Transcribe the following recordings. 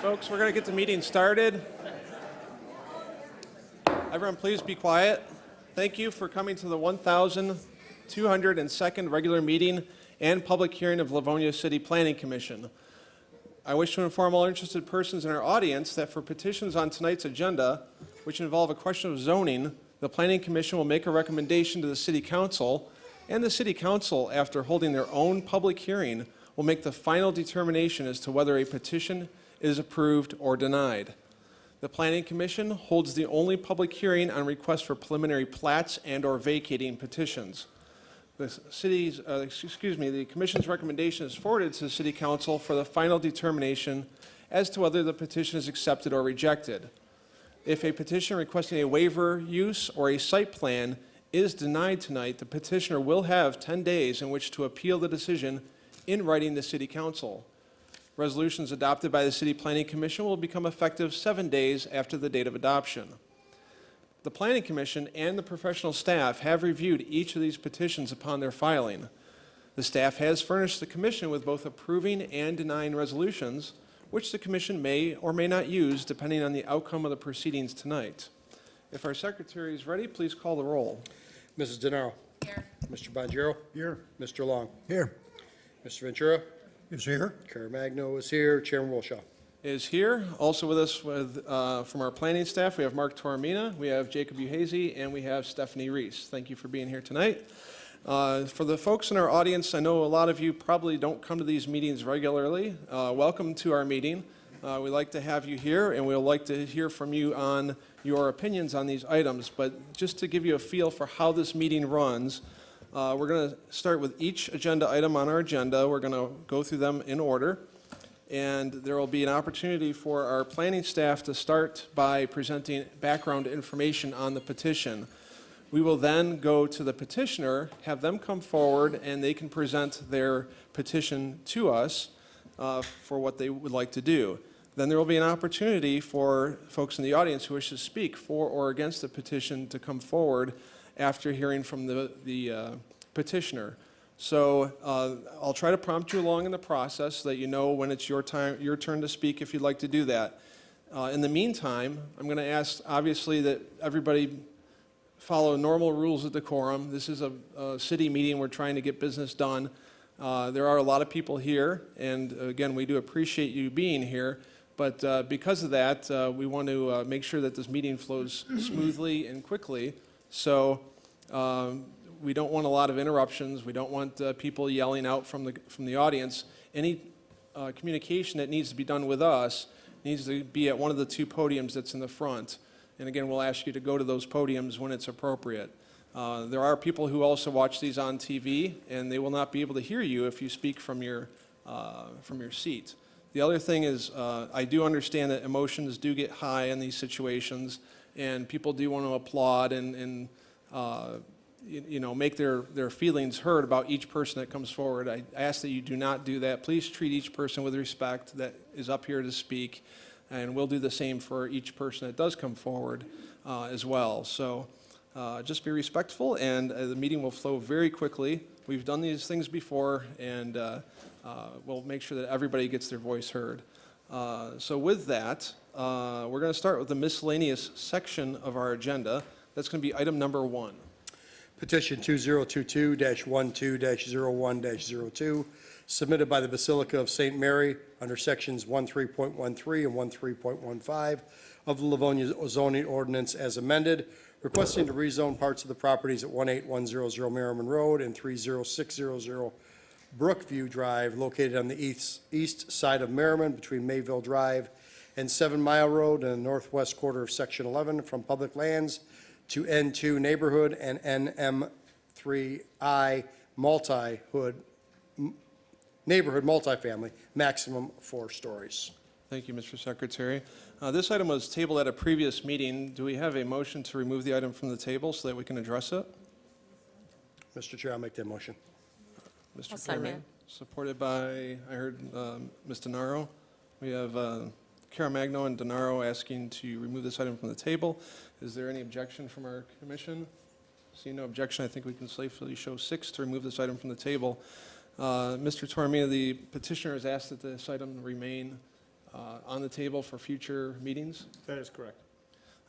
Folks, we're going to get the meeting started. Everyone, please be quiet. Thank you for coming to the 1,202nd regular meeting and public hearing of Livonia City Planning Commission. I wish to inform all interested persons in our audience that for petitions on tonight's agenda, which involve a question of zoning, the Planning Commission will make a recommendation to the City Council, and the City Council, after holding their own public hearing, will make the final determination as to whether a petition is approved or denied. The Planning Commission holds the only public hearing on requests for preliminary plats and/or vacating petitions. The Commission's recommendation is forwarded to the City Council for the final determination as to whether the petition is accepted or rejected. If a petition requesting a waiver, use, or a site plan is denied tonight, the petitioner will have 10 days in which to appeal the decision in writing to City Council. Resolutions adopted by the City Planning Commission will become effective 7 days after the date of adoption. The Planning Commission and the professional staff have reviewed each of these petitions upon their filing. The staff has furnished the Commission with both approving and denying resolutions, which the Commission may or may not use depending on the outcome of the proceedings tonight. If our Secretary is ready, please call the roll. Mrs. DeNaro. Here. Mr. Bonjero. Here. Mr. Long. Here. Mr. Ventura. Is here. Caremagno is here. Chairman Wilshaw. Is here. Also with us from our planning staff, we have Mark Tormina, we have Jacob Uhazy, and we have Stephanie Reese. Thank you for being here tonight. For the folks in our audience, I know a lot of you probably don't come to these meetings regularly. Welcome to our meeting. We'd like to have you here, and we'd like to hear from you on your opinions on these items. But just to give you a feel for how this meeting runs, we're going to start with each agenda item on our agenda. We're going to go through them in order. And there will be an opportunity for our planning staff to start by presenting background information on the petition. We will then go to the petitioner, have them come forward, and they can present their petition to us for what they would like to do. Then there will be an opportunity for folks in the audience who wish to speak for or against the petition to come forward after hearing from the petitioner. So I'll try to prompt you along in the process so that you know when it's your turn to speak if you'd like to do that. In the meantime, I'm going to ask, obviously, that everybody follow normal rules of decorum. This is a city meeting. We're trying to get business done. There are a lot of people here, and again, we do appreciate you being here. But because of that, we want to make sure that this meeting flows smoothly and quickly. So we don't want a lot of interruptions. We don't want people yelling out from the audience. Any communication that needs to be done with us needs to be at one of the two podiums that's in the front. And again, we'll ask you to go to those podiums when it's appropriate. There are people who also watch these on TV, and they will not be able to hear you if you speak from your seat. The other thing is, I do understand that emotions do get high in these situations, and people do want to applaud and make their feelings heard about each person that comes forward. I ask that you do not do that. Please treat each person with respect that is up here to speak, and we'll do the same for each person that does come forward as well. So just be respectful, and the meeting will flow very quickly. We've done these things before, and we'll make sure that everybody gets their voice heard. So with that, we're going to start with the miscellaneous section of our agenda. That's going to be item number 1. Petition 2022-12-01-02, submitted by the Basilica of St. Mary under sections 13.13 and 13.15 of the Livonia zoning ordinance as amended, requesting to rezone parts of the properties at 18100 Merriman Road and 30600 Brookview Drive, located on the east side of Merriman between Mayville Drive and 7 Mile Road in the northwest quarter of Section 11 from public lands to N2 neighborhood and NM3I neighborhood multifamily, maximum 4 stories. Thank you, Mr. Secretary. This item was tabled at a previous meeting. Do we have a motion to remove the item from the table so that we can address it? Mr. Chair, I'll make that motion. Mr. Chairman, supported by, I heard Ms. DeNaro. We have Caremagno and DeNaro asking to remove this item from the table. Is there any objection from our commission? Seeing no objection, I think we can safely show 6 to remove this item from the table. Mr. Tormina, the petitioner has asked that this item remain on the table for future meetings? That is correct.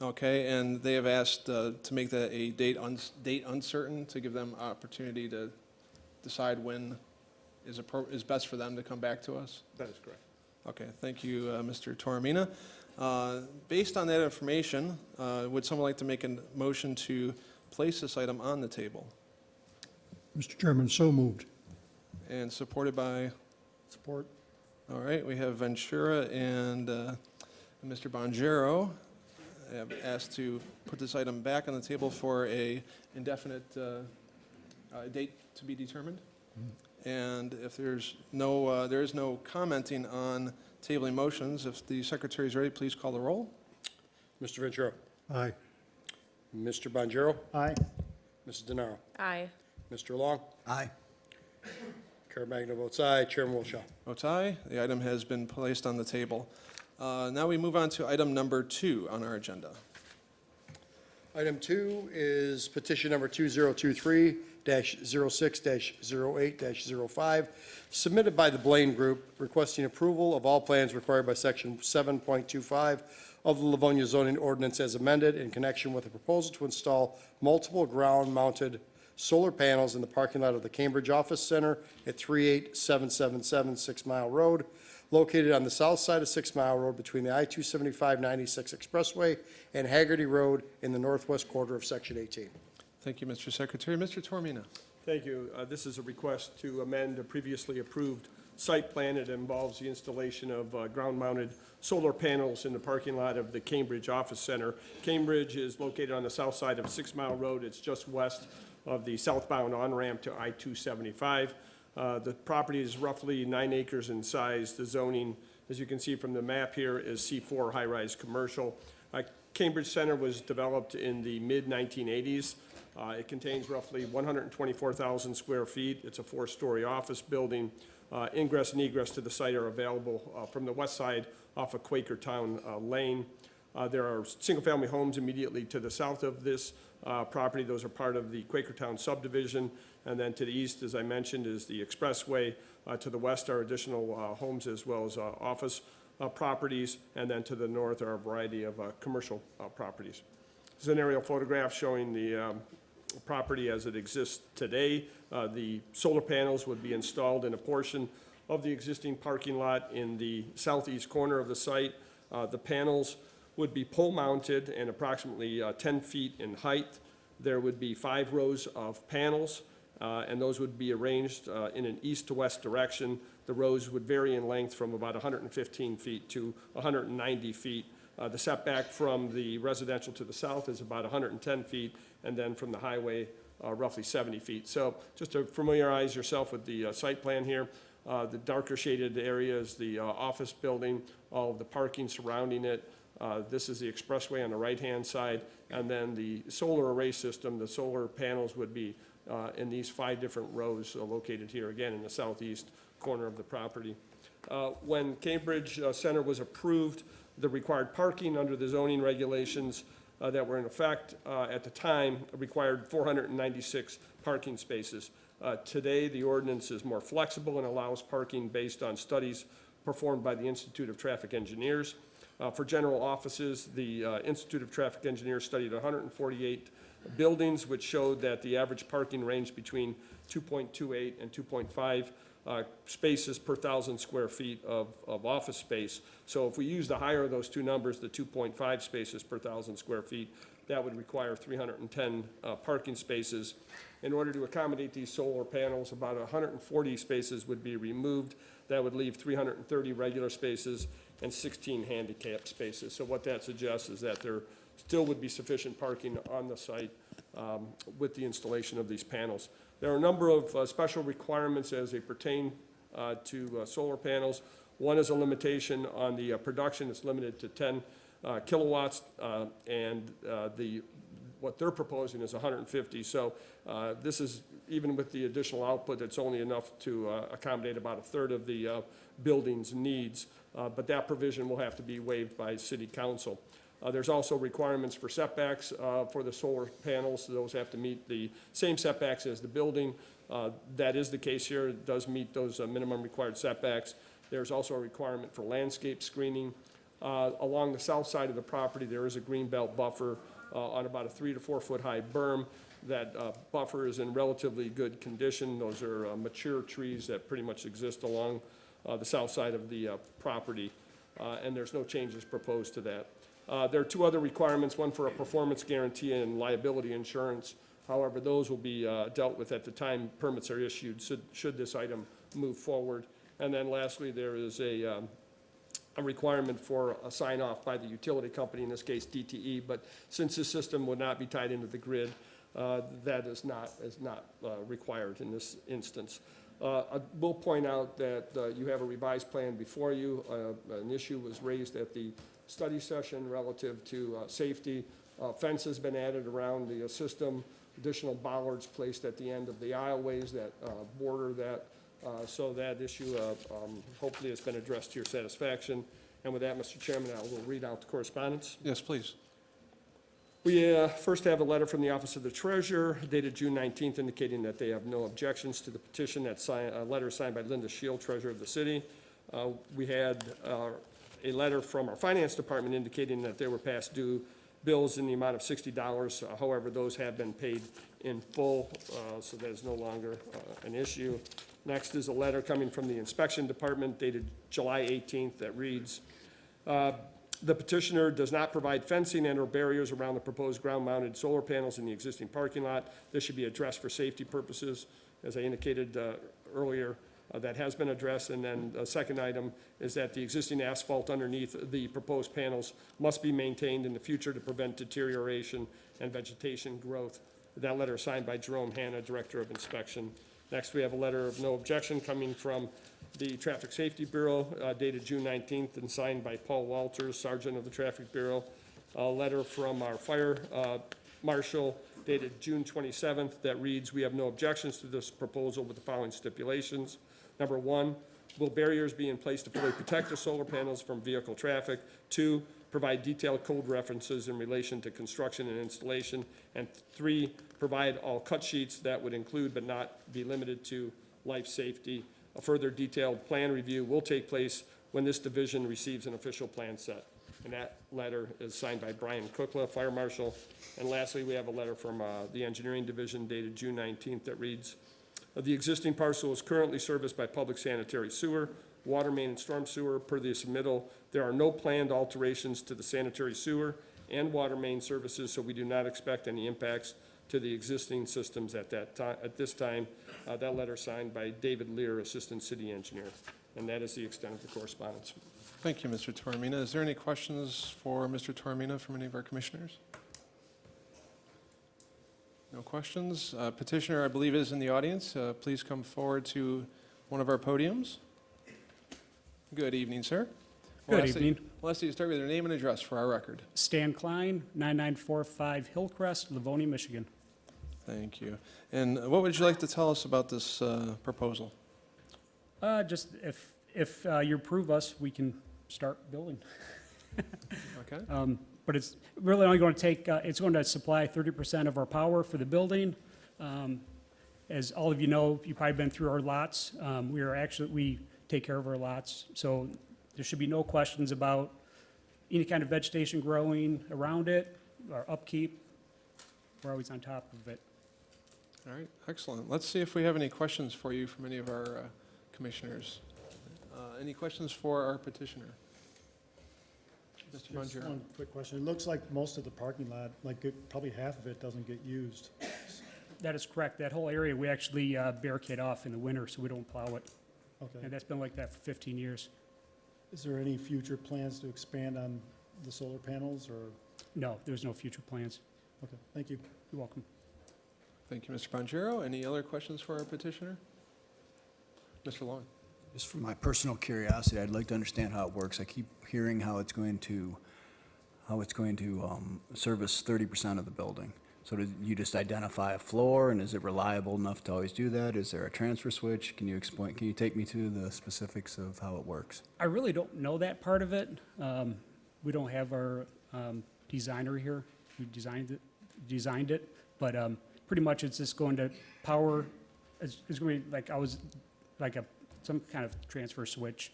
Okay, and they have asked to make that a date uncertain, to give them opportunity to decide when is best for them to come back to us? That is correct. Okay, thank you, Mr. Toromina. Based on that information, would someone like to make a motion to place this item on the table? Mr. Chairman, so moved. And supported by, Support. all right, we have Ventura and Mr. Bonjero have asked to put this item back on the table for a indefinite date to be determined. And if there is no commenting on tabling motions, if the secretary is ready, please call the roll. Mr. Ventura. Aye. Mr. Bonjero. Aye. Mrs. DeNaro. Aye. Mr. Long. Aye. Caremagna votes aye. Chairman Wilshaw. Votes aye. The item has been placed on the table. Now we move on to item number 2 on our agenda. Item 2 is petition number 2023-06-08-05, submitted by the Blaine Group, requesting approval of all plans required by Section 7.25 of the Livonia zoning ordinance as amended in connection with a proposal to install multiple ground-mounted solar panels in the parking lot of the Cambridge Office Center at 38777 6 Mile Road, located on the south side of 6 Mile Road between the I-275-96 Expressway and Haggerty Road in the northwest quarter of Section 18. Thank you, Mr. Secretary. Mr. Toromina. Thank you. This is a request to amend a previously approved site plan. It involves the installation of ground-mounted solar panels in the parking lot of the Cambridge Office Center. Cambridge is located on the south side of 6 Mile Road. It's just west of the southbound on-ramp to I-275. The property is roughly 9 acres in size. The zoning, as you can see from the map here, is C4 high-rise commercial. Cambridge Center was developed in the mid-1980s. It contains roughly 124,000 square feet. It's a 4-story office building. Ingress and egress to the site are available from the west side off of Quakertown Lane. There are single-family homes immediately to the south of this property. Those are part of the Quakertown subdivision. And then to the east, as I mentioned, is the expressway. To the west are additional homes as well as office properties. And then to the north are a variety of commercial properties. This is an aerial photograph showing the property as it exists today. The solar panels would be installed in a portion of the existing parking lot in the southeast corner of the site. The panels would be pole-mounted and approximately 10 feet in height. There would be 5 rows of panels, and those would be arranged in an east to west direction. The rows would vary in length from about 115 feet to 190 feet. The setback from the residential to the south is about 110 feet, and then from the highway, roughly 70 feet. So just to familiarize yourself with the site plan here, the darker shaded area is the office building, all of the parking surrounding it. This is the expressway on the right-hand side, and then the solar array system, the solar panels would be in these 5 different rows located here, again, in the southeast corner of the property. When Cambridge Center was approved, the required parking under the zoning regulations that were in effect at the time required 496 parking spaces. Today, the ordinance is more flexible and allows parking based on studies performed by the Institute of Traffic Engineers. For general offices, the Institute of Traffic Engineers studied 148 buildings, which showed that the average parking ranged between 2.28 and 2.5 spaces per 1,000 square feet of office space. So if we use the higher of those two numbers, the 2.5 spaces per 1,000 square feet, that would require 310 parking spaces. In order to accommodate these solar panels, about 140 spaces would be removed. That would leave 330 regular spaces and 16 handicap spaces. So what that suggests is that there still would be sufficient parking on the site with the installation of these panels. There are a number of special requirements as they pertain to solar panels. One is a limitation on the production. It's limited to 10 kilowatts, and what they're proposing is 150. So this is, even with the additional output, it's only enough to accommodate about 1/3 of the building's needs. But that provision will have to be waived by City Council. There's also requirements for setbacks for the solar panels. Those have to meet the same setbacks as the building. That is the case here. It does meet those minimum required setbacks. There's also a requirement for landscape screening. Along the south side of the property, there is a green belt buffer on about a 3 to 4 foot high berm. That buffer is in relatively good condition. Those are mature trees that pretty much exist along the south side of the property, and there's no changes proposed to that. There are two other requirements, one for a performance guarantee and liability insurance. However, those will be dealt with at the time permits are issued, should this item move forward. And then lastly, there is a requirement for a sign-off by the utility company, in this case DTE, but since this system would not be tied into the grid, that is not required in this instance. I will point out that you have a revised plan before you. An issue was raised at the study session relative to safety. Fence has been added around the system, additional bollards placed at the end of the aisleways that border that. So that issue hopefully has been addressed to your satisfaction. And with that, Mr. Chairman, I will read out the correspondence. Yes, please. We first have a letter from the Office of the Treasurer dated June 19th indicating that they have no objections to the petition. That's a letter signed by Linda Shield, Treasurer of the city. We had a letter from our Finance Department indicating that they were past due bills in the amount of $60. However, those have been paid in full, so that is no longer an issue. Next is a letter coming from the Inspection Department dated July 18th that reads, the petitioner does not provide fencing and/or barriers around the proposed ground-mounted solar panels in the existing parking lot. This should be addressed for safety purposes. As I indicated earlier, that has been addressed. And then the second item is that the existing asphalt underneath the proposed panels must be maintained in the future to prevent deterioration and vegetation growth. That letter is signed by Jerome Hanna, Director of Inspection. Next, we have a letter of no objection coming from the Traffic Safety Bureau dated June 19th and signed by Paul Walters, Sergeant of the Traffic Bureau. A letter from our Fire Marshal dated June 27th that reads, we have no objections to this proposal with the following stipulations. Number one, will barriers be in place to fully protect the solar panels from vehicle traffic? 2, provide detailed code references in relation to construction and installation. And 3, provide all cut sheets that would include but not be limited to life safety. A further detailed plan review will take place when this division receives an official plan set. And that letter is signed by Brian Kukla, Fire Marshal. And lastly, we have a letter from the Engineering Division dated June 19th that reads, the existing parcel is currently serviced by public sanitary sewer, water main, and storm sewer. Per the submittal, there are no planned alterations to the sanitary sewer and water main services, so we do not expect any impacts to the existing systems at this time. That letter signed by David Lear, Assistant City Engineer. And that is the extent of the correspondence. Thank you, Mr. Tormina. Is there any questions for Mr. Tormina from any of our commissioners? No questions. Petitioner, I believe, is in the audience. Please come forward to one of our podiums. Good evening, sir. Good evening. We'll ask you to start with your name and address for our record. Stan Klein, 9945 Hillcrest, Livonia, Michigan. Thank you. And what would you like to tell us about this proposal? Just if you approve us, we can start building. Okay. But it's really only going to take, it's going to supply 30% of our power for the building. As all of you know, you've probably been through our lots. We take care of our lots. So there should be no questions about any kind of vegetation growing around it, or upkeep. We're always on top of it. All right, excellent. Let's see if we have any questions for you from any of our commissioners. Any questions for our petitioner? Mr. Just Bonjero. one quick question. It looks like most of the parking lot, probably half of it doesn't get used. That is correct. That whole area, we actually barricade off in the winter, so we don't plow it. Okay. And that's been like that for 15 years. Is there any future plans to expand on the solar panels, or? No, there's no future plans. Okay, thank you. You're welcome. Thank you, Mr. Bonjero. Any other questions for our petitioner? Mr. Long. Just for my personal curiosity, I'd like to understand how it works. I keep hearing how it's going to service 30% of the building. So do you just identify a floor, and is it reliable enough to always do that? Is there a transfer switch? Can you take me to the specifics of how it works? I really don't know that part of it. We don't have our designer here who designed it, but pretty much it's just going to power. It's going to be some kind of transfer switch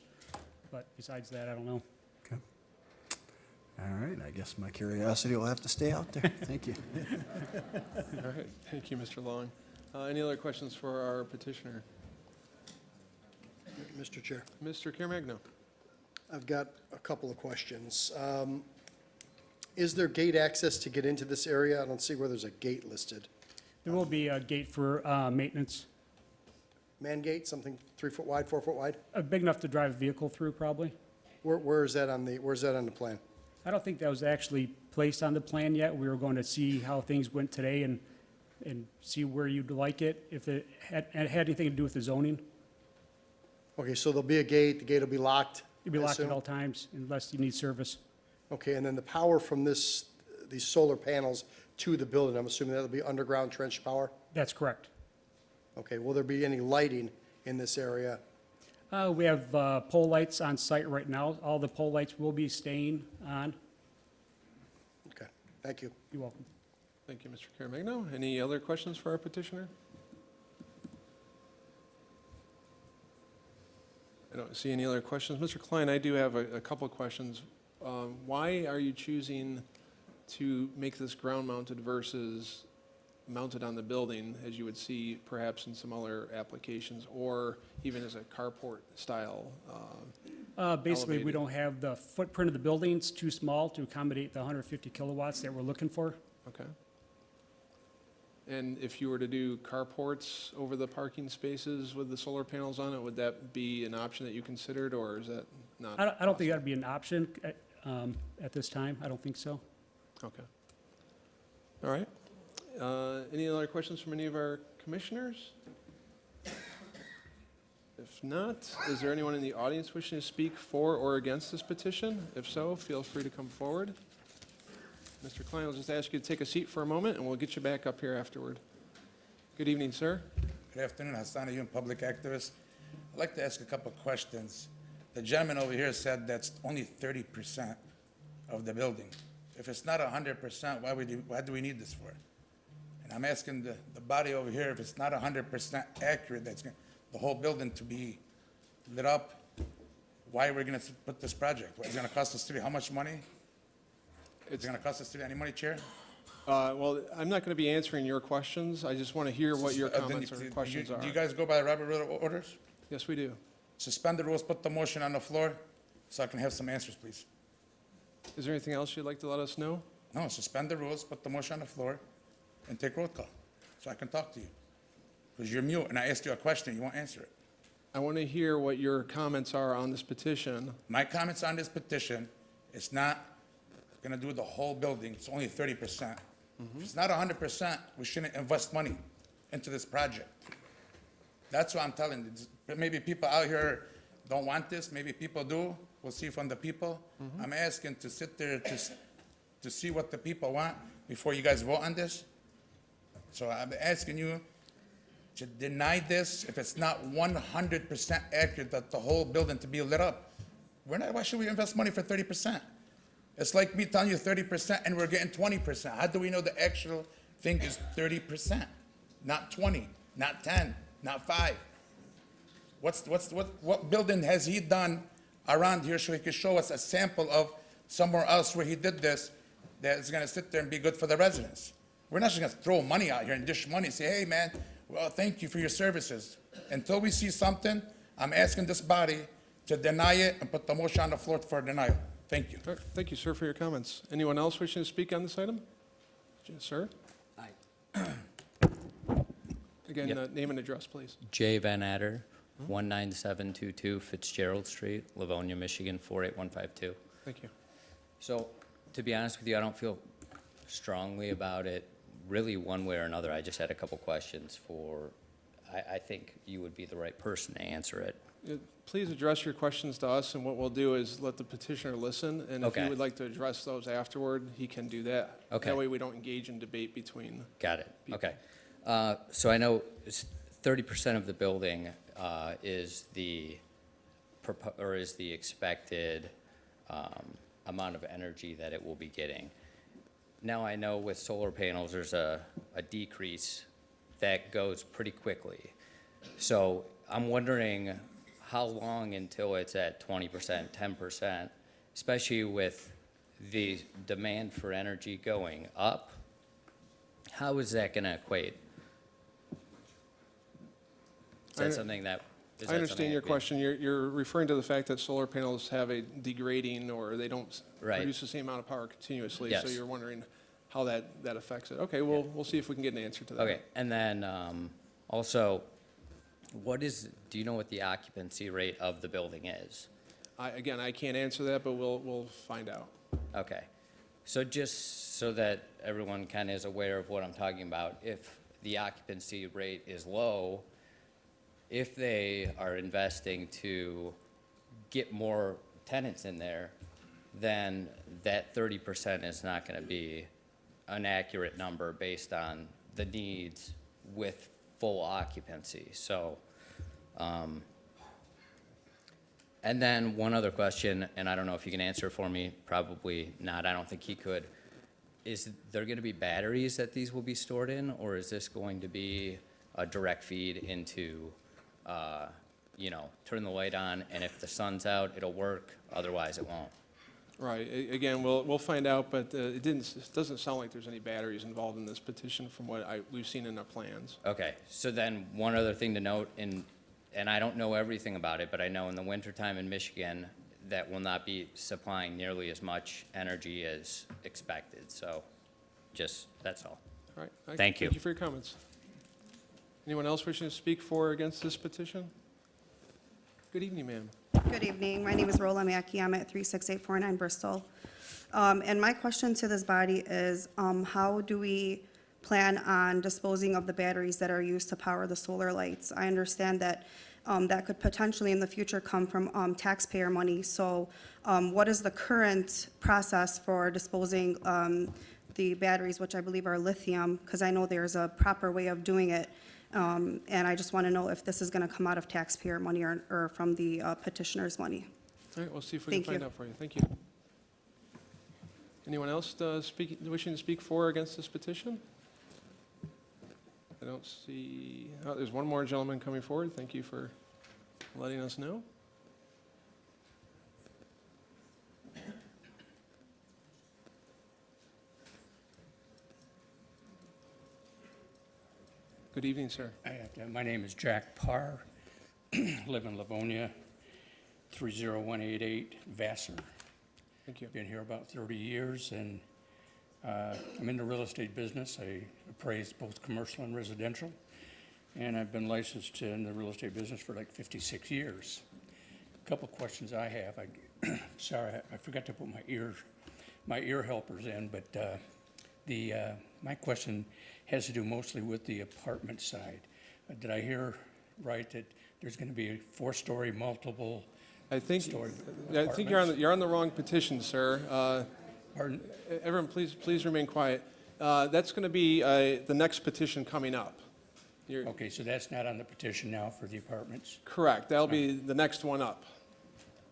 but besides that, I don't know. Okay. All right, I guess my curiosity will have to stay out there. Thank you. All right, thank you, Mr. Long. Any other questions for our petitioner? Mr. Chair, Mr. Caremagno? I've got a couple of questions. Is there gate access to get into this area? I don't see where there's a gate listed. There will be a gate for maintenance, Man gate, something 3 foot wide, 4 foot wide? big enough to drive a vehicle through, probably. Where's that on the plan? I don't think that was actually placed on the plan yet. We were going to see how things went today and see where you'd like it, if it had anything to do with the zoning. Okay, so there'll be a gate, the gate will be locked? It'd be I locked at assume? all times unless you need service. Okay, and then the power from these solar panels to the building, I'm assuming that'll be underground trench power? That's correct. Okay, will there be any lighting in this area? We have pole lights on site right now. All the pole lights will be staying on. Okay, thank you. You're welcome. Thank you, Mr. Caremagno. Any other questions for our petitioner? I don't see any other questions. Mr. Klein, I do have a couple of questions. Why are you choosing to make this ground-mounted versus mounted on the building, as you would see perhaps in some other applications, or even as a carport style? Basically, we Elevated. don't have the footprint of the building. It's too small to accommodate the 150 kilowatts that we're looking for. Okay. And if you were to do carports over the parking spaces with the solar panels on it, would that be an option that you considered, or is that not? I don't think that'd be an option at this time. I don't think so. Okay. All right. Any other questions from any of our commissioners? If not, is there anyone in the audience wishing to speak for or against this petition? If so, feel free to come forward. Mr. Klein, I'll just ask you to take a seat for a moment, and we'll get you back up here afterward. Good evening, sir. Good afternoon, Hassan Ayun, public activist. I'd like to ask a couple of questions. The gentleman over here said that's only 30% of the building. If it's not 100%, why do we need this for? And I'm asking the body over here, if it's not 100% accurate, the whole building to be lit up, why we're gonna put this project? What, it's gonna cost the city how much money? It's gonna cost the city any money, Chair? Well, I'm not going to be answering your questions. I just want to hear what your Then comments or questions are. Do you guys go by the Robert Rule of Orders? Yes, we do. Suspend the rules, put the motion on the floor, so I can have some answers, please. Is there anything else you'd like to let us know? No, suspend the rules, put the motion on the floor, and take roll call, so I can talk to you. Because you're mute, and I asked you a question, you won't answer it. I want to hear what your comments are on this petition. My comments on this petition, it's not gonna do the whole building, it's only 30%. If it's not 100%, we shouldn't invest money into this project. That's what I'm telling you. Maybe people out here don't want this, maybe people do, we'll see from the people. I'm asking to sit there to see what the people want before you guys vote on this. So I'm asking you to deny this if it's not 100% accurate that the whole building to be lit up. Why should we invest money for 30%? It's like me telling you 30% and we're getting 20%. How do we know the actual thing is 30%? Not 20, not 10, not 5. What building has he done around here so he could show us a sample of somewhere else where he did this that is gonna sit there and be good for the residents? We're not just gonna throw money out here and dish money and say, hey man, well, thank you for your services. Until we see something, I'm asking this body to deny it and put the motion on the floor for denial. Thank you. All right, thank you, sir, for your comments. Anyone else wishing to speak on this item? Sir? Again, name and address, please. J. Van Adder, 19722 Fitzgerald Street, Livonia, Michigan, 48152. Thank you. So, to be honest with you, I don't feel strongly about it, really one way or another. I just had a couple questions I think you would be the right person to answer it. Please address your questions to us, and what we'll do is let the petitioner listen, and if you Okay. would like to address those afterward, he can do that. Okay. That way we don't engage in debate between. Got it, okay. So I know 30% of the building is the expected amount of energy that it will be getting. Now I know with solar panels, there's a decrease that goes pretty quickly. So I'm wondering how long until it's at 20%, 10%, especially with the demand for energy going up? How is that going to equate? Is I- that something that? is I that understand something your that we- question. You're referring to the fact that solar panels have a degrading, or they don't Right. produce the same amount of power continuously. So Yes. you're wondering how that affects it. Okay, we'll see if we can get an answer to that. Okay, and then also, do you know what the occupancy rate of the building is? Again, I can't answer that, but we'll find out. Okay, so just so that everyone kind of is aware of what I'm talking about, if the occupancy rate is low, if they are investing to get more tenants in there, then that 30% is not going to be an accurate number based on the needs with full occupancy. So, and then one other question, and I don't know if you can answer for me, probably not, I don't think he could. Is there going to be batteries that these will be stored in, or is this going to be a direct feed into, turn the light on, and if the sun's out, it'll work, otherwise it won't? Right. Again, we'll find out, but it doesn't sound like there's any batteries involved in this petition from what we've seen in our plans. Okay, so then one other thing to note, and I don't know everything about it, but I know in the wintertime in Michigan, that will not be supplying nearly as much energy as expected, so that's all. All right. Thank you. Thank you for your comments. Anyone else wishing to speak for or against this petition? Good evening, ma'am. Good evening. My name is Rola Mackey. I'm at 36849 Bristol. And my question to this body is, how do we plan on disposing of the batteries that are used to power the solar lights? I understand that that could potentially in the future come from taxpayer money. So what is the current process for disposing the batteries, which I believe are lithium? Because I know there's a proper way of doing it. And I just want to know if this is going to come out of taxpayer money or from the petitioner's money. All right, we'll see if we can Thank find you. out for you. Thank you. Anyone else wishing to speak for or against this petition? I don't see, there's one more gentleman coming forward. Thank you for letting us know. Good evening, sir. My name is Jack Parr, live in Livonia, 30188 Vassar. Thank you. Been here about 30 years, and I'm in the real estate business. I appraise both commercial and residential, and I've been licensed in the real estate business for like 56 years. A couple questions I have. Sorry, I forgot to put my ear helpers in, but my question has to do mostly with the apartment side. Did I hear right that there's going to be a 4-story multiple? I think Story you're on the wrong petition, sir. Pardon? Everyone, please remain quiet. That's going to be the next petition coming up. You're Okay, so that's not on the petition now for the apartments? correct. That'll be the next one up.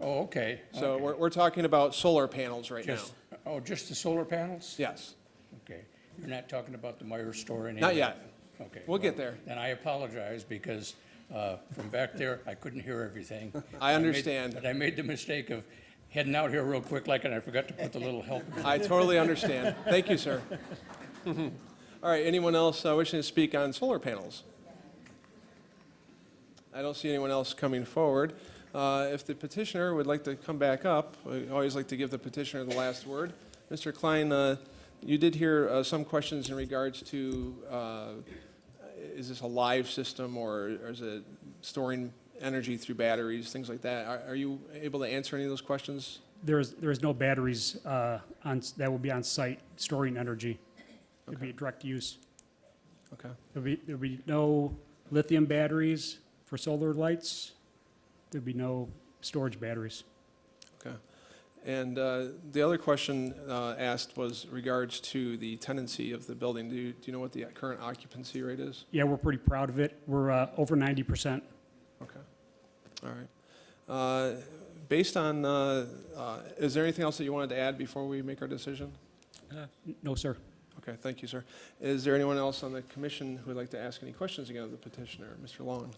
Oh, okay. So okay. we're talking about solar panels right now. Just the solar panels? Yes. Okay. You're not talking about the Meyer store and Not yet. Okay. We'll get there. Then I apologize because from back there, I couldn't hear everything. I understand. But I made the mistake of heading out here real quick like, and I forgot to put the little helper. I totally understand. Thank you, sir. All right, anyone else wishing to speak on solar panels? I don't see anyone else coming forward. If the petitioner would like to come back up, we always like to give the petitioner the last word. Mr. Klein, you did hear some questions in regards to, is this a live system or is it storing energy through batteries, things like that? Are you able to answer any of those questions? There is no batteries that will be on site storing energy. It'd be direct use. Okay. There'll be no lithium batteries for solar lights. There'd be no storage batteries. Okay. And the other question asked was regards to the tenancy of the building. Do you know what the current occupancy rate is? Yeah, we're pretty proud of it. We're over 90%. Okay. All right. Based on, is there anything else that you wanted to add before we make our decision? No, sir. Okay, thank you, sir. Is there anyone else on the commission who would like to ask any questions again of the petitioner? Mr. Long?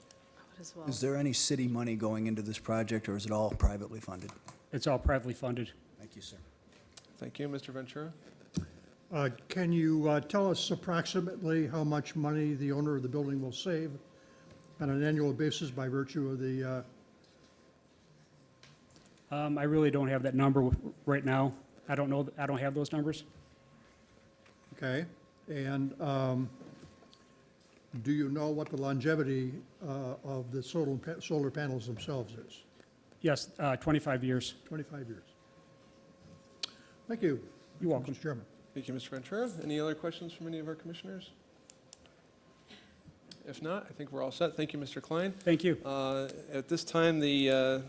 as well. Is there any city money going into this project, or is it all privately funded? It's all privately funded. Thank you, sir. Thank you, Mr. Ventura. Can you tell us approximately how much money the owner of the building will save on an annual basis by virtue of the, I really don't have that number right now. I don't know, I don't have those numbers. okay? And do you know what the longevity of the solar panels themselves is? Yes, 25 years. 25 years. Thank you. You're welcome. Mr. Chairman. Thank you, Mr. Ventura. Any other questions from any of our commissioners? If not, I think we're all set. Thank you, Mr. Klein. Thank you. At this time, a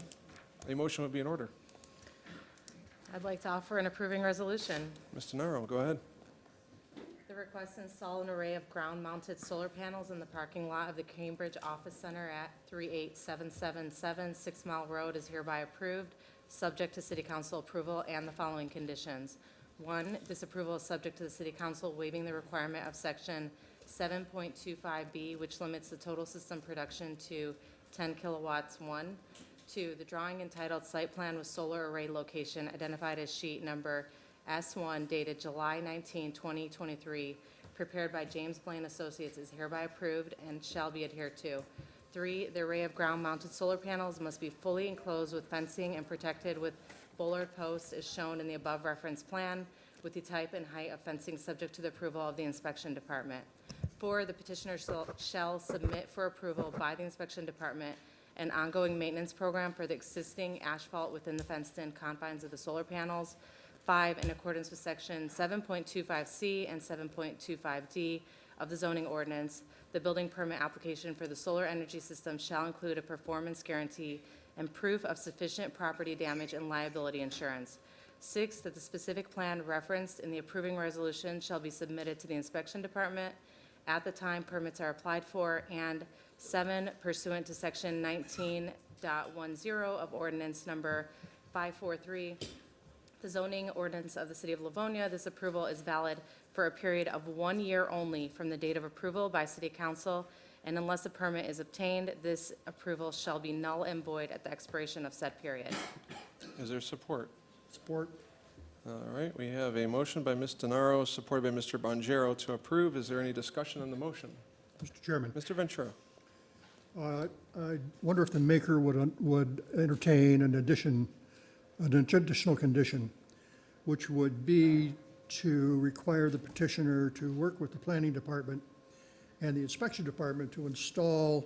motion would be in order. I'd like to offer an approving resolution. Mr. Naro, go ahead. The request to install an array of ground-mounted solar panels in the parking lot of the Cambridge Office Center at 38777 6 Mile Road is hereby approved, subject to City Council approval and the following conditions. 1, this approval is subject to the City Council waiving the requirement of Section 7.25B, which limits the total system production to 10 kilowatts. 1. 2, the drawing entitled Site Plan with Solar Array Location identified as sheet number S1 dated July 19, 2023, prepared by James Blaine Associates is hereby approved and shall be adhered to. 3, the array of ground-mounted solar panels must be fully enclosed with fencing and protected with bollard posts as shown in the above referenced plan, with the type and height of fencing subject to the approval of the inspection department. 4, the petitioner shall submit for approval by the inspection department an ongoing maintenance program for the existing asphalt within the fenced-in confines of the solar panels. 5, in accordance with Section 7.25C and 7.25D of the zoning ordinance, the building permit application for the solar energy system shall include a performance guarantee and proof of sufficient property damage and liability insurance. 6, that the specific plan referenced in the approving resolution shall be submitted to the inspection department at the time permits are applied for. And 7, pursuant to Section 19.10 of ordinance number 543, the zoning ordinance of the City of Livonia, this approval is valid for a period of 1 year only from the date of approval by City Council, and unless a permit is obtained, this approval shall be null and void at the expiration of said period. Is there support? Support. All right, we have a motion by Ms. DeNaro, supported by Mr. Bonjero to approve. Is there any discussion on the motion? Mr. Chairman, Mr. Ventura? I wonder if the maker would entertain an additional condition, which would be to require the petitioner to work with the planning department and the inspection department to install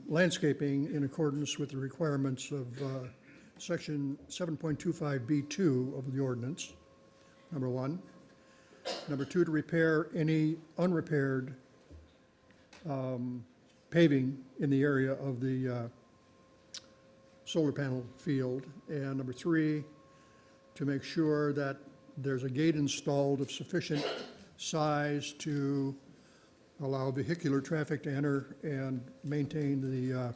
landscaping in accordance with the requirements of Section 7.25B2 of the ordinance, number 1. Number 2, to repair any unrepaired paving in the area of the solar panel field. And number 3, to make sure that there's a gate installed of sufficient size to allow vehicular traffic to enter and maintain the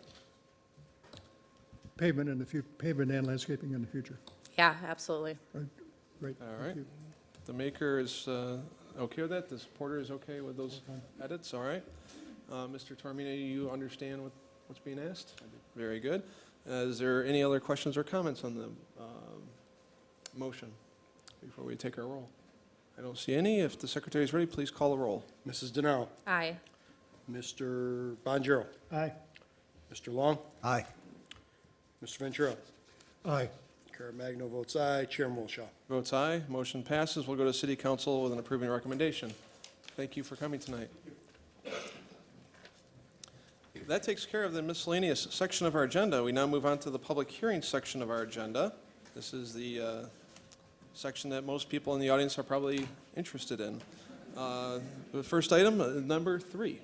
pavement and landscaping in the future. Yeah, absolutely. Great. All Thank right. you. The maker is okay with that? The supporter is okay with those edits? All right. Mr. Tormina, you understand what's being asked? Very good. Is there any other questions or comments on the motion before we take our roll? I don't see any. If the secretary is ready, please call the roll. Mrs. DeNaro. Aye. Mr. Bonjero. Aye. Mr. Long. Aye. Mr. Ventura. Aye. Caremagno votes aye. Chairman Wilshaw. Votes aye. Motion passes. We'll go to City Council with an approving recommendation. Thank you for coming tonight. That takes care of the miscellaneous section of our agenda. We now move on to the public hearing section of our agenda. This is the section that most people in the audience are probably interested in. The first item, number 3.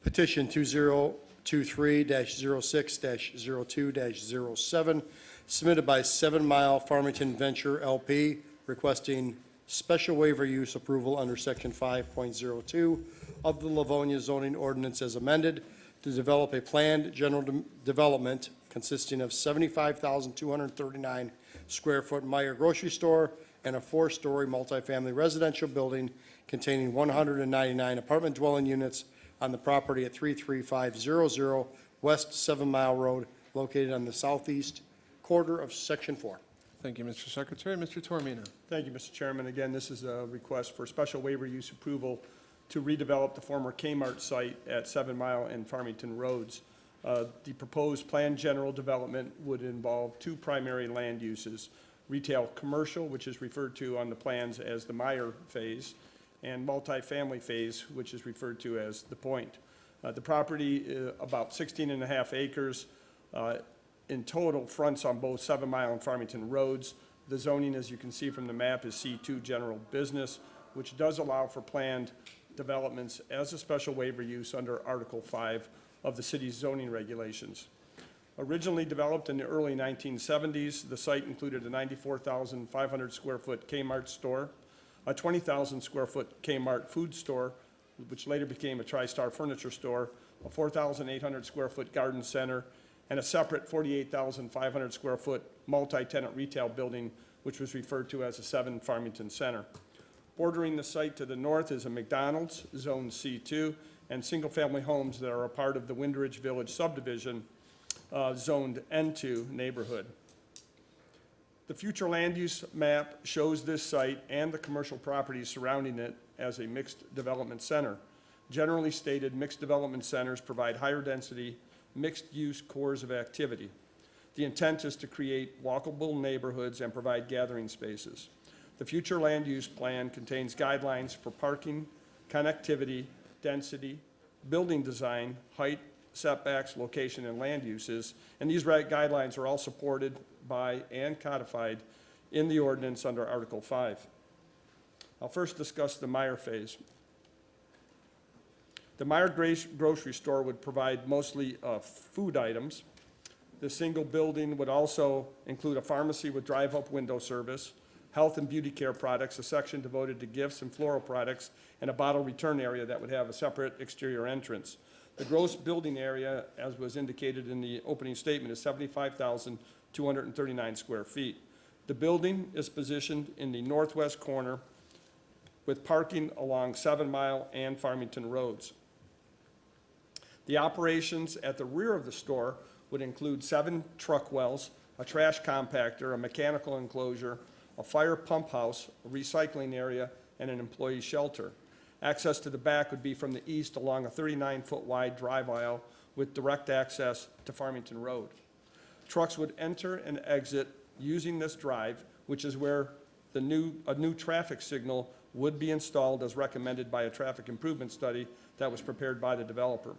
Petition 2023-06-02-07, submitted by 7 Mile Farmington Venture LP, requesting special waiver use approval under Section 5.02 of the Livonia zoning ordinance as amended to develop a planned general development consisting of 75,239 square foot Meyer grocery store and a 4-story multifamily residential building containing 199 apartment dwelling units on the property at 33500 West 7 Mile Road, located on the southeast quarter of Section 4. Thank you, Mr. Secretary. Mr. Toromino. Thank you, Mr. Chairman. Again, this is a request for special waiver use approval to redevelop the former Kmart site at 7 Mile and Farmington Roads. The proposed planned general development would involve two primary land uses: retail commercial, which is referred to on the plans as the Meyer phase, and multifamily phase, which is referred to as the Point. The property, about 16 and a half acres, in total, fronts on both 7 Mile and Farmington Roads. The zoning, as you can see from the map, is C2 General Business, which does allow for planned developments as a special waiver use under Article 5 of the city's zoning regulations. Originally developed in the early 1970s, the site included a 94,500 square foot Kmart store, a 20,000 square foot Kmart food store, which later became a TriStar furniture store, a 4,800 square foot garden center, and a separate 48,500 square foot multi-tenant retail building, which was referred to as a 7 Farmington Center. Bordering the site to the north is a McDonald's, Zone C2, and single-family homes that are a part of the Windridge Village subdivision, zoned N2 neighborhood. The future land use map shows this site and the commercial properties surrounding it as a mixed development center. Generally stated, mixed development centers provide higher density, mixed-use cores of activity. The intent is to create walkable neighborhoods and provide gathering spaces. The future land use plan contains guidelines for parking, connectivity, density, building design, height, setbacks, location, and land uses, and these guidelines are all supported by and codified in the ordinance under Article 5. I'll first discuss the Meyer phase. The Meyer grocery store would provide mostly food items. The single building would also include a pharmacy with drive-up window service, health and beauty care products, a section devoted to gifts and floral products, and a bottle return area that would have a separate exterior entrance. The gross building area, as was indicated in the opening statement, is 75,239 square feet. The building is positioned in the northwest corner with parking along 7 Mile and Farmington Roads. The operations at the rear of the store would include 7 truck wells, a trash compactor, a mechanical enclosure, a fire pump house, a recycling area, and an employee shelter. Access to the back would be from the east along a 39-foot wide drive aisle with direct access to Farmington Road. Trucks would enter and exit using this drive, which is where a new traffic signal would be installed as recommended by a traffic improvement study that was prepared by the developer.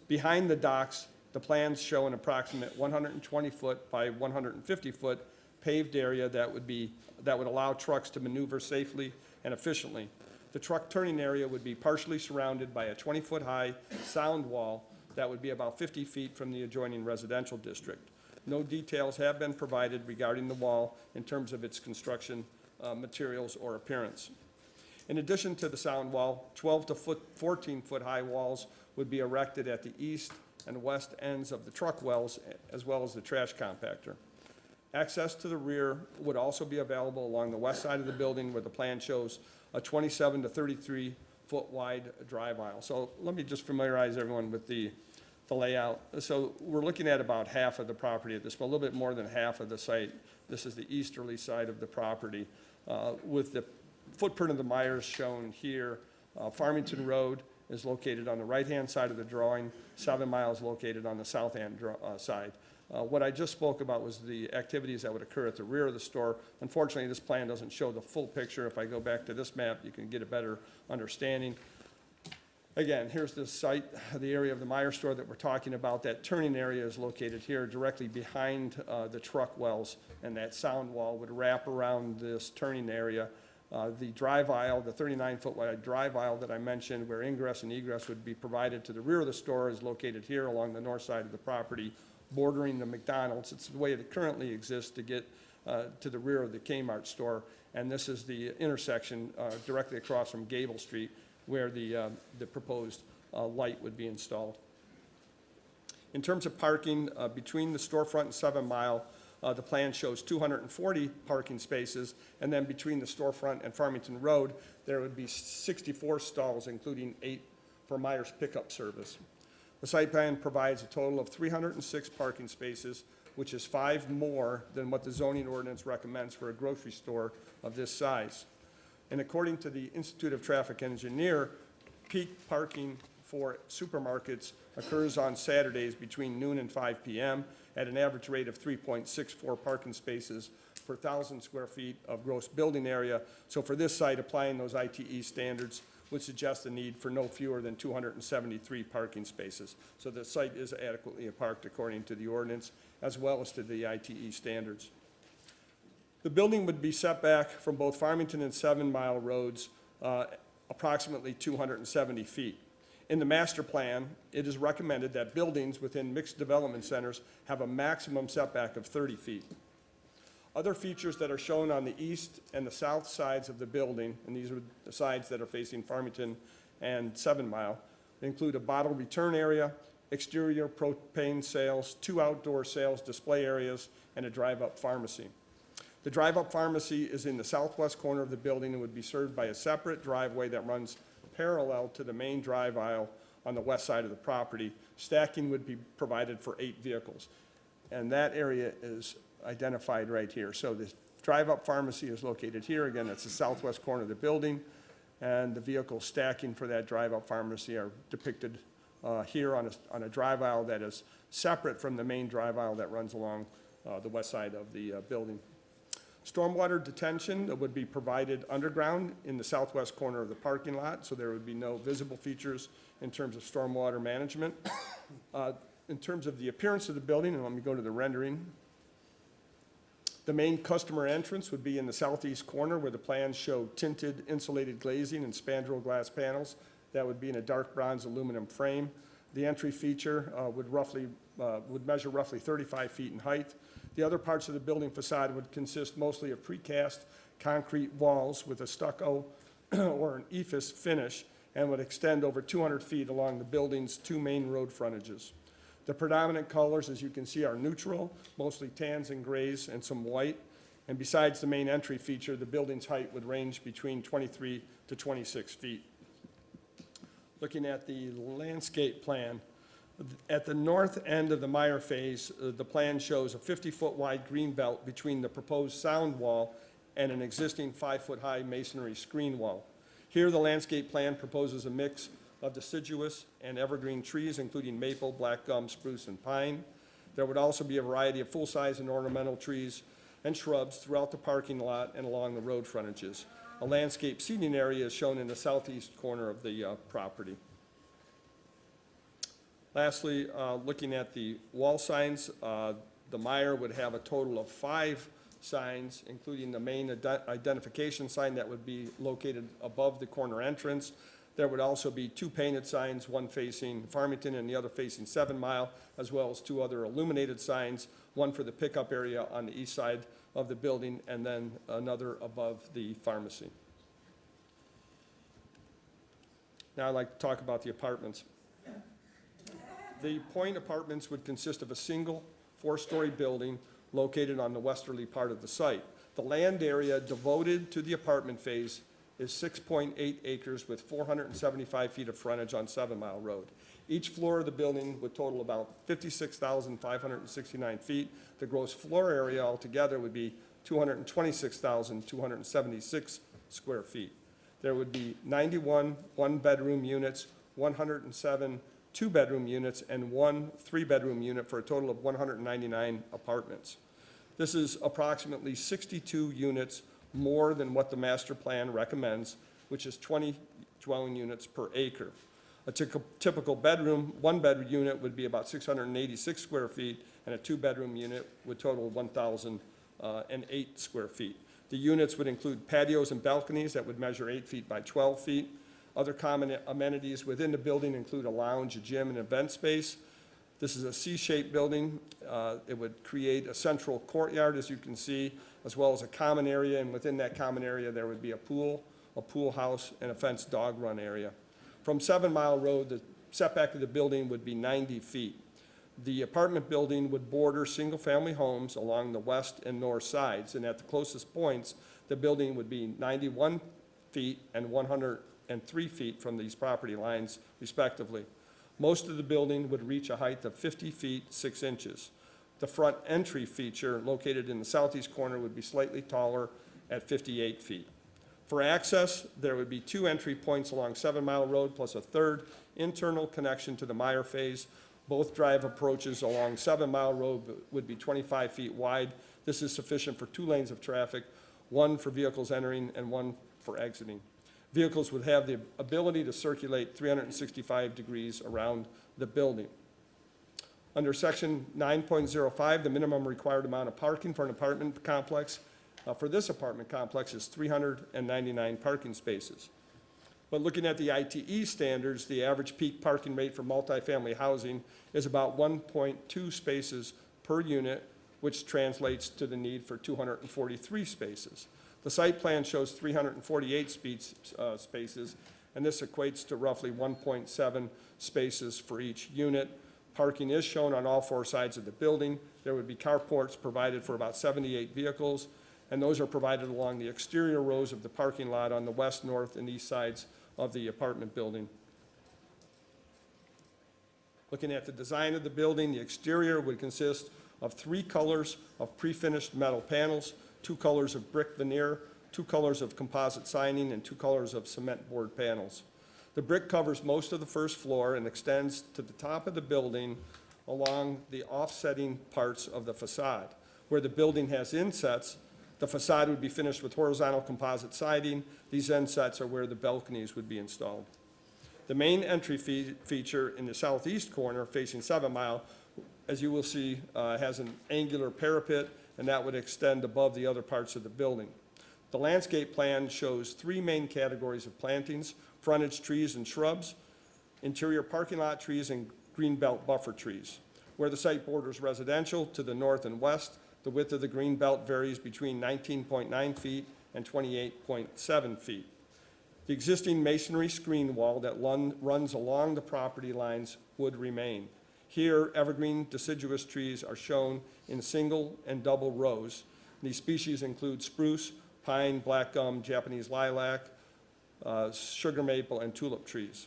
Behind the docks, the plans show an approximate 120-foot by 150-foot paved area that would allow trucks to maneuver safely and efficiently. The truck turning area would be partially surrounded by a 20-foot high sound wall that would be about 50 feet from the adjoining residential district. No details have been provided regarding the wall in terms of its construction materials or appearance. In addition to the sound wall, 12 to 14-foot high walls would be erected at the east and west ends of the truck wells, as well as the trash compactor. Access to the rear would also be available along the west side of the building, where the plan shows a 27 to 33-foot wide drive aisle. So let me just familiarize everyone with the layout. So we're looking at about half of the property at this point, a little bit more than half of the site. This is the easterly side of the property, with the footprint of the Myers shown here. Farmington Road is located on the right-hand side of the drawing. 7 Mile is located on the south-hand side. What I just spoke about was the activities that would occur at the rear of the store. Unfortunately, this plan doesn't show the full picture. If I go back to this map, you can get a better understanding. Again, here's the site, the area of the Meyer store that we're talking about. That turning area is located here directly behind the truck wells, and that sound wall would wrap around this turning area. The drive aisle, the 39-foot wide drive aisle that I mentioned, where ingress and egress would be provided to the rear of the store, is located here along the north side of the property, bordering the McDonald's. It's the way it currently exists to get to the rear of the Kmart store, and this is the intersection directly across from Gable Street, where the proposed light would be installed. In terms of parking, between the storefront and 7 Mile, the plan shows 240 parking spaces, and then between the storefront and Farmington Road, there would be 64 stalls, including 8 for Myers pickup service. The site plan provides a total of 306 parking spaces, which is 5 more than what the zoning ordinance recommends for a grocery store of this size. And according to the Institute of Traffic Engineer, peak parking for supermarkets occurs on Saturdays between noon and 5 p.m. at an average rate of 3.64 parking spaces per 1,000 square feet of gross building area. So for this site, applying those ITE standards would suggest a need for no fewer than 273 parking spaces. So the site is adequately parked according to the ordinance, as well as to the ITE standards. The building would be set back from both Farmington and 7 Mile roads approximately 270 feet. In the master plan, it is recommended that buildings within mixed development centers have a maximum setback of 30 feet. Other features that are shown on the east and the south sides of the building, and these are the sides that are facing Farmington and 7 Mile, include a bottle return area, exterior propane sales, 2 outdoor sales display areas, and a drive-up pharmacy. The drive-up pharmacy is in the southwest corner of the building and would be served by a separate driveway that runs parallel to the main drive aisle on the west side of the property. Stacking would be provided for 8 vehicles. And that area is identified right here. So the drive-up pharmacy is located here. Again, that's the southwest corner of the building. And the vehicle stacking for that drive-up pharmacy are depicted here on a drive aisle that is separate from the main drive aisle that runs along the west side of the building. Stormwater detention would be provided underground in the southwest corner of the parking lot, so there would be no visible features in terms of stormwater management. In terms of the appearance of the building, and let me go to the rendering. The main customer entrance would be in the southeast corner where the plans show tinted insulated glazing and spandrel glass panels. That would be in a dark bronze aluminum frame. The entry feature would measure roughly 35 feet in height. The other parts of the building facade would consist mostly of precast concrete walls with a stucco or an ephes finish and would extend over 200 feet along the building's 2 main road frontages. The predominant colors, as you can see, are neutral, mostly tans and grays and some white. And besides the main entry feature, the building's height would range between 23 to 26 feet. Looking at the landscape plan, at the north end of the Meyer phase, the plan shows a 50-foot wide green belt between the proposed sound wall and an existing 5-foot-high masonry screen wall. Here, the landscape plan proposes a mix of deciduous and evergreen trees, including maple, black gum, spruce, and pine. There would also be a variety of full-size and ornamental trees and shrubs throughout the parking lot and along the road frontages. A landscape seating area is shown in the southeast corner of the property. Lastly, looking at the wall signs, the Meyer would have a total of 5 signs, including the main identification sign that would be located above the corner entrance. There would also be 2 painted signs, one facing Farmington and the other facing 7 Mile, as well as 2 other illuminated signs, one for the pickup area on the east side of the building and then another above the pharmacy. Now I'd like to talk about the apartments. The Point Apartments would consist of a single 4-story building located on the westerly part of the site. The land area devoted to the apartment phase is 6.8 acres with 475 feet of frontage on 7 Mile Road. Each floor of the building would total about 56,569 feet. The gross floor area altogether would be 226,276 square feet. There would be 91 one-bedroom units, 107 2-bedroom units, and 1 3-bedroom unit for a total of 199 apartments. This is approximately 62 units more than what the master plan recommends, which is 20 dwelling units per acre. A typical bedroom, 1-bedroom unit would be about 686 square feet, and a 2-bedroom unit would total 1,008 square feet. The units would include patios and balconies that would measure 8 feet by 12 feet. Other common amenities within the building include a lounge, a gym, and event space. This is a C-shaped building. It would create a central courtyard, as you can see, as well as a common area, and within that common area there would be a pool house, and a fenced dog run area. From 7 Mile Road, the setback of the building would be 90 feet. The apartment building would border single-family homes along the west and north sides, and at the closest points, the building would be 91 feet and 100 and 3 feet from these property lines respectively. Most of the building would reach a height of 50 feet 6 inches. The front entry feature located in the southeast corner would be slightly taller at 58 feet. For access, there would be 2 entry points along 7 Mile Road plus a third internal connection to the Meyer phase. Both drive approaches along 7 Mile Road would be 25 feet wide. This is sufficient for 2 lanes of traffic, 1 for vehicles entering and 1 for exiting. Vehicles would have the ability to circulate 365 degrees around the building. Under section 9.05, the minimum required amount of parking for an apartment complex, for this apartment complex is 399 parking spaces. But looking at the ITE standards, the average peak parking rate for multifamily housing is about 1.2 spaces per unit, which translates to the need for 243 spaces. The site plan shows 348 spaces, and this equates to roughly 1.7 spaces for each unit. Parking is shown on all 4 sides of the building. There would be carports provided for about 78 vehicles, and those are provided along the exterior rows of the parking lot on the west, north, and east sides of the apartment building. Looking at the design of the building, the exterior would consist of 3 colors of pre-finished metal panels, 2 colors of brick veneer, 2 colors of composite siding, and 2 colors of cement board panels. The brick covers most of the first floor and extends to the top of the building along the offsetting parts of the facade. Where the building has insets, the facade would be finished with horizontal composite siding. These insets are where the balconies would be installed. The main entry feature in the southeast corner facing 7 Mile, as you will see, has an angular parapet, and that would extend above the other parts of the building. The landscape plan shows 3 main categories of plantings: frontage trees and shrubs, interior parking lot trees, and greenbelt buffer trees. Where the site borders residential to the north and west, the width of the greenbelt varies between 19.9 feet and 28.7 feet. The existing masonry screen wall that runs along the property lines would remain. Here, evergreen deciduous trees are shown in single and double rows. These species include spruce, pine, black gum, Japanese lilac, sugar maple, and tulip trees.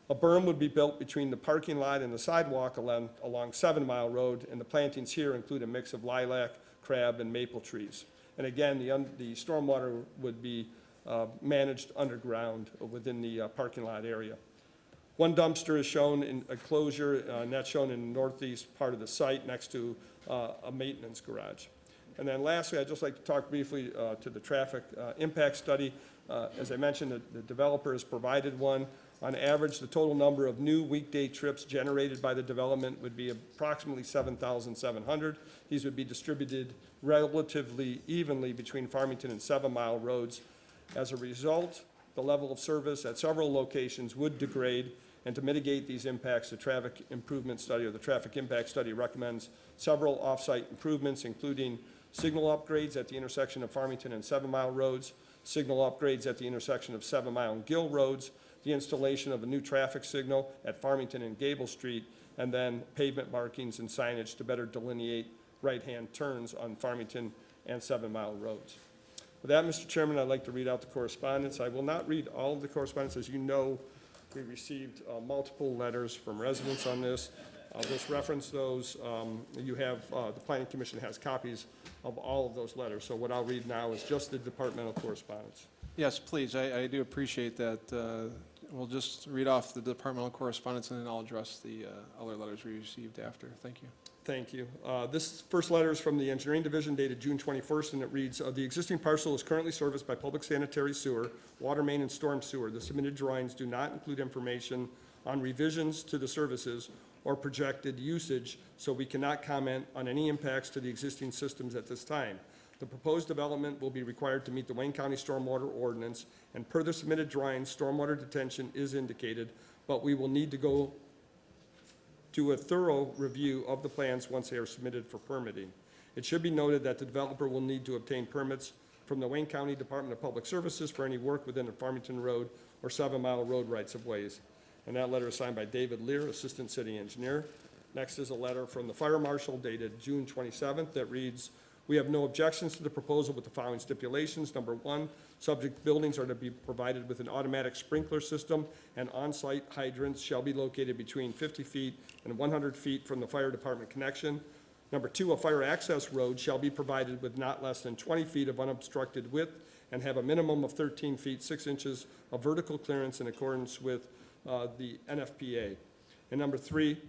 A berm would be built between the parking lot and the sidewalk along 7 Mile Road, and the plantings here include a mix of lilac, crab, and maple trees. And again, the stormwater would be managed underground within the parking lot area. 1 dumpster is shown in a closure, and that's shown in the northeast part of the site next to a maintenance garage. And then lastly, I'd just like to talk briefly to the traffic impact study. As I mentioned, the developer has provided one. On average, the total number of new weekday trips generated by the development would be approximately 7,700. These would be distributed relatively evenly between Farmington and 7 Mile roads. As a result, the level of service at several locations would degrade, and to mitigate these impacts, the traffic improvement study, or the traffic impact study, recommends several off-site improvements, including signal upgrades at the intersection of Farmington and 7 Mile roads, signal upgrades at the intersection of 7 Mile and Gill roads, the installation of a new traffic signal at Farmington and Gable Street, and then pavement markings and signage to better delineate right-hand turns on Farmington and 7 Mile roads. With that, Mr. Chairman, I'd like to read out the correspondence. I will not read all of the correspondence. As you know, we received multiple letters from residents on this. I'll just reference those. You have, the Planning Commission has copies of all of those letters. So what I'll read now is just the departmental correspondence. Yes, please, I do appreciate that. We'll just read off the departmental correspondence, and then I'll address the other letters we received after. Thank you. Thank you. This first letter is from the Engineering Division dated June 21st, and it reads, the existing parcel is currently serviced by public sanitary sewer, water main, and storm sewer. The submitted drawings do not include information on revisions to the services or projected usage, so we cannot comment on any impacts to the existing systems at this time. The proposed development will be required to meet the Wayne County Stormwater Ordinance, and per the submitted drawings, stormwater detention is indicated, but we will need to go do a thorough review of the plans once they are submitted for permitting. It should be noted that the developer will need to obtain permits from the Wayne County Department of Public Services for any work within the Farmington Road or 7 Mile Road rights-of-ways. And that letter is signed by David Lear, Assistant City Engineer. Next is a letter from the Fire Marshal dated June 27th that reads, we have no objections to the proposal with the following stipulations. Number 1, Subject buildings are to be provided with an automatic sprinkler system, and on-site hydrants shall be located between 50 feet and 100 feet from the fire department connection. Number 2, a fire access road shall be provided with not less than 20 feet of unobstructed width and have a minimum of 13 feet 6 inches of vertical clearance in accordance with the NFPA. And number 3,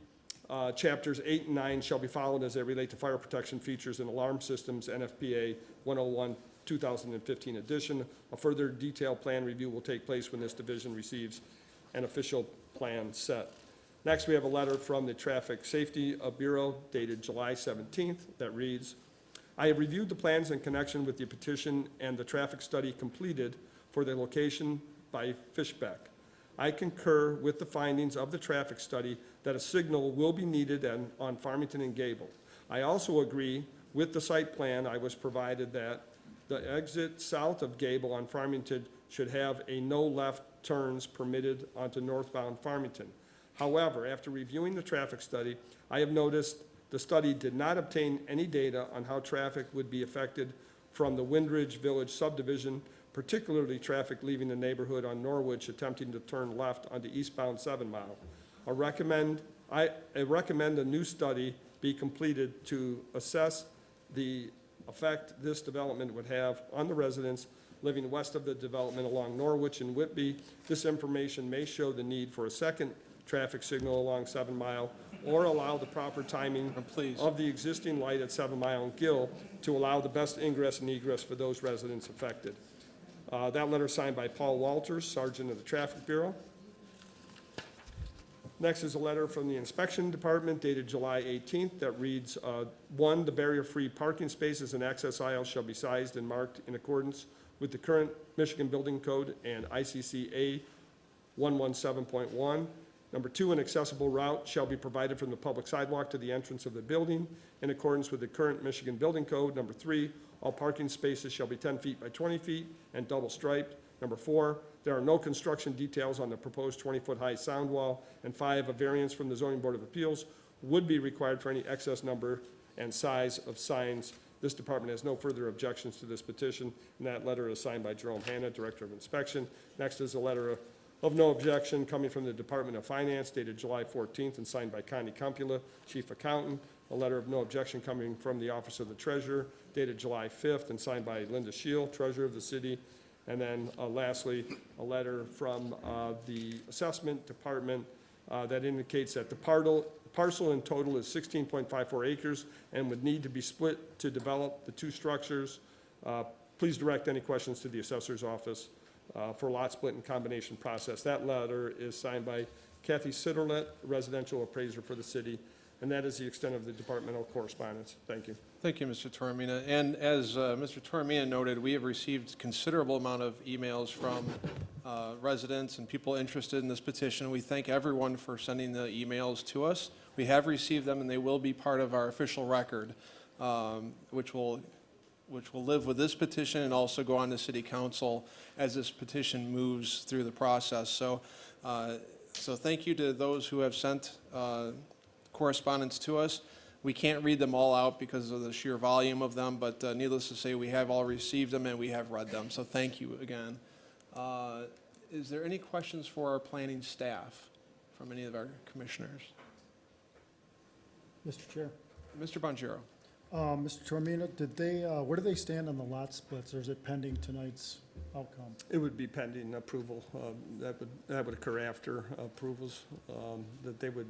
chapters 8 and 9 shall be followed as they relate to fire protection features and alarm systems, NFPA 101 2015 edition. A further detailed plan review will take place when this division receives an official plan set. Next, we have a letter from the Traffic Safety Bureau dated July 17th that reads, I have reviewed the plans in connection with the petition and the traffic study completed for the location by Fishbeck. I concur with the findings of the traffic study that a signal will be needed on Farmington and Gable. I also agree with the site plan I was provided that the exit south of Gable on Farmington should have a no left turns permitted onto northbound Farmington. However, after reviewing the traffic study, I have noticed the study did not obtain any data on how traffic would be affected from the Windridge Village subdivision, particularly traffic leaving the neighborhood on Norwich attempting to turn left onto eastbound 7 Mile. I recommend a new study be completed to assess the effect this development would have on the residents living west of the development along Norwich and Whitby. This information may show the need for a second traffic signal along 7 Mile or allow the proper timing of the existing light at 7 Mile and Gill to allow the best ingress and egress for those residents affected. That letter is signed by Paul Walters, Sergeant of the Traffic Bureau. Next is a letter from the Inspection Department dated July 18th that reads, 1, the barrier-free parking spaces and access aisles shall be sized and marked in accordance with the current Michigan Building Code and ICCA 117.1. Number 2, an accessible route shall be provided from the public sidewalk to the entrance of the building in accordance with the current Michigan Building Code. Number 3, all parking spaces shall be 10 feet by 20 feet and double striped. Number 4, there are no construction details on the proposed 20-foot high sound wall. And 5, a variance from the Zoning Board of Appeals would be required for any excess number and size of signs. This department has no further objections to this petition, and that letter is signed by Jerome Hanna, Director of Inspection. Next is a letter of no objection coming from the Department of Finance dated July 14th and signed by Connie Cumpula, Chief Accountant. A letter of no objection coming from the Office of the Treasurer dated July 5th and signed by Linda Shield, Treasurer of the City. And then lastly, a letter from the Assessment Department that indicates that the parcel in total is 16.54 acres and would need to be split to develop the 2 structures. Please direct any questions to the Assessor's Office for lot split and combination process. That letter is signed by Kathy Sitterlet, residential appraiser for the city, and that is the extent of the departmental correspondence. Thank you. Thank you, Mr. Toromina. And as Mr. Toromina noted, we have received considerable amount of emails from residents and people interested in this petition. We thank everyone for sending the emails to us. We have received them, and they will be part of our official record, which will live with this petition and also go on to City Council as this petition moves through the process. So thank you to those who have sent correspondence to us. We can't read them all out because of the sheer volume of them, but needless to say, we have all received them and we have read them. So thank you again. Is there any questions for our planning staff from any of our commissioners? Mr. Chair. Mr. Bonjero. Mr. Toromina, did they, where do they stand on the lot splits, or is it pending tonight's outcome? It would be pending approval. That would occur after approvals, that they would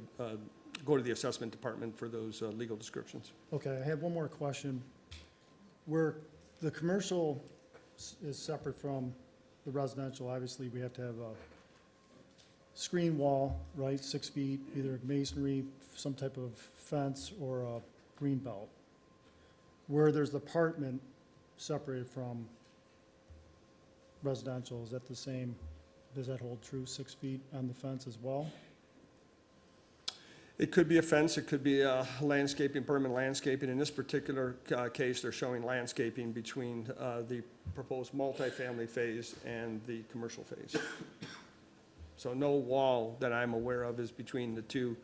go to the assessment department for those legal descriptions. Okay, I have one more question. Where the commercial is separate from the residential, obviously, we have to have a screen wall, right, 6 feet, either masonry, some type of fence, or a green belt. Where there's the apartment separated from residential, is that the same, does that hold true, 6 feet on the fence as well? It could be a fence, it could be landscaping, permanent landscaping. In this particular case, they're showing landscaping between the proposed multifamily phase and the commercial phase. So no wall that I'm aware of is between the two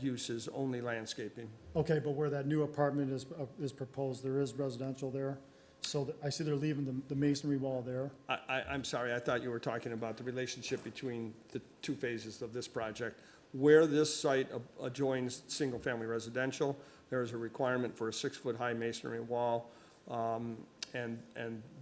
uses, only landscaping. Okay, but where that new apartment is proposed, there is residential there? So I see they're leaving the masonry wall there. I'm sorry, I thought you were talking about the relationship between the two phases of this project. Where this site adjoins single-family residential, there is a requirement for a 6-foot-high masonry wall. And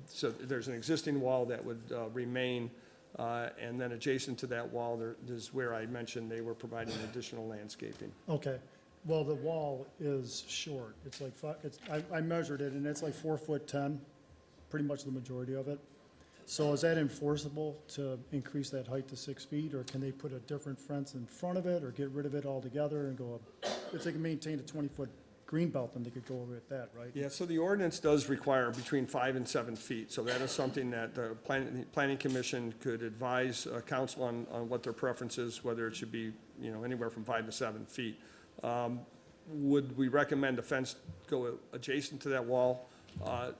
so there's an existing wall that would remain, and then adjacent to that wall, there is where I mentioned they were providing additional landscaping. Okay, well, the wall is short. It's like, I measured it, and it's like 4'10", pretty much the majority of it. So is that enforceable to increase that height to 6 feet, or can they put a different fence in front of it, or get rid of it altogether and go up? If they can maintain a 20-foot green belt, then they could go over at that, right? Yeah, so the ordinance does require between 5 and 7 feet, so that is something that the planning commission could advise council on what their preference is, whether it should be, you know, anywhere from 5 to 7 feet. Would we recommend a fence go adjacent to that wall?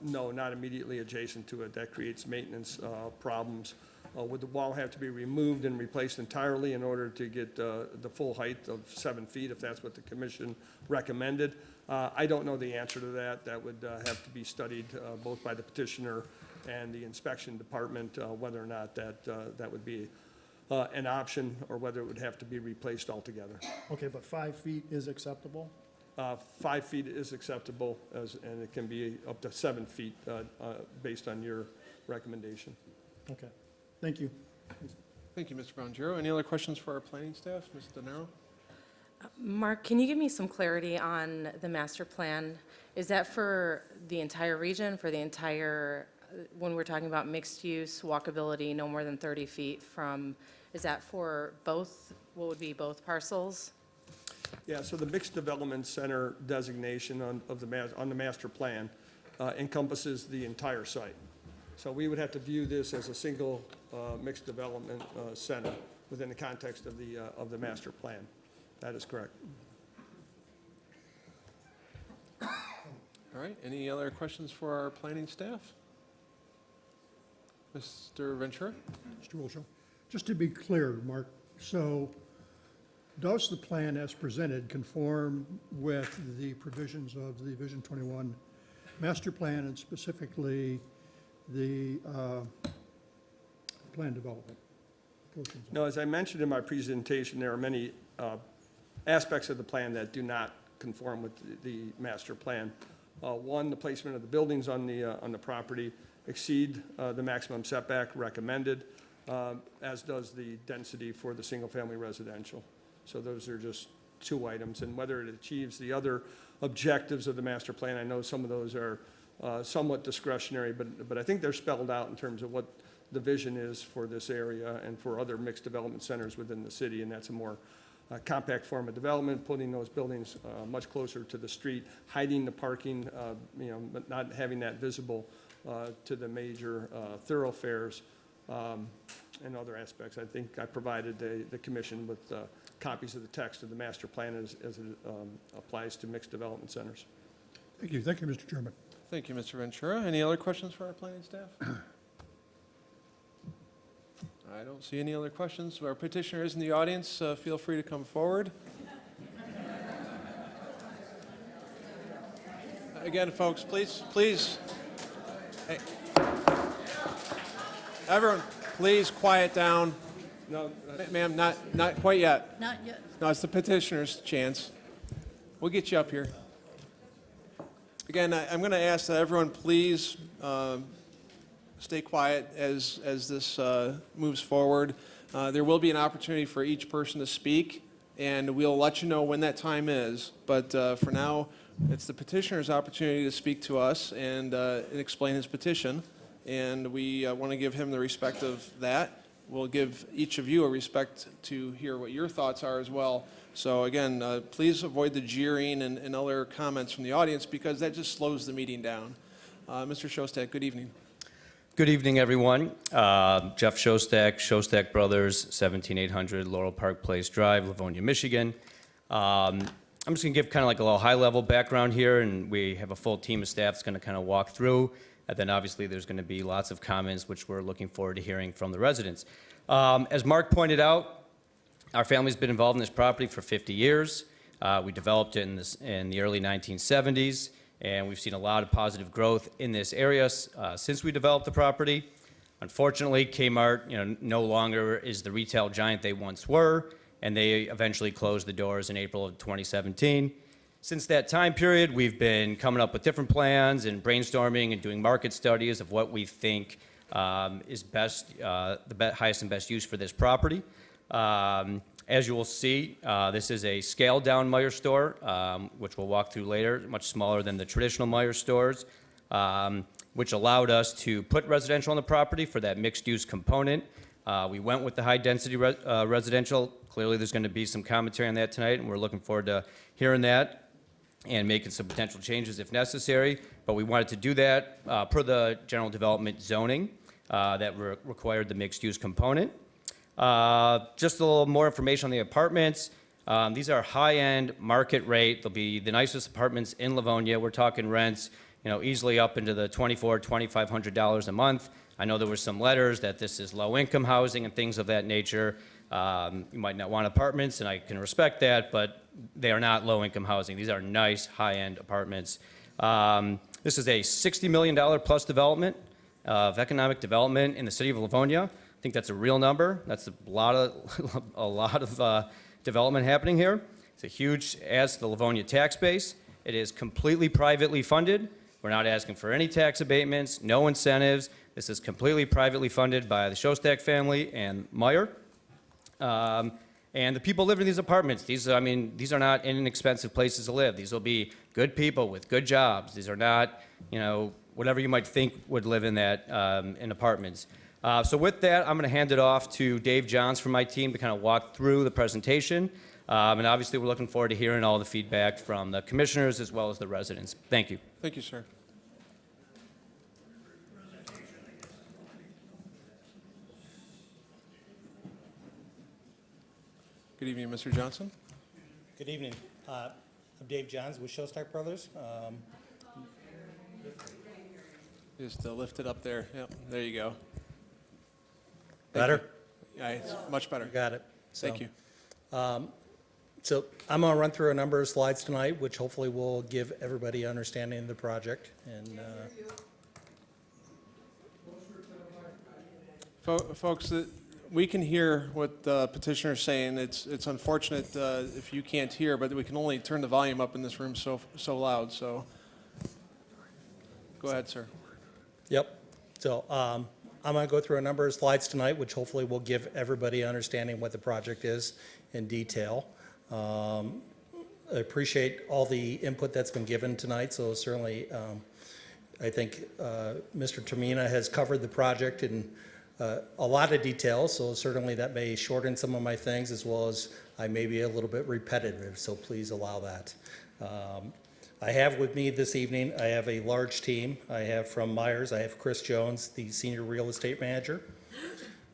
No, not immediately adjacent to it. That creates maintenance problems. Would the wall have to be removed and replaced entirely in order to get the full height of 7 feet, if that's what the commission recommended? I don't know the answer to that. That would have to be studied both by the petitioner and the inspection department, whether or not that would be an option, or whether it would have to be replaced altogether. Okay, but 5 feet is acceptable? 5 feet is acceptable, and it can be up to 7 feet based on your recommendation. Okay, thank you. Thank you, Mr. Bonjero. Any other questions for our planning staff? Ms. DeNiro? Mark, can you give me some clarity on the master plan? Is that for the entire region, for the entire, when we're talking about mixed use, walkability, no more than 30 feet from, is that for both, what would be both parcels? Yeah, so the mixed development center designation on the master plan encompasses the entire site. So we would have to view this as a single mixed development center within the context of the master plan. That is correct. All right, any other questions for our planning staff? Mr. Ventura? Mr. Wilshaw, just to be clear, Mark, so does the plan as presented conform with the provisions of the Vision 21 master plan, and specifically the plan development portions? No, as I mentioned in my presentation, there are many aspects of the plan that do not conform with the master plan. One, the placement of the buildings on the property exceed the maximum setback recommended, as does the density for the single-family residential. So those are just 2 items, and whether it achieves the other objectives of the master plan, I know some of those are somewhat discretionary, but I think they're spelled out in terms of what the vision is for this area and for other mixed development centers within the city, and that's a more compact form of development, putting those buildings much closer to the street, hiding the parking, but not having that visible to the major thoroughfares and other aspects. I think I provided the commission with copies of the text of the master plan as it applies to mixed development centers. Thank you, Mr. Chairman. Thank you, Mr. Ventura. Any other questions for our planning staff? I don't see any other questions. Our petitioner is in the audience. Feel free to come forward. Again, folks, please. Hey. Everyone, please quiet down. No, Ma'am, not quite yet. Not yet. No, it's the petitioner's chance. We'll get you up here. Again, I'm going to ask that everyone please stay quiet as this moves forward. There will be an opportunity for each person to speak, and we'll let you know when that time is. But for now, it's the petitioner's opportunity to speak to us and explain his petition, and we want to give him the respect of that. We'll give each of you a respect to hear what your thoughts are as well. So again, please avoid the jeering and other comments from the audience, because that just slows the meeting down. Mr. Shostak, good evening. Good evening, everyone. Jeff Shostak Brothers, 17800 Laurel Park Place Drive, Livonia, Michigan. I'm just going to give kind of like a little high-level background here, and we have a full team of staff that's going to kind of walk through. And then obviously there's going to be lots of comments, which we're looking forward to hearing from the residents. As Mark pointed out, our family's been involved in this property for 50 years. We developed it in the early 1970s, and we've seen a lot of positive growth in this area since we developed the property. Unfortunately, Kmart, no longer is the retail giant they once were, and they eventually closed the doors in April of 2017. Since that time period, we've been coming up with different plans and brainstorming and doing market studies of what we think is best, the highest and best use for this property. As you will see, this is a scaled-down Meijer store, which we'll walk through later, much smaller than the traditional Meijer stores, which allowed us to put residential on the property for that mixed-use component. We went with the high-density residential. Clearly, there's going to be some commentary on that tonight, and we're looking forward to hearing that and making some potential changes if necessary. But we wanted to do that per the general development zoning that required the mixed-use component. Just a little more information on the apartments. These are high-end market rate. They'll be the nicest apartments in Livonia. We're talking rents, easily up into the $2,400, $2,500 a month. I know there were some letters that this is low-income housing and things of that nature. You might not want apartments, and I can respect that, but they are not low-income housing. These are nice, high-end apartments. This is a $60 million plus development of economic development in the city of Livonia. I think that's a real number. That's a lot of development happening here. It's a huge adds to the Livonia tax base. It is completely privately funded. We're not asking for any tax abatements, no incentives. This is completely privately funded by the Shostak family and Meijer. And the people living in these apartments, these are not inexpensive places to live. These will be good people with good jobs. These are not, whatever you might think would live in that, in apartments. So with that, I'm going to hand it off to Dave Johns from my team to kind of walk through the presentation. And obviously, we're looking forward to hearing all the feedback from the commissioners as well as the residents. Thank you. Thank you, sir. Good evening, Mr. Johnson. Good evening. I'm Dave Johns with Shostak Brothers. Just lift it up there. Yep, there you go. Better? Yeah, it's much better. Got it. Thank you. So I'm going to run through a number of slides tonight, which hopefully will give everybody an understanding of the project. And Folks, we can hear what the petitioner's saying. It's unfortunate if you can't hear, but we can only turn the volume up in this room so loud. So go ahead, sir. Yep. So I'm going to go through a number of slides tonight, which hopefully will give everybody an understanding what the project is in detail. I appreciate all the input that's been given tonight. So certainly, I think Mr. Termina has covered the project in a lot of detail, so certainly that may shorten some of my things, as well as I may be a little bit repetitive, so please allow that. I have with me this evening, I have a large team. I have from Myers, I have Chris Jones, the Senior Real Estate Manager.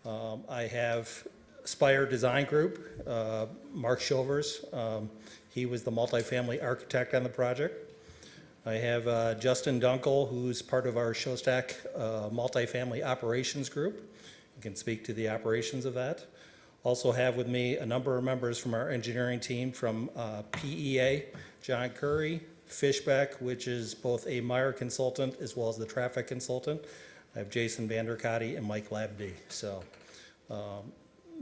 I have Spire Design Group, Mark Shovers. He was the multifamily architect on the project. I have Justin Dunkel, who's part of our Shostak multifamily operations group. You can speak to the operations of that. Also have with me a number of members from our engineering team from PEA, John Curry, Fishbeck, which is both a Meyer consultant as well as the traffic consultant. I have Jason Vandercotti and Mike Labdy. So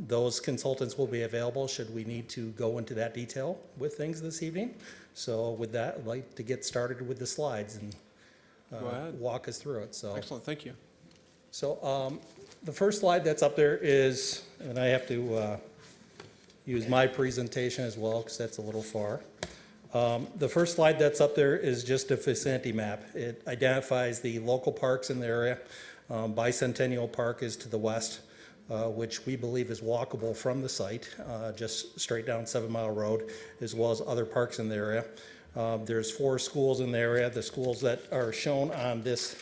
those consultants will be available should we need to go into that detail with things this evening. So with that, I'd like to get started with the slides and walk us through it. So Excellent, thank you. So the first slide that's up there is, and I have to use my presentation as well because that's a little far. The first slide that's up there is just a vicinity map. It identifies the local parks in the area. Bicentennial Park is to the west, which we believe is walkable from the site, just straight down 7 Mile Road, as well as other parks in the area. There's 4 schools in the area. The schools that are shown on this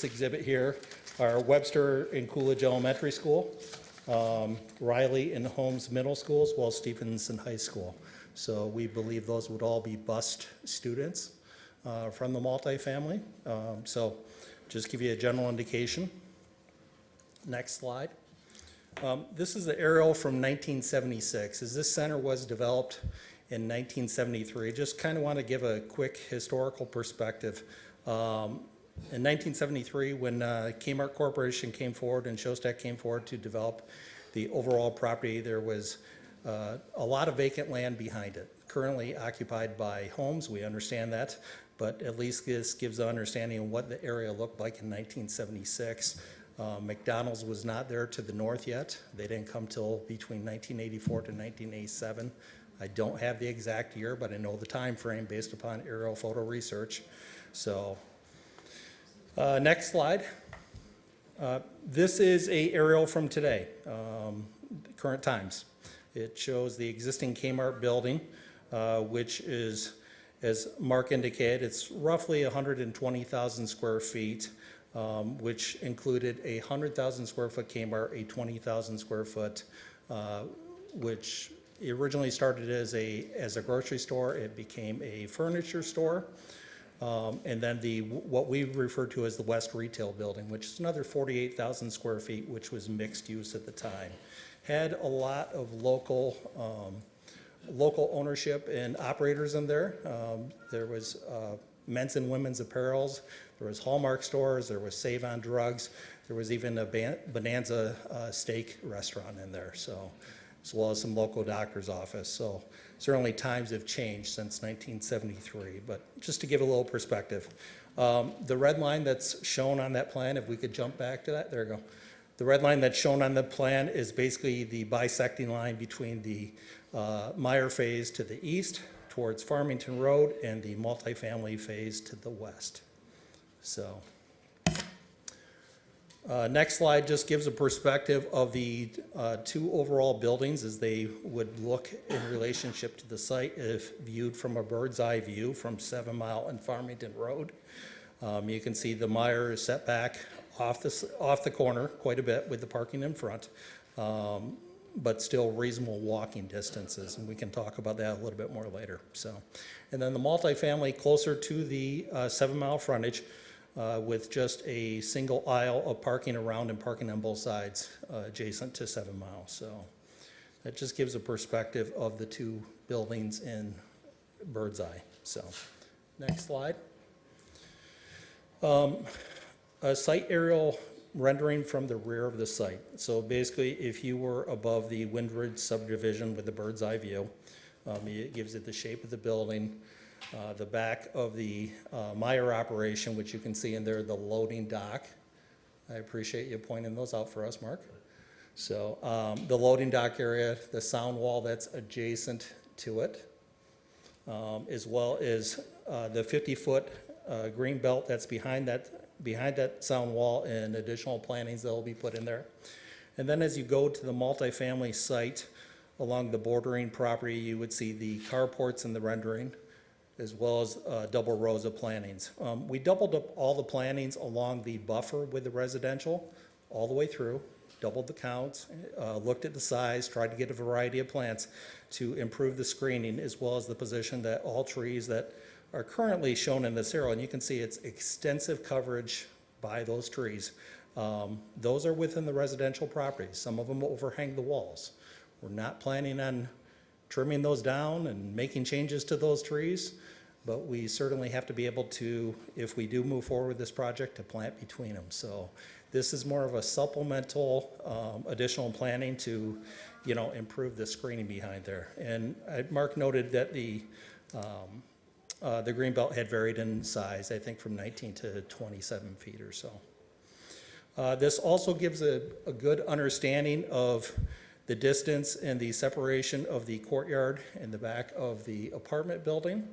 exhibit here are Webster and Coolidge Elementary School, Riley and Holmes Middle School, as well as Stevenson High School. So we believe those would all be bused students from the multifamily. So just give you a general indication. Next slide. This is the aerial from 1976. As this center was developed in 1973. Just kind of want to give a quick historical perspective. In 1973, when Kmart Corporation came forward and Shostak came forward to develop the overall property, there was a lot of vacant land behind it, currently occupied by homes. We understand that, but at least this gives an understanding of what the area looked like in 1976. McDonald's was not there to the north yet. They didn't come till between 1984 to 1987. I don't have the exact year, but I know the time frame based upon aerial photo research. So, next slide. This is a aerial from today, current times. It shows the existing Kmart building, which is, as Mark indicated, it's roughly 120,000 square feet, which included a 100,000 square foot Kmart, a 20,000 square foot, which originally started as a grocery store. It became a furniture store. And then what we refer to as the West Retail Building, which is another 48,000 square feet, which was mixed use at the time. Had a lot of local ownership and operators in there. There was men's and women's apparels, there was Hallmark stores, there was Save on Drugs, there was even a Bonanza steak restaurant in there, so, as well as some local doctor's office. So certainly times have changed since 1973, but just to give a little perspective. The red line that's shown on that plan, if we could jump back to that, there we go. The red line that's shown on the plan is basically the bisecting line between the Meyer phase to the east towards Farmington Road and the multifamily phase to the west. So, next slide just gives a perspective of the two overall buildings as they would look in relationship to the site if viewed from a bird's eye view from 7 Mile and Farmington Road. You can see the Meyer is set back off the corner quite a bit with the parking in front, but still reasonable walking distances, and we can talk about that a little bit more later. So, and then the multifamily closer to the 7 Mile frontage with just a single aisle of parking around and parking on both sides adjacent to 7 Mile. So that just gives a perspective of the two buildings in bird's eye. So, next slide. A site aerial rendering from the rear of the site. So basically, if you were above the Windridge subdivision with the bird's eye view, it gives it the shape of the building. The back of the Meyer operation, which you can see in there, the loading dock. I appreciate you pointing those out for us, Mark. So the loading dock area, the sound wall that's adjacent to it, as well as the 50-foot green belt that's behind that sound wall and additional plantings that will be put in there. And then as you go to the multifamily site along the bordering property, you would see the carports in the rendering, as well as double rows of plantings. We doubled up all the plantings along the buffer with the residential all the way through, doubled the counts, looked at the size, tried to get a variety of plants to improve the screening, as well as the position that all trees that are currently shown in this area, and you can see it's extensive coverage by those trees. Those are within the residential properties. Some of them overhang the walls. We're not planning on trimming those down and making changes to those trees, but we certainly have to be able to, if we do move forward with this project, to plant between them. So this is more of a supplemental additional planning to, improve the screening behind there. And Mark noted that the green belt had varied in size, I think from 19 to 27 feet or so. This also gives a good understanding of the distance and the separation of the courtyard in the back of the apartment building.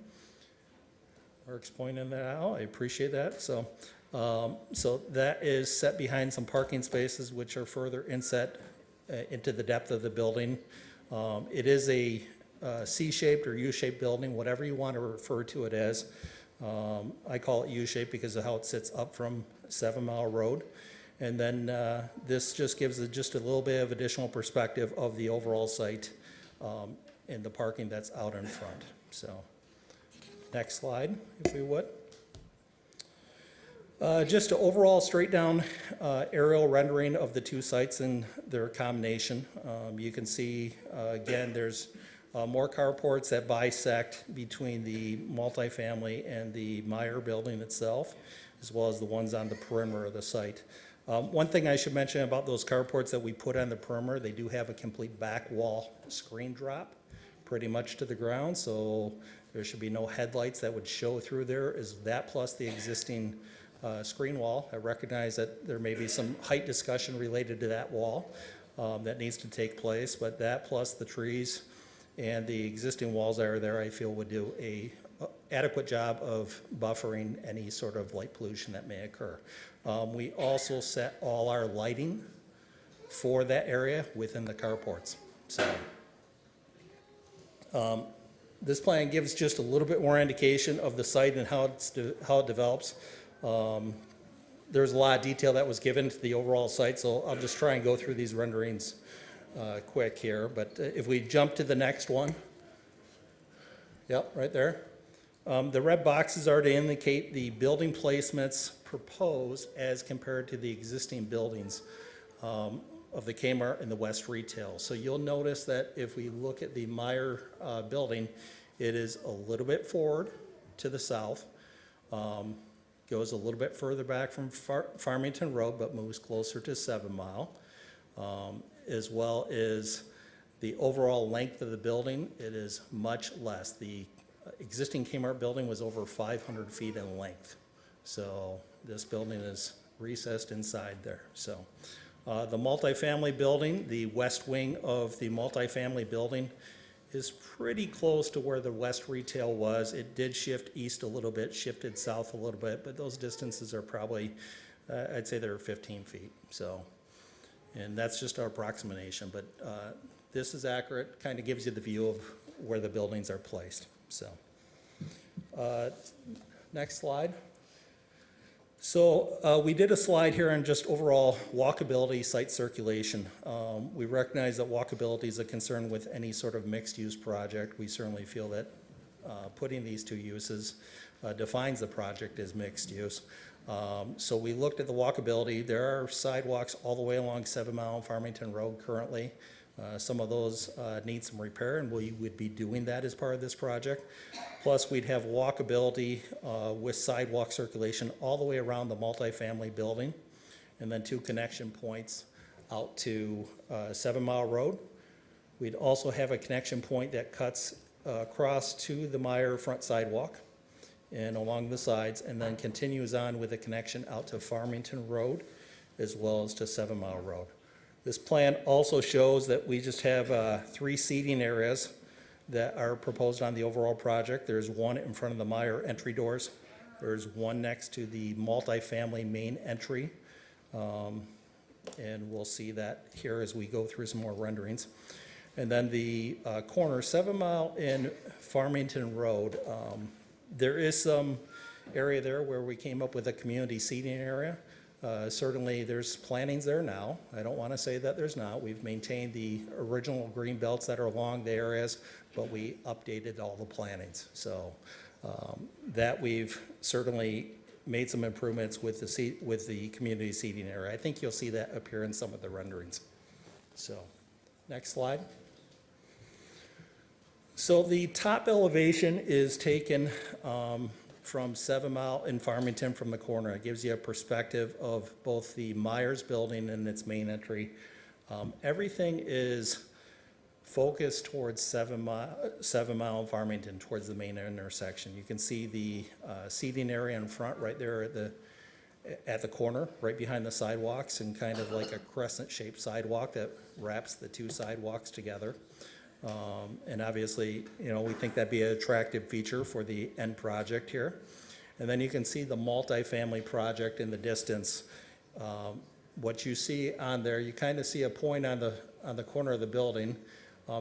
Mark's pointing that out, I appreciate that. So that is set behind some parking spaces which are further inset into the depth of the building. It is a C-shaped or U-shaped building, whatever you want to refer to it as. I call it U-shaped because of how it sits up from 7 Mile Road. And then this just gives just a little bit of additional perspective of the overall site and the parking that's out in front. So, next slide, if we would. Just an overall straight down aerial rendering of the two sites and their combination. You can see, again, there's more carports that bisect between the multifamily and the Meyer building itself, as well as the ones on the perimeter of the site. One thing I should mention about those carports that we put on the perimeter, they do have a complete back wall screen drop pretty much to the ground, so there should be no headlights that would show through there. Is that plus the existing screen wall? I recognize that there may be some height discussion related to that wall that needs to take place, but that plus the trees and the existing walls that are there, I feel would do a adequate job of buffering any sort of light pollution that may occur. We also set all our lighting for that area within the carports. So this plan gives just a little bit more indication of the site and how it develops. There's a lot of detail that was given to the overall site, so I'll just try and go through these renderings quick here. But if we jump to the next one, yep, right there. The red boxes are to indicate the building placements proposed as compared to the existing buildings of the Kmart and the West Retail. So you'll notice that if we look at the Meyer building, it is a little bit forward to the south, goes a little bit further back from Farmington Road, but moves closer to 7 Mile, as well as the overall length of the building, it is much less. The existing Kmart building was over 500 feet in length. So this building is recessed inside there. So the multifamily building, the west wing of the multifamily building is pretty close to where the West Retail was. It did shift east a little bit, shifted south a little bit, but those distances are probably, I'd say they're 15 feet. So, and that's just our approximation, but this is accurate, kind of gives you the view of where the buildings are placed. So, next slide. So we did a slide here on just overall walkability, site circulation. We recognize that walkability is a concern with any sort of mixed-use project. We certainly feel that putting these two uses defines the project as mixed use. So we looked at the walkability. There are sidewalks all the way along 7 Mile and Farmington Road currently. Some of those need some repair, and we would be doing that as part of this project. Plus, we'd have walkability with sidewalk circulation all the way around the multifamily building, and then 2 connection points out to 7 Mile Road. We'd also have a connection point that cuts across to the Meyer front sidewalk and along the sides, and then continues on with a connection out to Farmington Road as well as to 7 Mile Road. This plan also shows that we just have 3 seating areas that are proposed on the overall project. There's one in front of the Meyer entry doors. There's one next to the multifamily main entry. And we'll see that here as we go through some more renderings. And then the corner, 7 Mile and Farmington Road, there is some area there where we came up with a community seating area. Certainly, there's plantings there now. I don't want to say that there's not. We've maintained the original green belts that are along the areas, but we updated all the plantings. So that we've certainly made some improvements with the community seating area. I think you'll see that appear in some of the renderings. So, next slide. So the top elevation is taken from 7 Mile and Farmington from the corner. It gives you a perspective of both the Myers building and its main entry. Everything is focused towards 7 Mile and Farmington, towards the main intersection. You can see the seating area in front right there at the corner, right behind the sidewalks, and kind of like a crescent-shaped sidewalk that wraps the 2 sidewalks together. And obviously, you know, we think that'd be an attractive feature for the end project here. And then you can see the multifamily project in the distance. What you see on there, you kind of see a point on the corner of the building.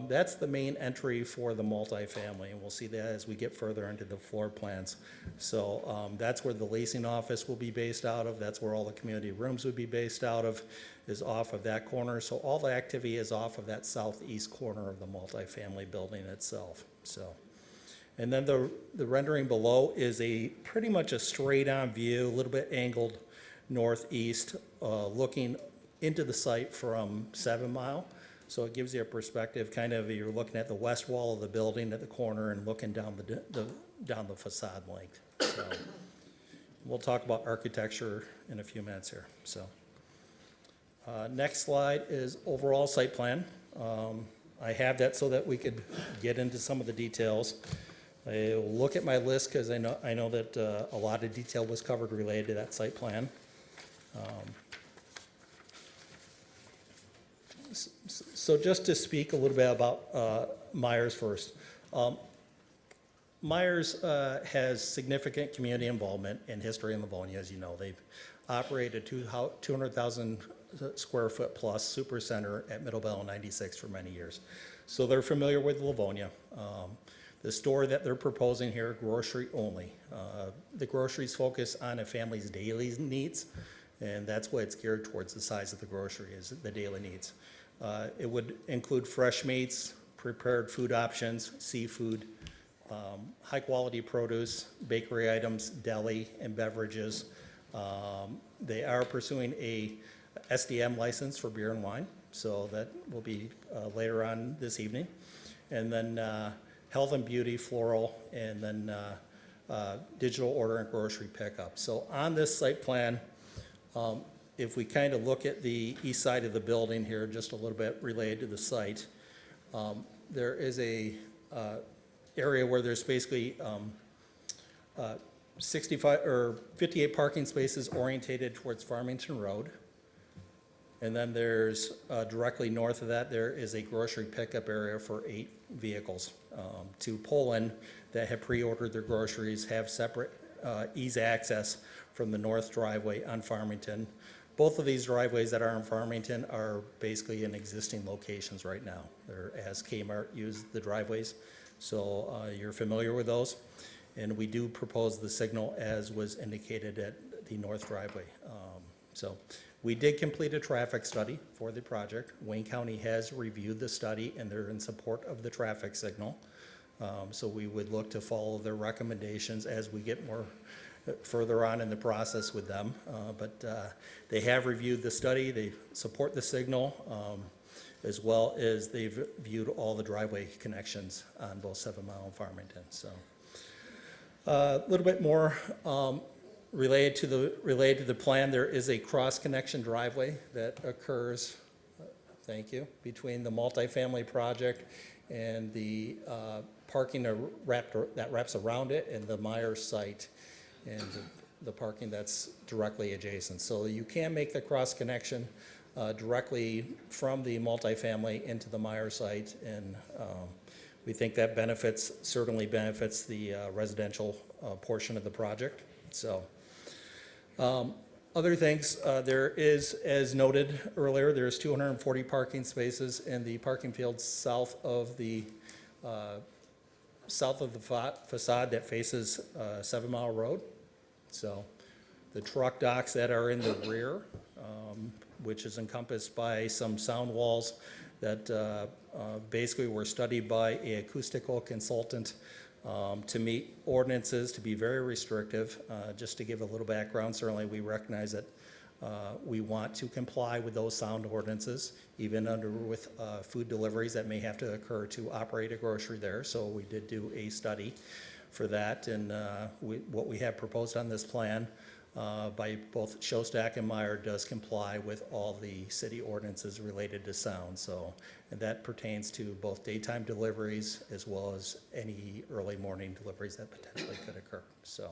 That's the main entry for the multifamily, and we'll see that as we get further into the floor plans. So that's where the leasing office will be based out of. That's where all the community rooms would be based out of, is off of that corner. So all the activity is off of that southeast corner of the multifamily building itself. So, and then the rendering below is pretty much a straight-on view, a little bit angled northeast, looking into the site from 7 Mile. So it gives you a perspective, kind of, you're looking at the west wall of the building at the corner and looking down down the facade length. So we'll talk about architecture in a few minutes here, so. Next slide is overall site plan. I have that so that we could get into some of the details. I will look at my list because I know that a lot of detail was covered related to that site plan. So just to speak a little bit about Myers first. Myers has significant community involvement in history in Livonia, as you know. They've operated a 200,000 square foot plus super center at Middlebell and 96 for many years. So they're familiar with Livonia. The store that they're proposing here, grocery only. The groceries focus on a family's daily needs, and that's what it's geared towards, the size of the grocery is the daily needs. It would include fresh meats, prepared food options, seafood, high-quality produce, bakery items, deli, and beverages. They are pursuing a SDM license for beer and wine, so that will be later on this evening. And then health and beauty, floral, and then digital order and grocery pickup. So on this site plan, if we kind of look at the east side of the building here, just a little bit related to the site, there is a area where there's basically 65 or 58 parking spaces orientated towards Farmington Road. And then there's directly north of that, there is a grocery pickup area for 8 vehicles to pull in that have pre-ordered their groceries, have separate ease access from the north driveway on Farmington. Both of these driveways that are on Farmington are basically in existing locations right now. They're as Kmart used the driveways, so you're familiar with those. And we do propose the signal as was indicated at the north driveway. So we did complete a traffic study for the project. Wayne County has reviewed the study and they're in support of the traffic signal. So we would look to follow their recommendations as we get more further on in the process with them. But they have reviewed the study, they support the signal, as well as they've viewed all the driveway connections on both 7 Mile and Farmington. So a little bit more related to the plan, there is a cross-connection driveway that occurs, thank you, between the multifamily project and the parking that wraps around it and the Myers site and the parking that's directly adjacent. So you can make the cross-connection directly from the multifamily into the Myers site, and we think that certainly benefits the residential portion of the project. So other things, there is, as noted earlier, there's 240 parking spaces in the parking field south of the facade that faces 7 Mile Road. So the truck docks that are in the rear, which is encompassed by some sound walls that basically were studied by an acoustical consultant to meet ordinances, to be very restrictive. Just to give a little background, certainly we recognize that we want to comply with those sound ordinances, even with food deliveries that may have to occur to operate a grocery there. So we did do a study for that, and what we have proposed on this plan by both Shostak and Meyer does comply with all the city ordinances related to sound. So, and that pertains to both daytime deliveries as well as any early morning deliveries that potentially could occur. So,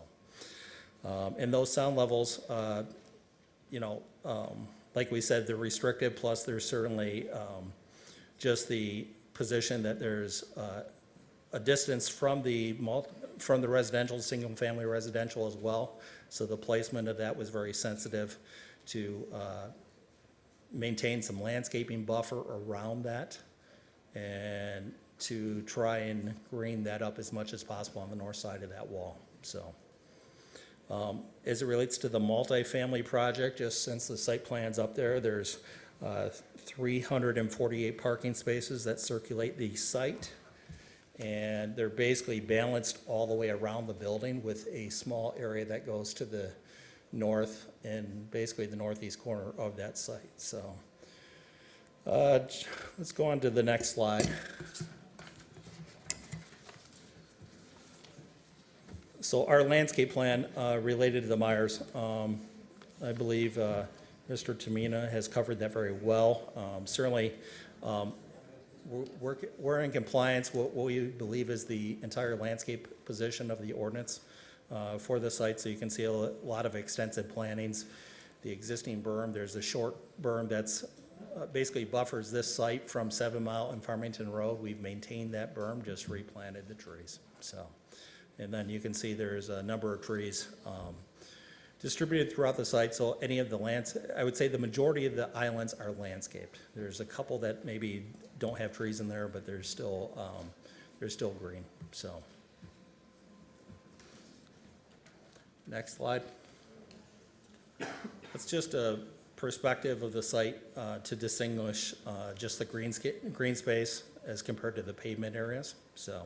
and those sound levels, like we said, they're restricted, plus there's certainly just the position that there's a distance from the residential, single-family residential as well. So the placement of that was very sensitive to maintain some landscaping buffer around that and to try and green that up as much as possible on the north side of that wall. So as it relates to the multifamily project, just since the site plan's up there, there's 348 parking spaces that circulate the site. And they're basically balanced all the way around the building with a small area that goes to the north and basically the northeast corner of that site. So Let's go on to the next slide. So our landscape plan related to the Myers, I believe Mr. Tamina has covered that very well. Certainly, we're in compliance with what we believe is the entire landscape position of the ordinance for the site. So you can see a lot of extensive plantings. The existing berm, there's a short berm that's basically buffers this site from 7 Mile and Farmington Road. We've maintained that berm, just replanted the trees. So, and then you can see there's a number of trees distributed throughout the site. So any of the lands, I would say the majority of the islands are landscaped. There's a couple that maybe don't have trees in there, but they're still green. So, next slide. It's just a perspective of the site to distinguish just the green space as compared to the pavement areas. So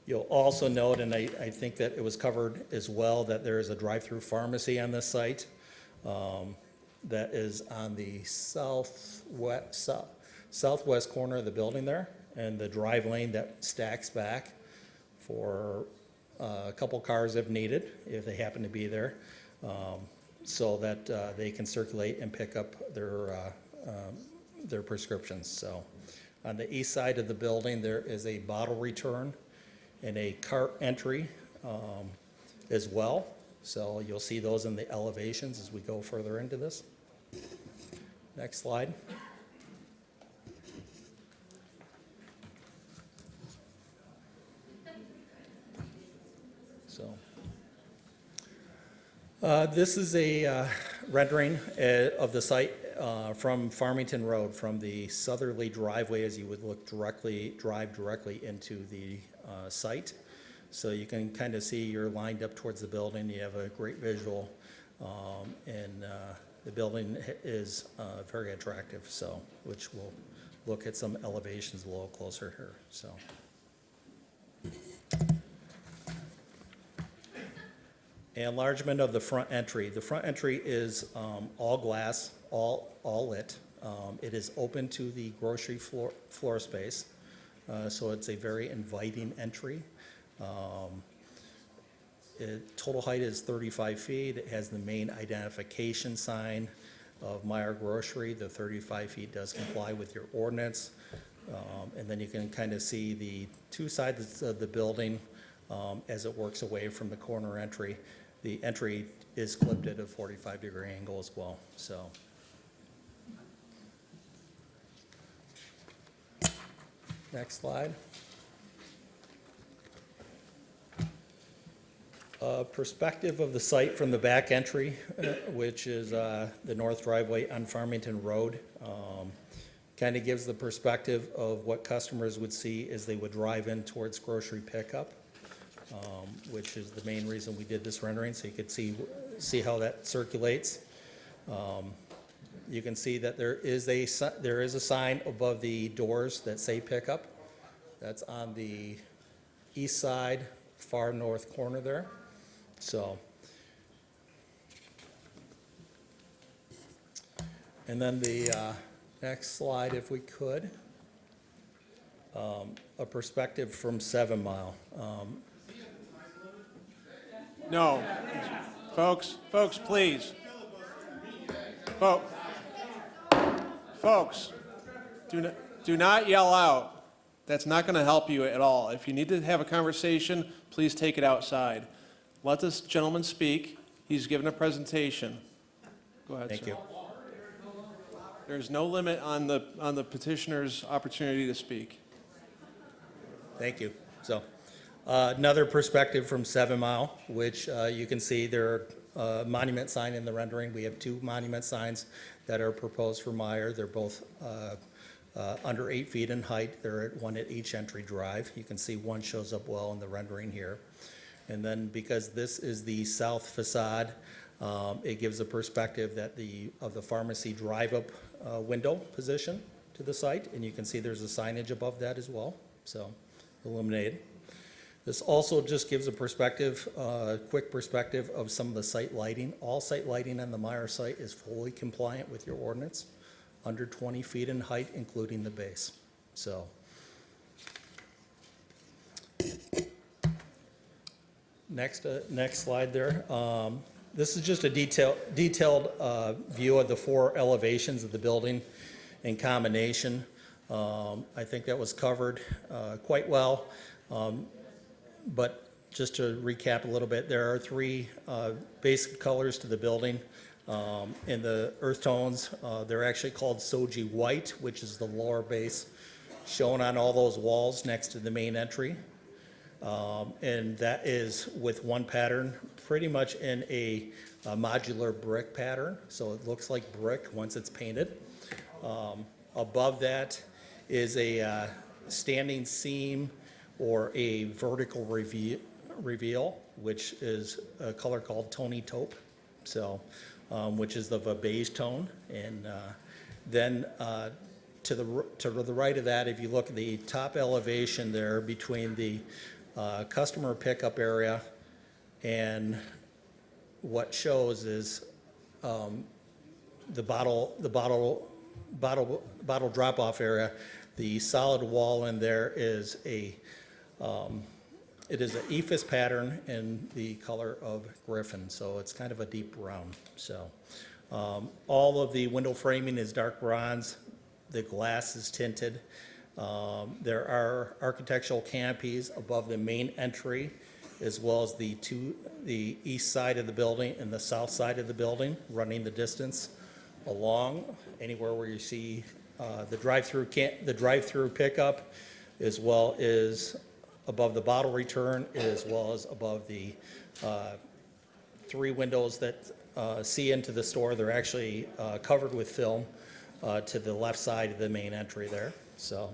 you'll also note, and I think that it was covered as well, that there is a drive-through pharmacy on this site that is on the southwest corner of the building there, and the drive lane that stacks back for a couple cars if needed, if they happen to be there, so that they can circulate and pick up their prescriptions. So on the east side of the building, there is a bottle return and a cart entry as well. So you'll see those in the elevations as we go further into this. Next slide. So this is a rendering of the site from Farmington Road, from the southerly driveway as you would drive directly into the site. So you can kind of see you're lined up towards the building. You have a great visual, and the building is very attractive. So, which we'll look at some elevations a little closer here. So. Enlargement of the front entry. The front entry is all glass, all lit. It is open to the grocery floor space, so it's a very inviting entry. Total height is 35 feet. It has the main identification sign of Meyer Grocery. The 35 feet does comply with your ordinance. And then you can kind of see the two sides of the building as it works away from the corner entry. The entry is clipped at a 45-degree angle as well. So, next slide. Perspective of the site from the back entry, which is the north driveway on Farmington Road. Kind of gives the perspective of what customers would see as they would drive in towards grocery pickup. Which is the main reason we did this rendering, so you could see how that circulates. You can see that there is a sign above the doors that say pickup. That's on the east side, far north corner there. So, and then the next slide, if we could, a perspective from 7 Mile. No. Folks, please. Folks, do not yell out. That's not going to help you at all. If you need to have a conversation, please take it outside. Let this gentleman speak. He's given a presentation. Go ahead, sir. Thank you. There's no limit on the petitioner's opportunity to speak. Thank you. So, another perspective from 7 Mile, which you can see there are a monument sign in the rendering. We have 2 monument signs that are proposed for Meyer. They're both under 8 feet in height. They're one at each entry drive. You can see one shows up well in the rendering here. And then because this is the south facade, it gives a perspective that of the pharmacy drive-up window position to the site. And you can see there's a signage above that as well, so illuminated. This also just gives a perspective, quick perspective of some of the site lighting. All site lighting on the Meyer site is fully compliant with your ordinance, under 20 feet in height, including the base. So, next slide there. This is just a detailed view of the 4 elevations of the building in combination. I think that was covered quite well. But just to recap a little bit, there are 3 basic colors to the building. In the earth tones, they're actually called Soji White, which is the lower base shown on all those walls next to the main entry. And that is with one pattern, pretty much in a modular brick pattern. So it looks like brick once it's painted. Above that is a standing seam or a vertical reveal, which is a color called Tony Taupe, so, which is of a beige tone. And then to the right of that, if you look at the top elevation there between the customer pickup area and what shows is the bottle drop-off area. The solid wall in there is it is an ephes pattern in the color of Griffin, so it's kind of a deep brown. So all of the window framing is dark bronze. The glass is tinted. There are architectural canopies above the main entry, as well as the east side of the building and the south side of the building, running the distance along anywhere where you see the drive-through pickup, as well as above the bottle return, as well as above the 3 windows that see into the store. They're actually covered with film to the left side of the main entry there. So,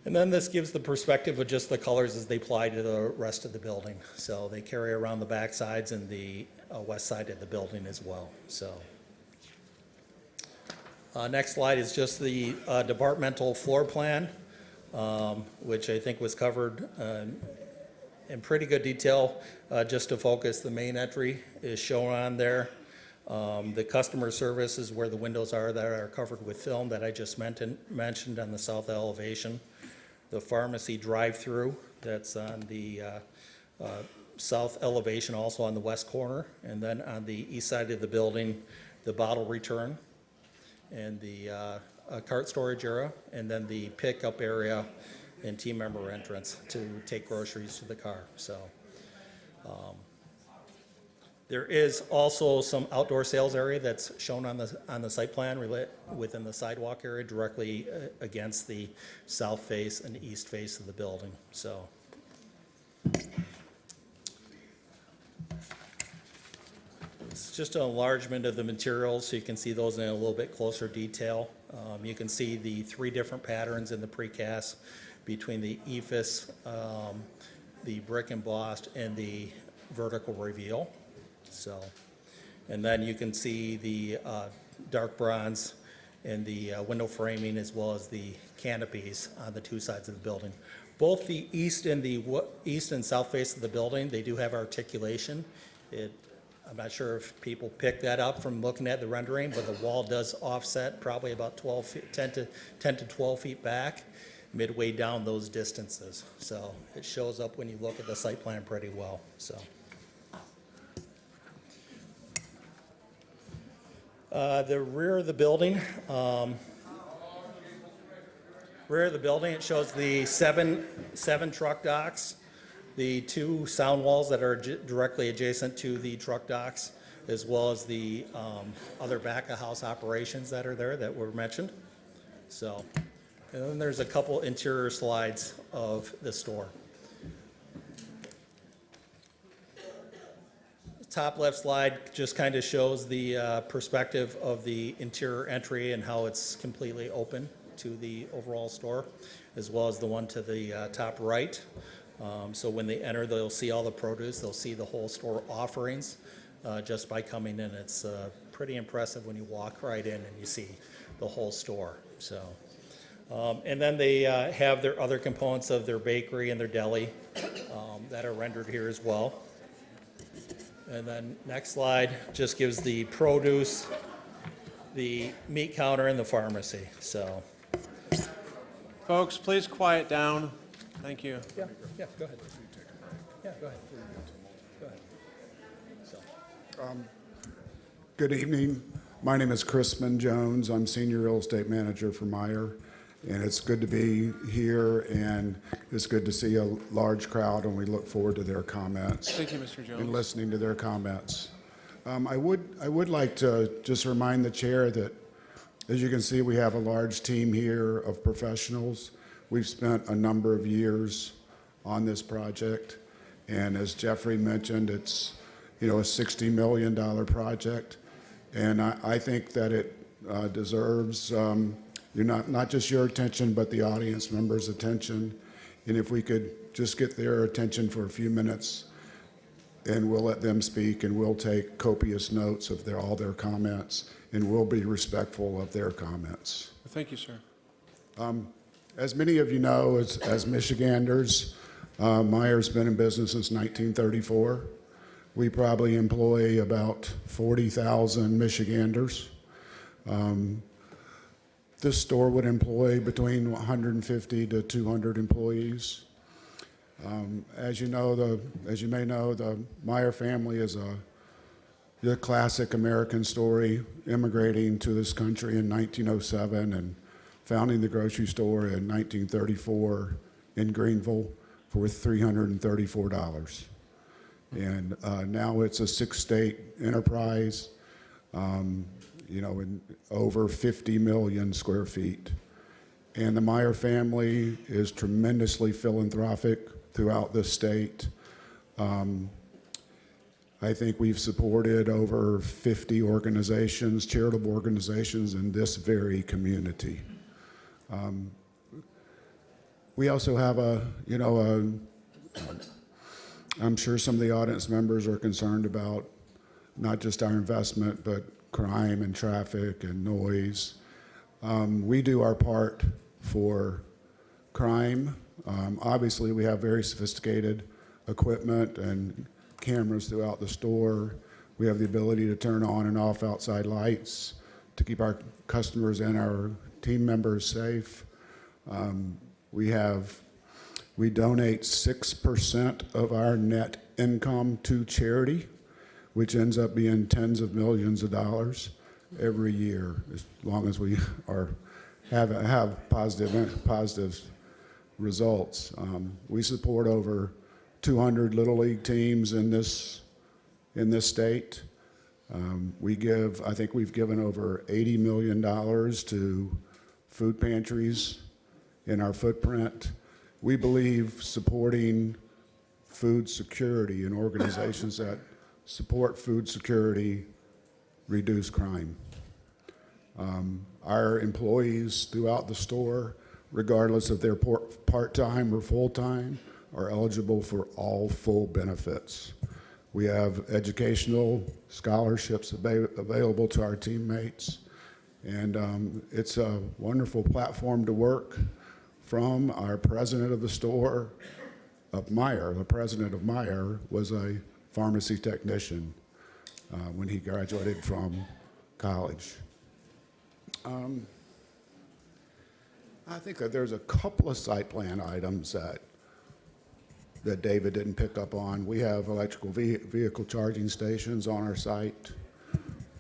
and then this gives the perspective of just the colors as they apply to the rest of the building. So they carry around the back sides and the west side of the building as well. So. Next slide is just the departmental floor plan, which I think was covered in pretty good detail. Just to focus, the main entry is shown on there. The customer service is where the windows are that are covered with film that I just mentioned on the south elevation. The pharmacy drive-through, that's on the south elevation, also on the west corner. And then on the east side of the building, the bottle return and the cart storage area, and then the pickup area and team member entrance to take groceries to the car. So there is also some outdoor sales area that's shown on the site plan within the sidewalk area directly against the south face and east face of the building. So. It's just an enlargement of the materials, so you can see those in a little bit closer detail. You can see the 3 different patterns in the precast between the ephes, the brick embossed, and the vertical reveal. So, and then you can see the dark bronze and the window framing, as well as the canopies on the 2 sides of the building. Both the east and south face of the building, they do have articulation. I'm not sure if people pick that up from looking at the rendering, but the wall does offset probably about 10 to 12 feet back, midway down those distances. So it shows up when you look at the site plan pretty well. So. The rear of the building, it shows the seven truck docks, the 2 sound walls that are directly adjacent to the truck docks, as well as the other back-of-house operations that are there that were mentioned. So, and then there's a couple interior slides of the store. Top left slide just kind of shows the perspective of the interior entry and how it's completely open to the overall store, as well as the one to the top right. So when they enter, they'll see all the produce, they'll see the whole store offerings just by coming in. It's pretty impressive when you walk right in and you see the whole store. So And then they have their other components of their bakery and their deli that are rendered here as well. And then next slide just gives the produce, the meat counter, and the pharmacy. So, Folks, please quiet down. Thank you. yeah, go ahead. Yeah, go ahead. Go ahead. Good evening. My name is Crispin Jones. I'm Senior Real Estate Manager for Meyer. And it's good to be here, and it's good to see a large crowd, and we look forward to their comments. Thank you, Mr. Jones. And listening to their comments. I would like to just remind the chair that, as you can see, we have a large team here of professionals. We've spent a number of years on this project, and as Jeffrey mentioned, it's a $60 million project, and I think that it deserves not just your attention, but the audience members' attention. And if we could just get their attention for a few minutes, and we'll let them speak, and we'll take copious notes of all their comments, and we'll be respectful of their comments. Thank you, sir. As many of you know, as Michiganders, Meyer's been in business since 1934. We probably employ about 40,000 Michiganders. This store would employ between 150 to 200 employees. As you may know, the Meyer family is the classic American story, immigrating to this country in 1907 and founding the grocery store in 1934 in Greenville for $334. And now it's a 6-state enterprise. In over 50 million square feet. And the Meyer family is tremendously philanthropic throughout the state. I think we've supported over 50 organizations, charitable organizations in this very community. We also have I'm sure some of the audience members are concerned about not just our investment, but crime and traffic and noise. We do our part for crime. Obviously, we have very sophisticated equipment and cameras throughout the store. We have the ability to turn on and off outside lights to keep our customers and our team members safe. We donate 6% of our net income to charity, which ends up being tens of millions of dollars every year, as long as we have positive results. We support over 200 Little League teams in this state. I think we've given over $80 million to food pantries in our footprint. We believe supporting food security and organizations that support food security reduce crime. Our employees throughout the store, regardless if they're part-time or full-time, are eligible for all full benefits. We have educational scholarships available to our teammates, and it's a wonderful platform to work from. Our president of the store, of Meyer, the president of Meyer, was a pharmacy technician when he graduated from college. I think that there's a couple of site plan items that David didn't pick up on. We have electrical vehicle charging stations on our site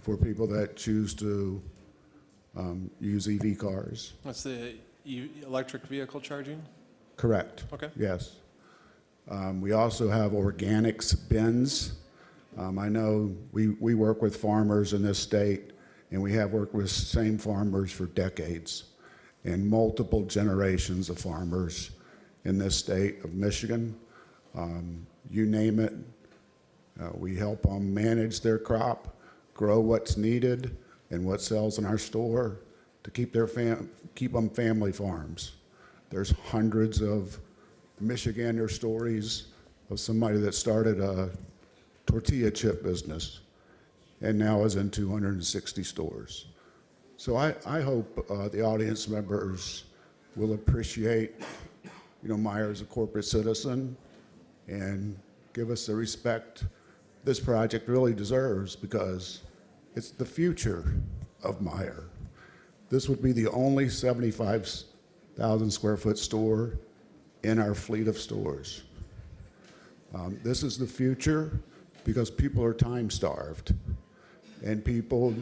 for people that choose to use EV cars. That's the electric vehicle charging? Correct. Okay. Yes. We also have organics bins. I know we work with farmers in this state, and we have worked with same farmers for decades, and multiple generations of farmers in this state of Michigan. You name it, we help them manage their crop, grow what's needed and what sells in our store to keep them family farms. There's hundreds of Michigander stories of somebody that started a tortilla chip business and now is in 260 stores. So I hope the audience members will appreciate, Meyer as a corporate citizen and give us the respect this project really deserves, because it's the future of Meyer. This would be the only 75,000 square foot store in our fleet of stores. This is the future because people are time starved and people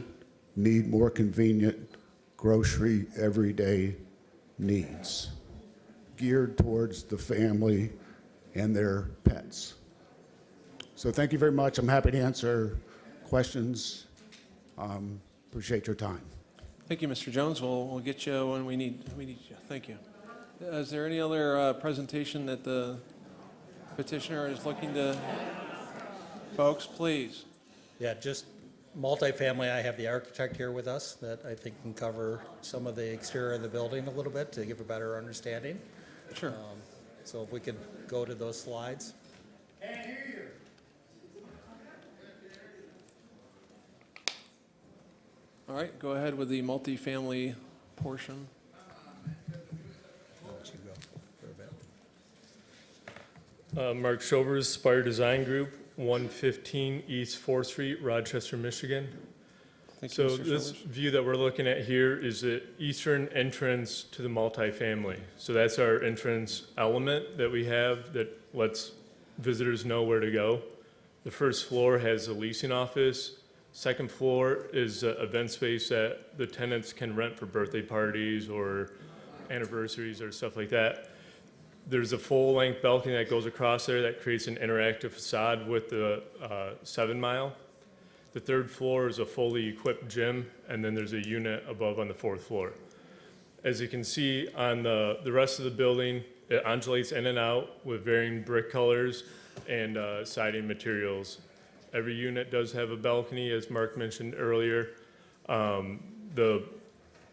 need more convenient grocery everyday needs geared towards the family and their pets. So thank you very much. I'm happy to answer questions. Appreciate your time. Thank you, Mr. Jones. We'll get you when we need you. Thank you. Is there any other presentation that the petitioner is looking to? Folks, please. Yeah, just multifamily, I have the architect here with us that I think can cover some of the exterior of the building a little bit to give a better understanding. Sure. So if we could go to those slides. All right, go ahead with the multifamily portion. I'll let you go for a bit. Mark Shovers, Spire Design Group, 115 East 4th Street, Rochester, Michigan. Thank you, So Mr. this Shoulders. view that we're looking at here is the eastern entrance to the multifamily. So that's our entrance element that we have that lets visitors know where to go. The first floor has a leasing office. Second floor is an event space that the tenants can rent for birthday parties or anniversaries or stuff like that. There's a full-length balcony that goes across there that creates an interactive facade with the 7 Mile. The third floor is a fully equipped gym, and then there's a unit above on the 4th floor. As you can see on the rest of the building, it undulates in and out with varying brick colors and siding materials. Every unit does have a balcony, as Mark mentioned earlier. The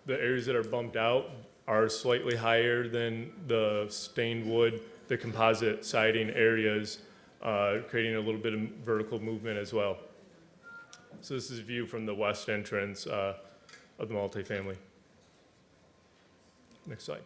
areas that are bumped out are slightly higher than the stained wood, the composite siding areas, creating a little bit of vertical movement as well. So this is a view from the west entrance of the multifamily. Next slide.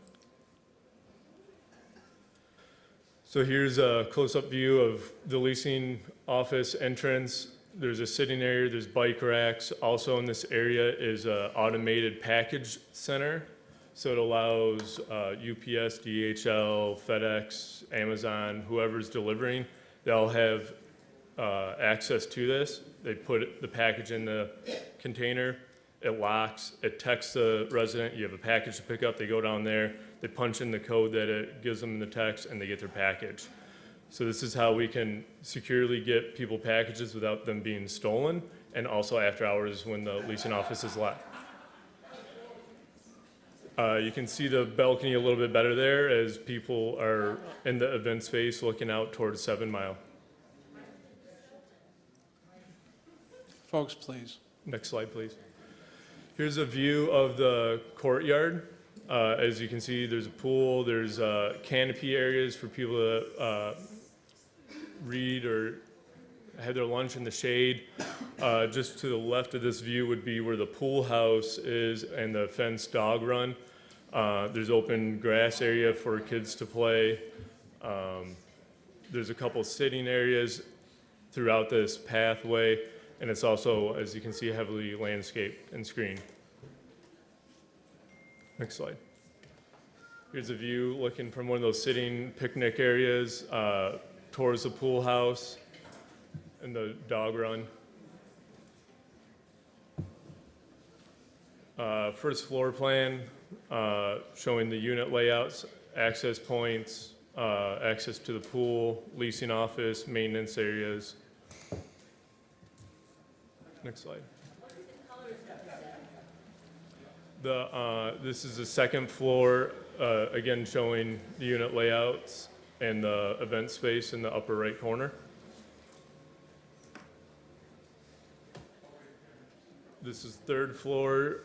So here's a close-up view of the leasing office entrance. There's a sitting area, there's bike racks. Also in this area is an automated package center. So it allows UPS, DHL, FedEx, Amazon, whoever's delivering, they'll have access to this. They put the package in the container, it locks, it texts the resident, you have a package to pick up, they go down there, they punch in the code that it gives them in the text, and they get their package. So this is how we can securely get people packages without them being stolen, and also after hours when the leasing office is locked. You can see the balcony a little bit better there as people are in the event space looking out towards 7 Mile. Folks, please. Next slide, please. Here's a view of the courtyard. As you can see, there's a pool, there's canopy areas for people to read or have their lunch in the shade. Just to the left of this view would be where the pool house is and the fenced dog run. There's open grass area for kids to play. There's a couple sitting areas throughout this pathway, and it's also, as you can see, heavily landscaped and screened. Next slide. Here's a view looking from one of those sitting picnic areas towards the pool house and the dog run. First floor plan showing the unit layouts, access points, access to the pool, leasing office, maintenance areas. Next slide. This is the second floor, again showing the unit layouts and the event space in the upper right corner. This is third floor,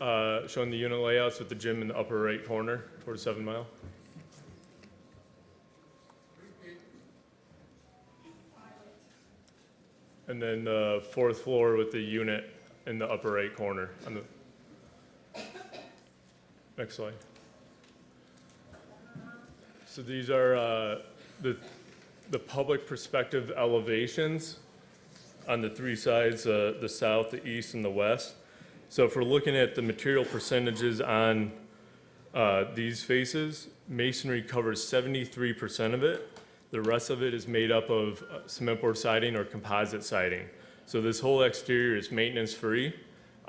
showing the unit layouts with the gym in the upper right corner towards 7 Mile. And then the fourth floor with the unit in the upper right corner. On the next slide. So these are the public perspective elevations on the three sides, the south, the east, and the west. So if we're looking at the material percentages on these faces, masonry covers 73% of it. The rest of it is made up of cement board siding or composite siding. So this whole exterior is maintenance-free.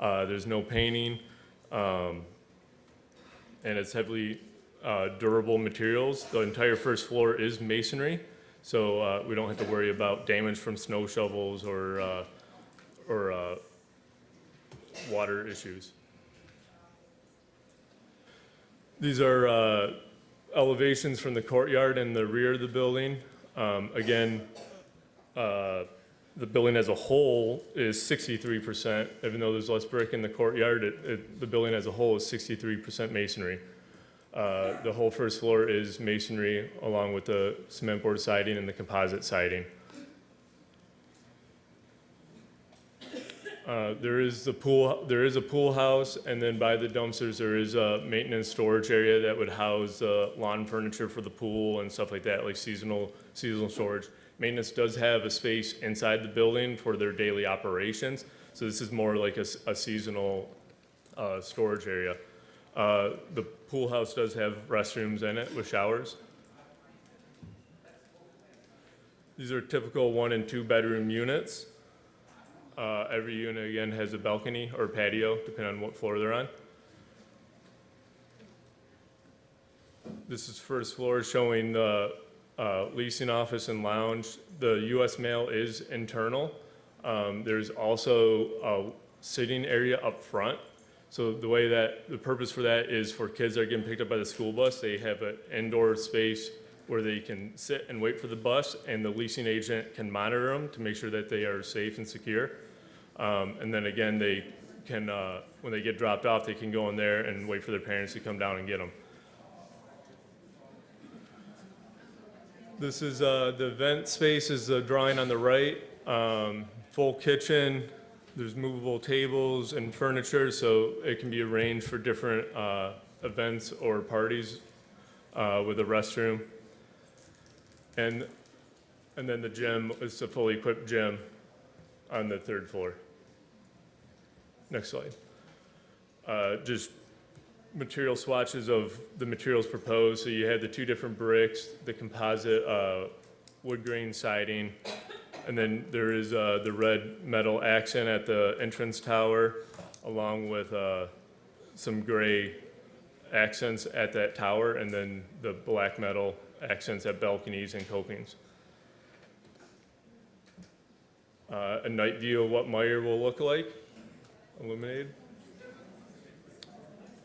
There's no painting, and it's heavily durable materials. The entire first floor is masonry, so we don't have to worry about damage from snow shovels or water issues. These are elevations from the courtyard and the rear of the building. Again, the building as a whole is 63%, even though there's less brick in the courtyard, the building as a whole is 63% masonry. The whole first floor is masonry along with the cement board siding and the composite siding. There is a pool house, and then by the dumpsters, there is a maintenance storage area that would house lawn furniture for the pool and stuff like that, like seasonal storage. Maintenance does have a space inside the building for their daily operations, so this is more like a seasonal storage area. The pool house does have restrooms in it with showers. These are typical 1 and 2 bedroom units. Every unit, again, has a balcony or patio, depending on what floor they're on. This is first floor showing the leasing office and lounge. The U.S. mail is internal. There's also a sitting area up front. So the purpose for that is for kids that are getting picked up by the school bus. They have an indoor space where they can sit and wait for the bus, and the leasing agent can monitor them to make sure that they are safe and secure. And then again, they can, when they get dropped off, they can go in there and wait for their parents to come down and get them. This is the event space is the drawing on the right. Full kitchen. There's movable tables and furniture, so it can be arranged for different events or parties with a restroom. And then the gym is a fully equipped gym on the 3rd floor. Next slide. Just material swatches of the materials proposed. So you have the 2 different bricks, the composite wood grain siding, and then there is the red metal accent at the entrance tower, along with some gray accents at that tower, and then the black metal accents at balconies and copings. A night view of what Meyer will look like, illuminated.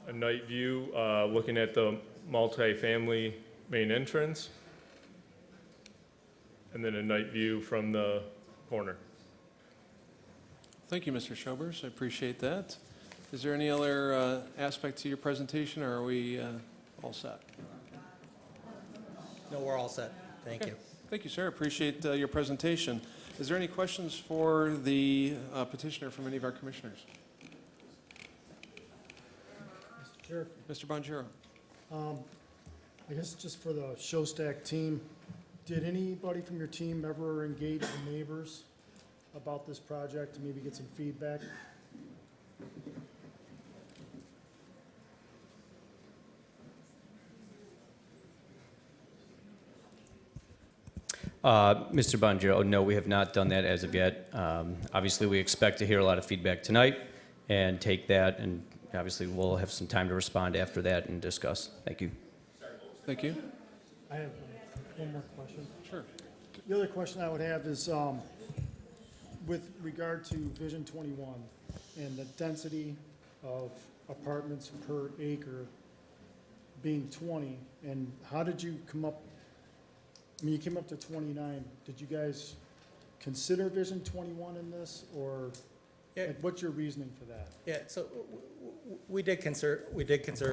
A night view looking at the multi-family main entrance. And then a night view from the corner. Thank you, Mr. Schobers. I appreciate that. Is there any other aspect to your presentation, or are we all set? No, we're all set. Thank you. Thank you, sir. Appreciate your presentation. Is there any questions for the petitioner from any of our commissioners? Sure. Mr. Bonjero. I guess just for the Showstack team, did anybody from your team ever engage the neighbors about this project to maybe get some feedback? Mr. Bonjero, no, we have not done that as of yet. Obviously, we expect to hear a lot of feedback tonight and take that, and obviously, we'll have some time to respond after that and discuss. Thank you. Thank you. I have one more question. Sure. The other question I would have is, with regard to Vision 21 and the density of apartments per acre being 20, and how did you come up, I mean, you came up to 29. Did you guys consider Vision 21 in this, or Yeah. like, what's your reasoning for that? Yeah, so we did consider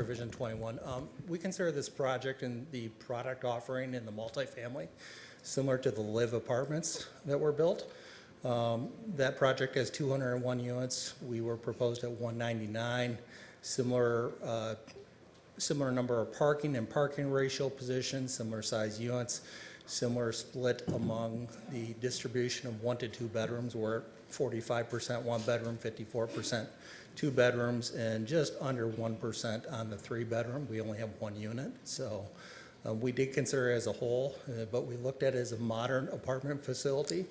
Vision 21. We consider this project and the product offering in the multifamily similar to the Live apartments that were built. That project has 201 units. We were proposed at 199. Similar similar number of parking and parking ratio positions, similar size units, similar split among the distribution of 1 to 2 bedrooms. We're at 45% 1 bedroom, 54% 2 bedrooms, and just under 1% on the 3 bedroom. We only have 1 unit, so we did consider it as a whole, but we looked at it as a modern apartment facility.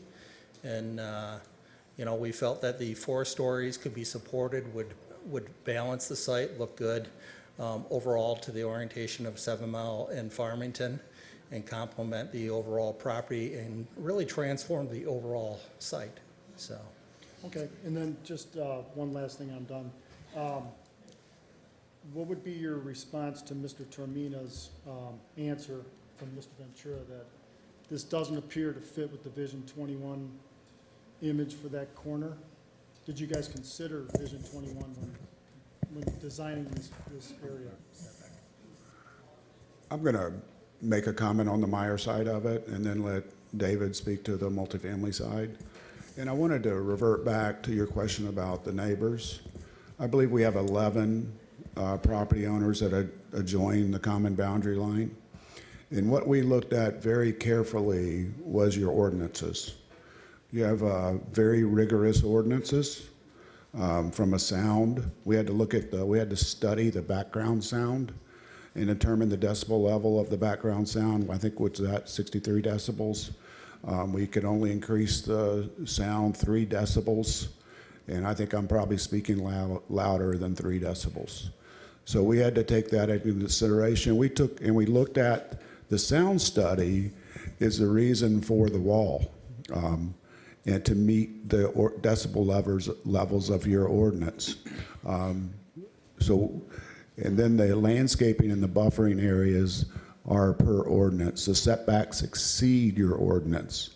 And, you know, we felt that the 4 stories could be supported, would balance the site, look good overall to the orientation of 7 Mile and Farmington, and complement the overall property and really transform the overall site, so. Okay, and then just one last thing, I'm done. What would be your response to Mr. Tormina's answer from Mr. Ventura that this doesn't appear to fit with the Vision 21 image for that corner? Did you guys consider Vision 21 when designing this area? I'm going to make a comment on the Meyer side of it and then let David speak to the multifamily side. And I wanted to revert back to your question about the neighbors. I believe we have 11 property owners that adjoin the common boundary line. And what we looked at very carefully was your ordinances. You have very rigorous ordinances from a sound. We had to look at we had to study the background sound and determine the decibel level of the background sound. I think what's that, 63 decibels. We could only increase the sound 3 decibels, and I think I'm probably speaking louder than 3 decibels. So we had to take that into consideration. We looked at the sound study is the reason for the wall, and to meet the decibel levels of your ordinance. And then the landscaping and the buffering areas are per ordinance. The setbacks exceed your ordinance.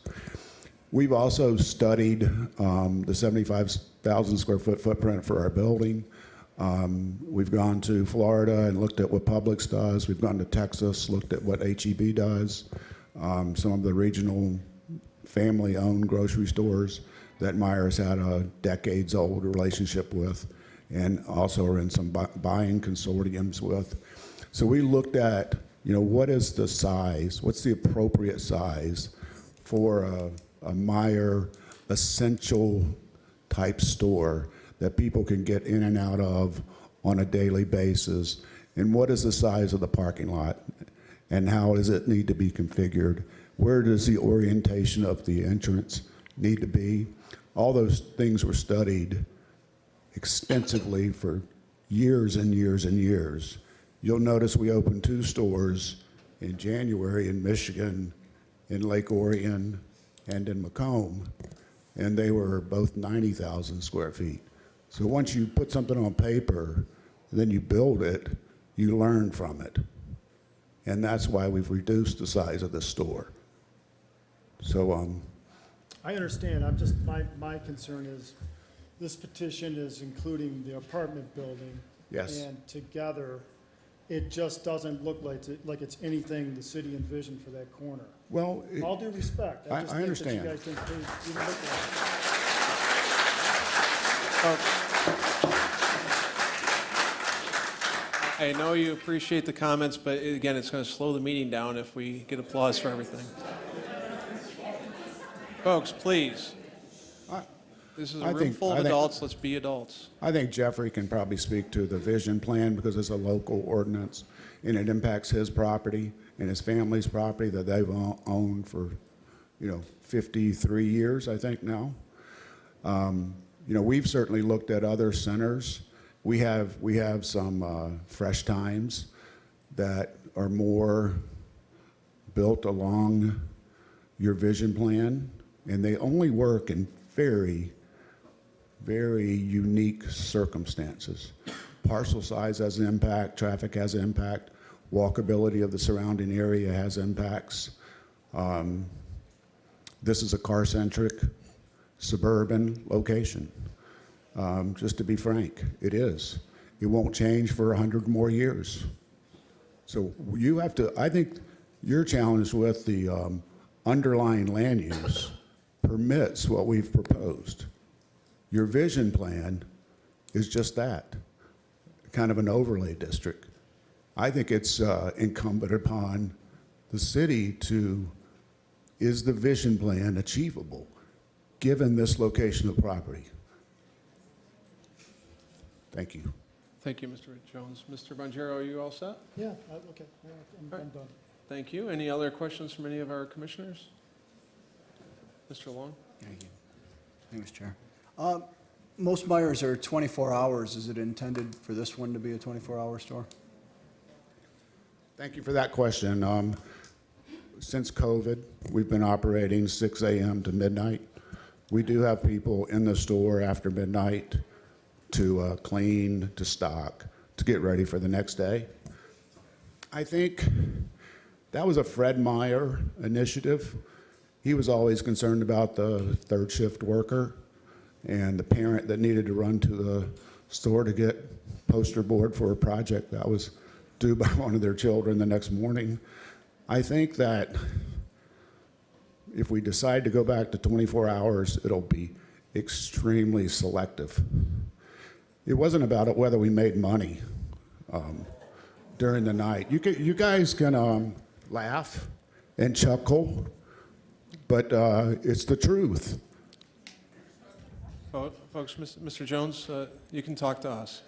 We've also studied the 75,000 square foot footprint for our building. We've gone to Florida and looked at what Publix does. We've gone to Texas, looked at what HEB does. Some of the regional family-owned grocery stores that Myers had a decades-old relationship with, and also are in some buying consortiums with. So we looked at, you know, what is the size, what's the appropriate size for a Meijer essential type store that people can get in and out of on a daily basis, and what is the size of the parking lot, and how does it need to be configured? Where does the orientation of the entrance need to be? All those things were studied extensively for years and years and years. You'll notice we opened 2 stores in January in Michigan, in Lake Orion, and in Macomb, and they were both 90,000 square feet. So once you put something on paper, then you build it, you learn from it. And that's why we've reduced the size of the store. So, I understand, I'm just, my concern is, this petition is including the apartment building. Yes. And together, it just doesn't look like it's anything the city envisioned for that corner. well, All due respect, I just I think that understand. you guys didn't even look like it. I know you appreciate the comments, but again, it's going to slow the meeting down if we get applause for everything. Folks, please. This is a room full of adults. Let's be adults. I think Jeffrey can probably speak to the vision plan because it's a local ordinance and it impacts his property and his family's property that they've owned for, 53 years, I think now. We've certainly looked at other centers. We have some Fresh Times that are more built along your vision plan, and they only work in very, very unique circumstances. Parcel size has an impact, traffic has an impact, walkability of the surrounding area has impacts. This is a car-centric suburban location. Just to be frank, it is. It won't change for 100 more years. So you have to, I think your challenge with the underlying land use permits what we've proposed. Your vision plan is just that, kind of an overlay district. I think it's incumbent upon the city to, is the vision plan achievable, given this location of property? Thank you. Thank you, Mr. Jones. Mr. Bonjero, are you all set? Yeah, okay, yeah, I'm done. Thank you. Any other questions from any of our commissioners? Mr. Long? Thank you. Thanks, Chair. Most Myers are 24 hours. Is it intended for this one to be a 24-hour store? Thank you for that question. Since COVID, we've been operating 6 a.m. to midnight. We do have people in the store after midnight to clean, to stock, to get ready for the next day. I think that was a Fred Meyer initiative. He was always concerned about the third shift worker and the parent that needed to run to the store to get poster board for a project that was due by one of their children the next morning. I think that if we decide to go back to 24 hours, it'll be extremely selective. It wasn't about whether we made money during the night. You guys can laugh and chuckle, but it's the truth. Folks, Mr. Jones, you can talk to us.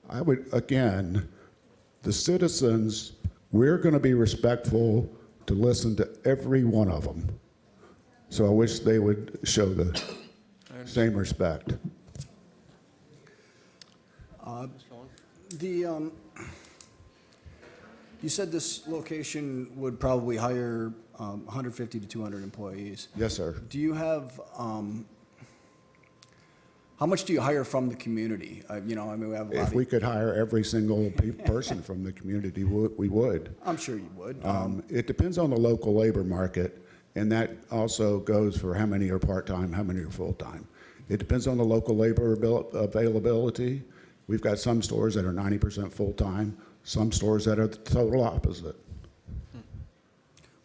I would, again, the citizens, we're going to be respectful to listen to every one of them. So I wish they would show the same respect. You said this location would probably hire 150 to 200 employees. Yes, sir. Do you have, how much do you hire from the community? We have a lot If we could hire every single person from the community, we would. I'm sure you would. It depends on the local labor market, and that also goes for how many are part-time, how many are full-time. It depends on the local labor availability. We've got some stores that are 90% full-time, some stores that are the total opposite.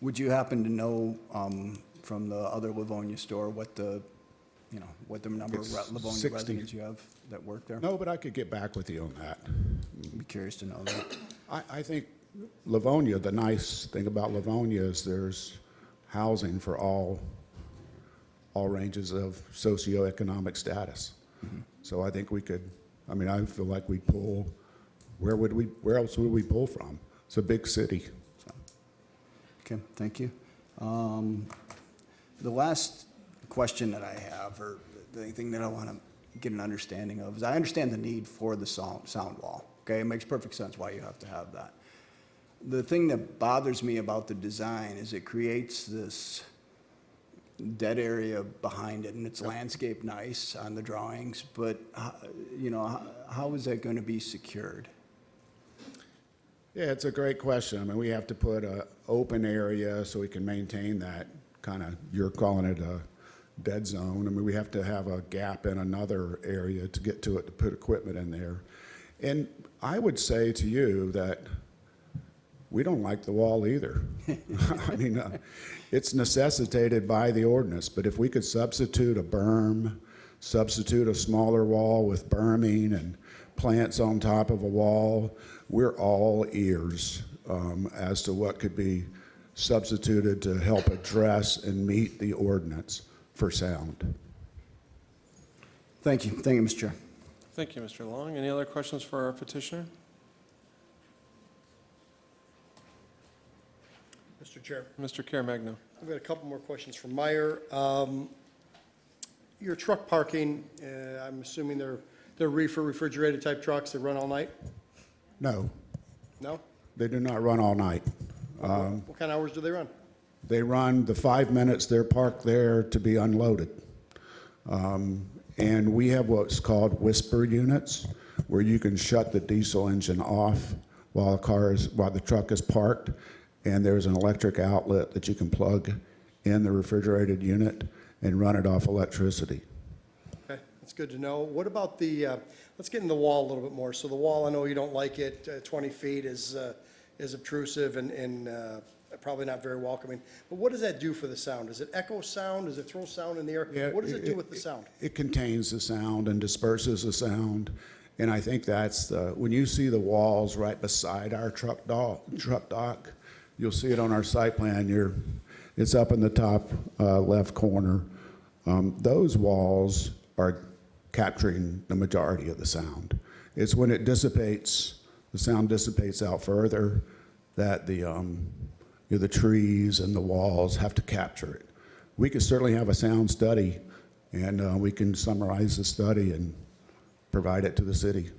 Would you happen to know from the other Livonia store what the number of Livonia 60. residents you have that work there? No, but I could get back with you on that. I'd be curious to know that. I think Livonia, the nice thing about Livonia is there's housing for all ranges of socioeconomic status. Mm-hmm. So I think we could, I feel like we'd pull, where else would we pull from? It's a big city. Okay, thank you. The last question that I have, or the thing that I want to get an understanding of, is I understand the need for the sound wall. Okay, it makes perfect sense why you have to have that. The thing that bothers me about the design is it creates this dead area behind it, and it's landscape nice on the drawings, but how is that going to be secured? Yeah, it's a great question. We have to put an open area so we can maintain that kind of, you're calling it a dead zone. We have to have a gap in another area to get to it, to put equipment in there. And I would say to you that we don't like the wall either. It's necessitated by the ordinance, but if we could substitute a berm, substitute a smaller wall with berming and plants on top of a wall, we're all ears as to what could be substituted to help address and meet the ordinance for sound. Thank you. Thank you, Mr. Chair. Thank you, Mr. Long. Any other questions for our petitioner? Mr. Chair, Mr. Caremagno. I've got a couple more questions for Meyer. Your truck parking, I'm assuming they're refrigerated type trucks that run all night? No, No? they do not run all night. What kind of hours do they run? They run the 5 minutes they're parked there to be unloaded. And we have what's called whisper units, where you can shut the diesel engine off while the truck is parked, and there's an electric outlet that you can plug in the refrigerated unit and run it off electricity. Okay, that's good to know. What about let's get in the wall a little bit more. So the wall, I know you don't like it, 20 feet is obtrusive and probably not very welcoming. But what does that do for the sound? Does it echo sound? Does it throw sound in the air? Yeah, What does it do with the sound? It contains the sound and disperses the sound, And I think that's when you see the walls right beside our truck dock, you'll see it on our site plan. It's up in the top left corner. Those walls are capturing the majority of the sound. It's when it dissipates, the sound dissipates out further, that the trees and the walls have to capture it. We could certainly have a sound study, and we can summarize the study and provide it to the city.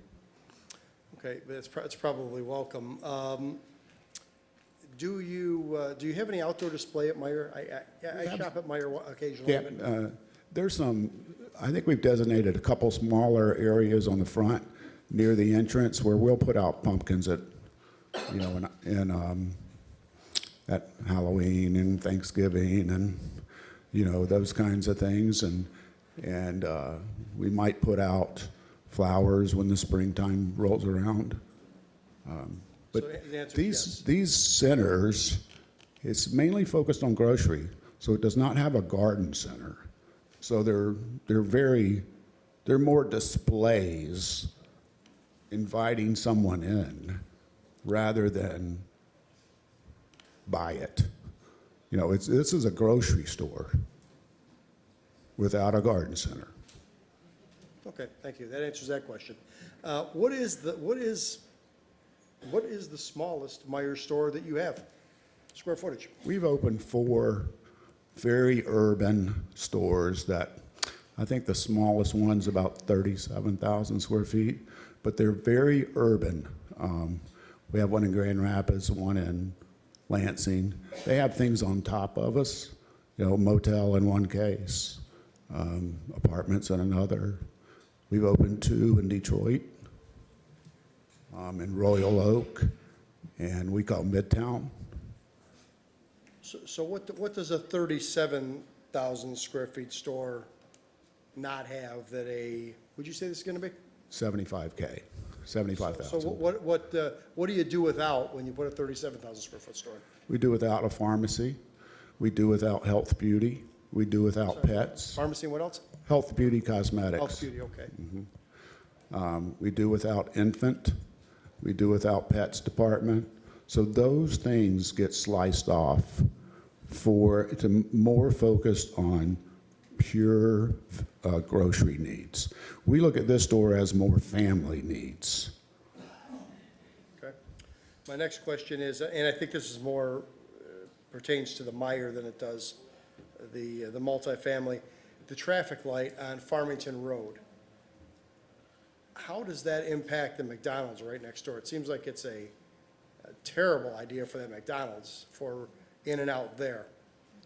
Okay, but it's probably welcome. Do you have any outdoor display at Meyer? I shop at Meyer occasionally. Yeah, but- there's some, I think we've designated a couple smaller areas on the front near the entrance where we'll put out pumpkins at, at Halloween and Thanksgiving and, those kinds of things. And we might put out flowers when the springtime rolls around. So the answer is yes. These centers, it's mainly focused on grocery, so it does not have a garden center. So they're more displays inviting someone in rather than buy it. This is a grocery store without a garden center. Okay, thank you. That answers that question. What is the smallest Meyer store that you have? Square footage? We've opened 4 very urban stores that I think the smallest one's about 37,000 square feet, but they're very urban. We have one in Grand Rapids, one in Lansing. They have things on top of us, motel in one case, apartments in another. We've opened 2 in Detroit, in Royal Oak, and we call Midtown. So what does a 37,000 square feet store not have that would you say this is going to be? 75K, 75,000. So what do you do without when you put a 37,000 square foot store? We do without a pharmacy. We do without health beauty. We do without pets. Pharmacy and what else? Health beauty cosmetics. Health beauty, okay. We do without infant. We do without pets department. So those things get sliced off to more focused on pure grocery needs. We look at this store as more family needs. Okay. My next question is, and I think this is more pertains to the Meyer than it does the multifamily, the traffic light on Farmington Road. How does that impact the McDonald's right next door? It seems like it's a terrible idea for that McDonald's for in and out there.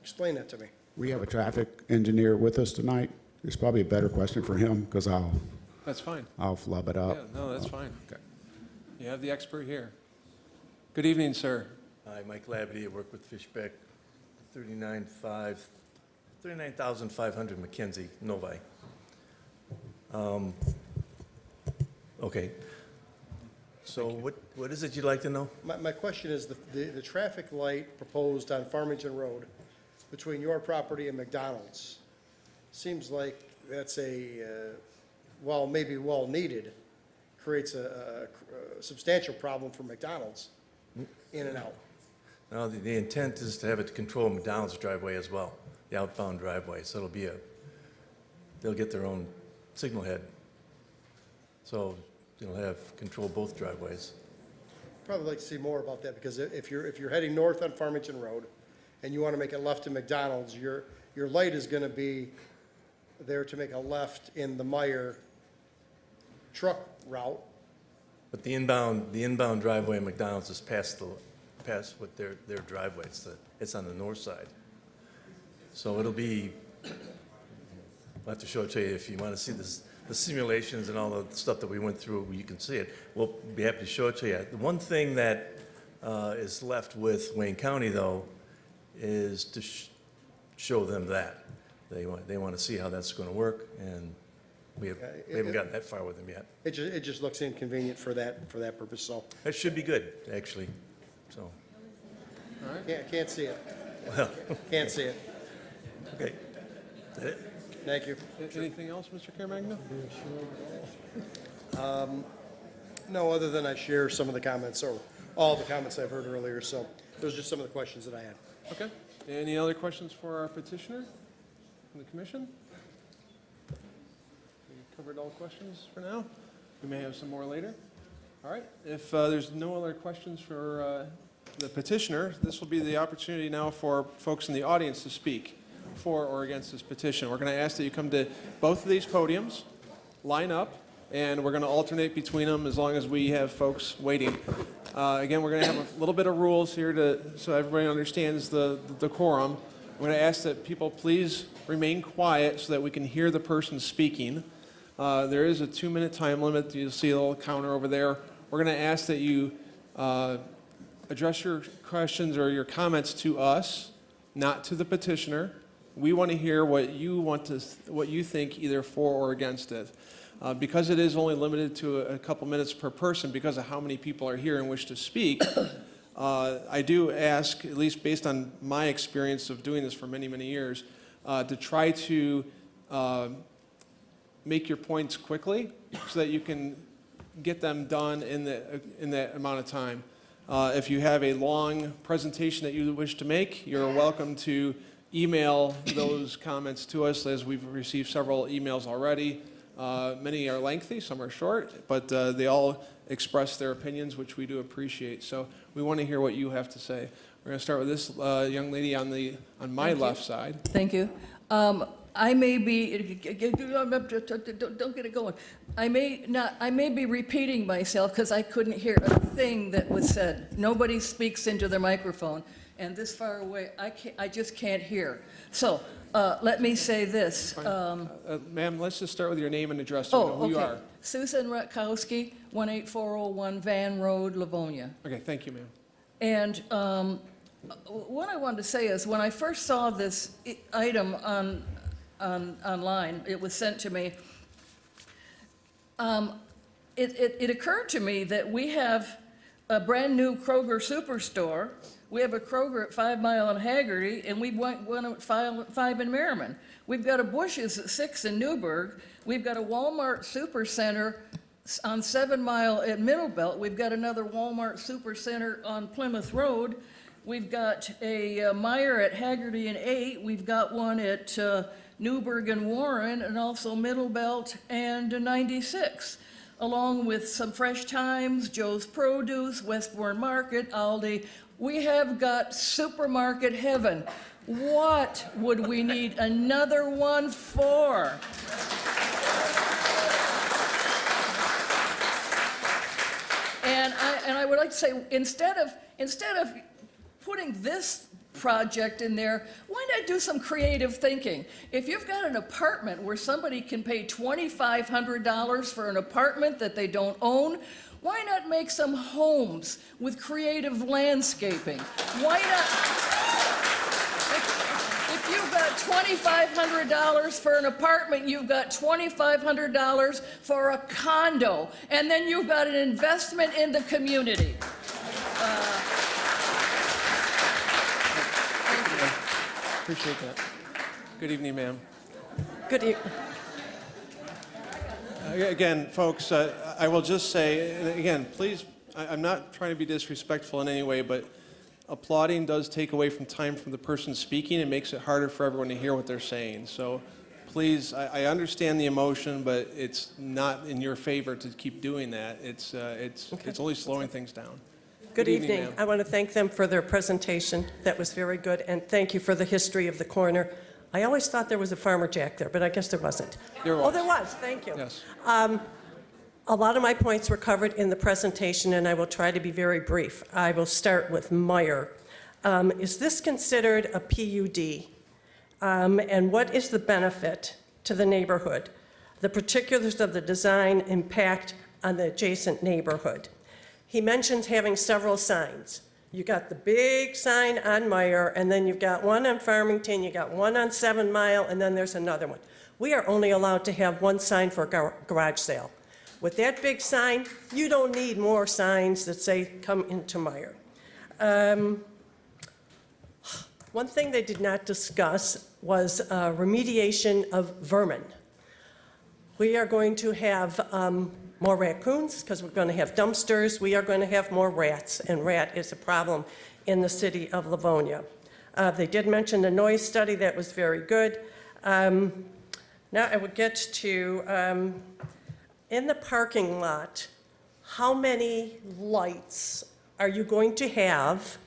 Explain that to me. We have a traffic engineer with us tonight. It's probably a better question for him because That's fine. I'll flub it up. Yeah, no, that's fine. Okay. You have the expert here. Good evening, sir. Hi, Mike Labadie, I work with Fishbeck, 39,500 McKenzie, Novi. Okay. So what is it you'd like to know? My question is the traffic light proposed on Farmington Road between your property and McDonald's. Seems like that's maybe well needed, creates a substantial problem for McDonald's in and out. No, the intent is to have it to control McDonald's driveway as well, the outbound driveway. So they'll get their own signal head. So you'll have control both driveways. Probably like to see more about that, because if you're heading north on Farmington Road and you want to make a left to McDonald's, your light is going to be there to make a left in the Meyer truck route. But the inbound driveway at McDonald's is past what their driveway. It's on the north side. So it'll be, I'll have to show it to you if you want to see the simulations and all the stuff that we went through. You can see it. We'll be happy to show it to you. The one thing that is left with Wayne County, though, is to show them that. They want to see how that's going to work, and we haven't gotten that far with them yet. It just looks inconvenient for that purpose, so. That should be good, actually, so. All right. Can't see it. Well, Can't see it. okay. Is that it? Thank you. Anything else, Mr. Caremagna? No, other than I share some of the comments, or all the comments I've heard earlier, so those are just some of the questions that I had. Okay. Any other questions for our petitioner from the commission? We covered all questions for now. We may have some more later. All right. If there's no other questions for the petitioner, this will be the opportunity now for folks in the audience to speak for or against this petition. We're going to ask that you come to both of these podiums, line up, and we're going to alternate between them as long as we have folks waiting. Again, we're going to have a little bit of rules here so everybody understands the decorum. I'm going to ask that people please remain quiet so that we can hear the person speaking. There is a 2-minute time limit. You'll see a little counter over there. We're going to ask that you address your questions or your comments to us, not to the petitioner. We want to hear what you think either for or against it. Because it is only limited to a couple minutes per person because of how many people are here and wish to speak, I do ask, at least based on my experience of doing this for many, many years, to try to make your points quickly so that you can get them done in that amount of time. If you have a long presentation that you wish to make, you're welcome to email those comments to us, as we've received several emails already. Many are lengthy, some are short, but they all express their opinions, which we do appreciate. So we want to hear what you have to say. We're going to start with this young lady on my left side. Thank you. I may be, don't get it going. I may be repeating myself because I couldn't hear a thing that was said. Nobody speaks into their microphone, and this far away, I just can't hear. So let me say this. Ma'am, let's just start with your name and address so we know who you are. Susan Rutkowski, 18401 Van Road, Livonia. Okay, thank you, ma'am. And what I wanted to say is, when I first saw this item online, it was sent to me, it occurred to me that we have a brand-new Kroger superstore. We have a Kroger at 5 Mile and Haggerty, and we've one at 5 in Merriman. We've got a Bush's at 6 in Newburgh. We've got a Walmart Supercenter on 7 Mile at Middlebelt. We've got another Walmart Supercenter on Plymouth Road. We've got a Meijer at Haggerty and 8. We've got one at Newburgh and Warren, and also Middlebelt and 96, along with some Fresh Times, Joe's Produce, Westbourne Market, Aldi. We have got supermarket heaven. What would we need another one for? And I would like to say, instead of putting this project in there, why not do some creative thinking? If you've got an apartment where somebody can pay $2,500 for an apartment that they don't own, why not make some homes with creative landscaping? Why not? If you've got $2,500 for an apartment, you've got $2,500 for a condo, and then you've got an investment in the community. Appreciate that. Good evening, ma'am. Good evening. Again, folks, I will just say, again, please, I'm not trying to be disrespectful in any way, but applauding does take away from time from the person speaking and makes it harder for everyone to hear what they're saying. So please, I understand the emotion, but it's not in your favor to keep doing that. It's only slowing things down. Good evening. ma'am. I want to thank them for their presentation. That was very good, and thank you for the history of the corner. I always thought there was a Farmer Jack there, but I guess there wasn't. There was. Oh, there was. Thank you. Yes. A lot of my points were covered in the presentation, and I will try to be very brief. I will start with Meijer. Is this considered a PUD? And what is the benefit to the neighborhood? The particulars of the design impact on the adjacent neighborhood. He mentions having several signs. You got the big sign on Meijer, and then you've got one on Farmington, you got one on 7 Mile, and then there's another one. We are only allowed to have one sign for a garage sale. With that big sign, you don't need more signs that say, come into Meijer. One thing they did not discuss was remediation of vermin. We are going to have more raccoons, because we're going to have dumpsters. We are going to have more rats, and rat is a problem in the city of Livonia. They did mention the noise study. That was very good. Now I would get to, in the parking lot, how many lights are you going to have?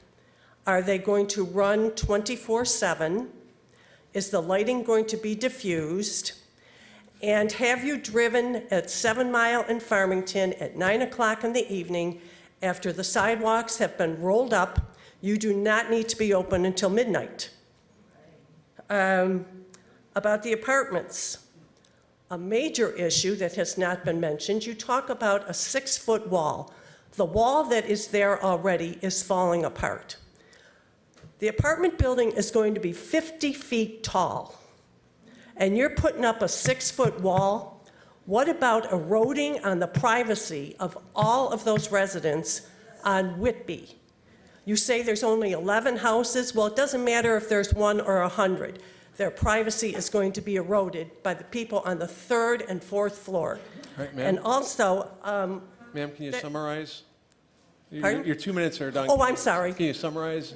Are they going to run 24/7? Is the lighting going to be diffused? And have you driven at 7 Mile in Farmington at 9 o'clock in the evening after the sidewalks have been rolled up? You do not need to be open until midnight. About the apartments, a major issue that has not been mentioned, you talk about a 6-foot wall. The wall that is there already is falling apart. The apartment building is going to be 50 feet tall, and you're putting up a 6-foot wall. What about eroding on the privacy of all of those residents on Whitby? You say there's only 11 houses. Well, it doesn't matter if there's 1 or 100. Their privacy is going to be eroded by the people on the 3rd and 4th floor. All right, ma'am. And also, Ma'am, can you summarize? Pardon? Your 2 minutes are done. Oh, I'm sorry. Can you summarize?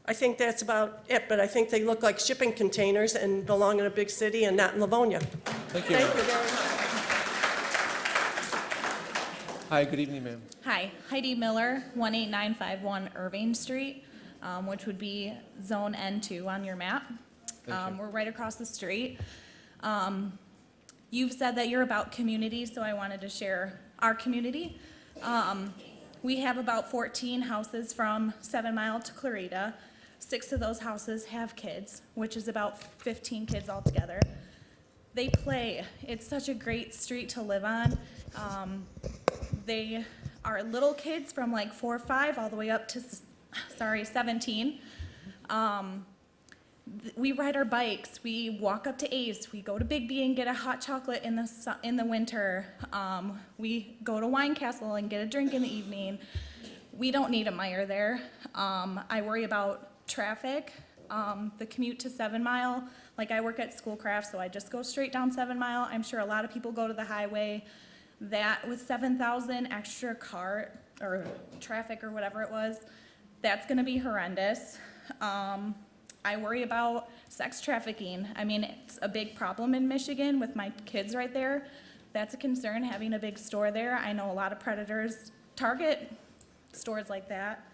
I think that's about it, but I think they look like shipping containers and belong in a big city and not in Livonia. Thank you. Thank you very much. Hi, good evening, ma'am. Hi, Heidi Miller, 18951 Irving Street, which would be Zone N2 on your map. We're right across the street. You've said that you're about community, so I wanted to share our community. We have about 14 houses from 7 Mile to Clarita. 6 of those houses have kids, which is about 15 kids altogether. They play. It's such a great street to live on. They are little kids from like 4 or 5 all the way up to, 17. We ride our bikes. We walk up to Ace. We go to Big B and get a hot chocolate in the winter. We go to Wine Castle and get a drink in the evening. We don't need a Meijer there. I worry about traffic, the commute to 7 Mile. Like I work at Schoolcraft, so I just go straight down 7 Mile. I'm sure a lot of people go to the highway. That with 7,000 extra car or traffic or whatever it was, that's gonna be horrendous. I worry about sex trafficking. I mean, it's a big problem in Michigan with my kids right there. That's a concern, having a big store there. I know a lot of predators target stores like that.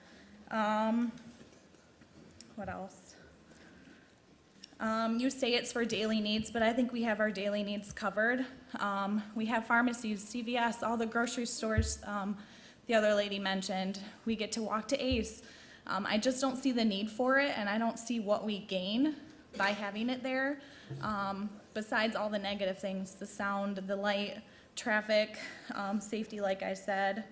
What else? You say it's for daily needs, but I think we have our daily needs covered. We have pharmacies, CVS, all the grocery stores the other lady mentioned. We get to walk to Ace. I just don't see the need for it, and I don't see what we gain by having it there, besides all the negative things, the sound, the light, traffic, safety, like I said.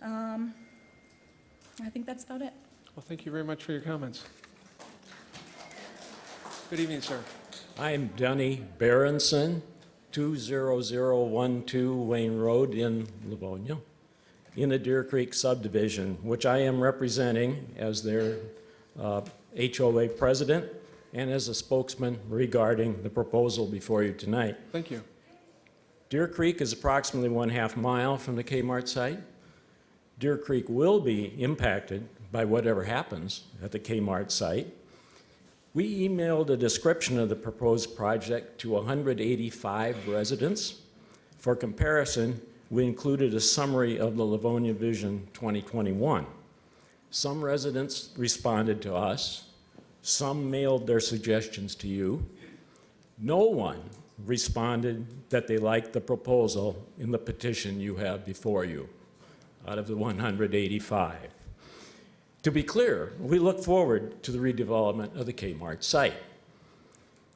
I think that's about it. Well, thank you very much for your comments. Good evening, sir. I'm Denny Berenson, 20012 Wayne Road in Livonia, in the Deer Creek subdivision, which I am representing as their HOA president and as a spokesman regarding the proposal before you tonight. Thank you. Deer Creek is approximately 1/2 mile from the Kmart site. Deer Creek will be impacted by whatever happens at the Kmart site. We emailed a description of the proposed project to 185 residents. For comparison, we included a summary of the Livonia Vision 2021. Some residents responded to us. Some mailed their suggestions to you. No one responded that they liked the proposal in the petition you have before you, out of the 185. To be clear, we look forward to the redevelopment of the Kmart site.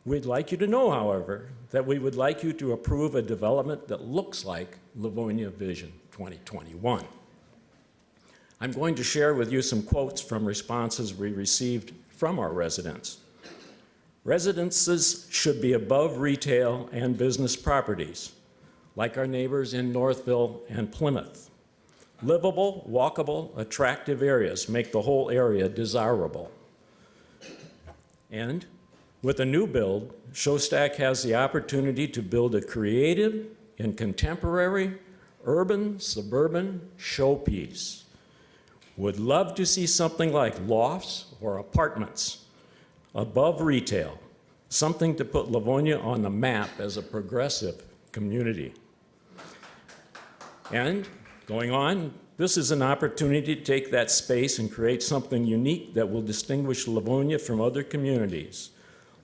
We'd like you to know, however, that we would like you to approve a development that looks like Livonia Vision 2021. I'm going to share with you some quotes from responses we received from our residents. Residences should be above retail and business properties, like our neighbors in Northville and Plymouth. Livable, walkable, attractive areas make the whole area desirable. And with a new build, Showstack has the opportunity to build a creative, in contemporary, urban, suburban showpiece. Would love to see something like lofts or apartments above retail, something to put Livonia on the map as a progressive community. And going on, this is an opportunity to take that space and create something unique that will distinguish Livonia from other communities.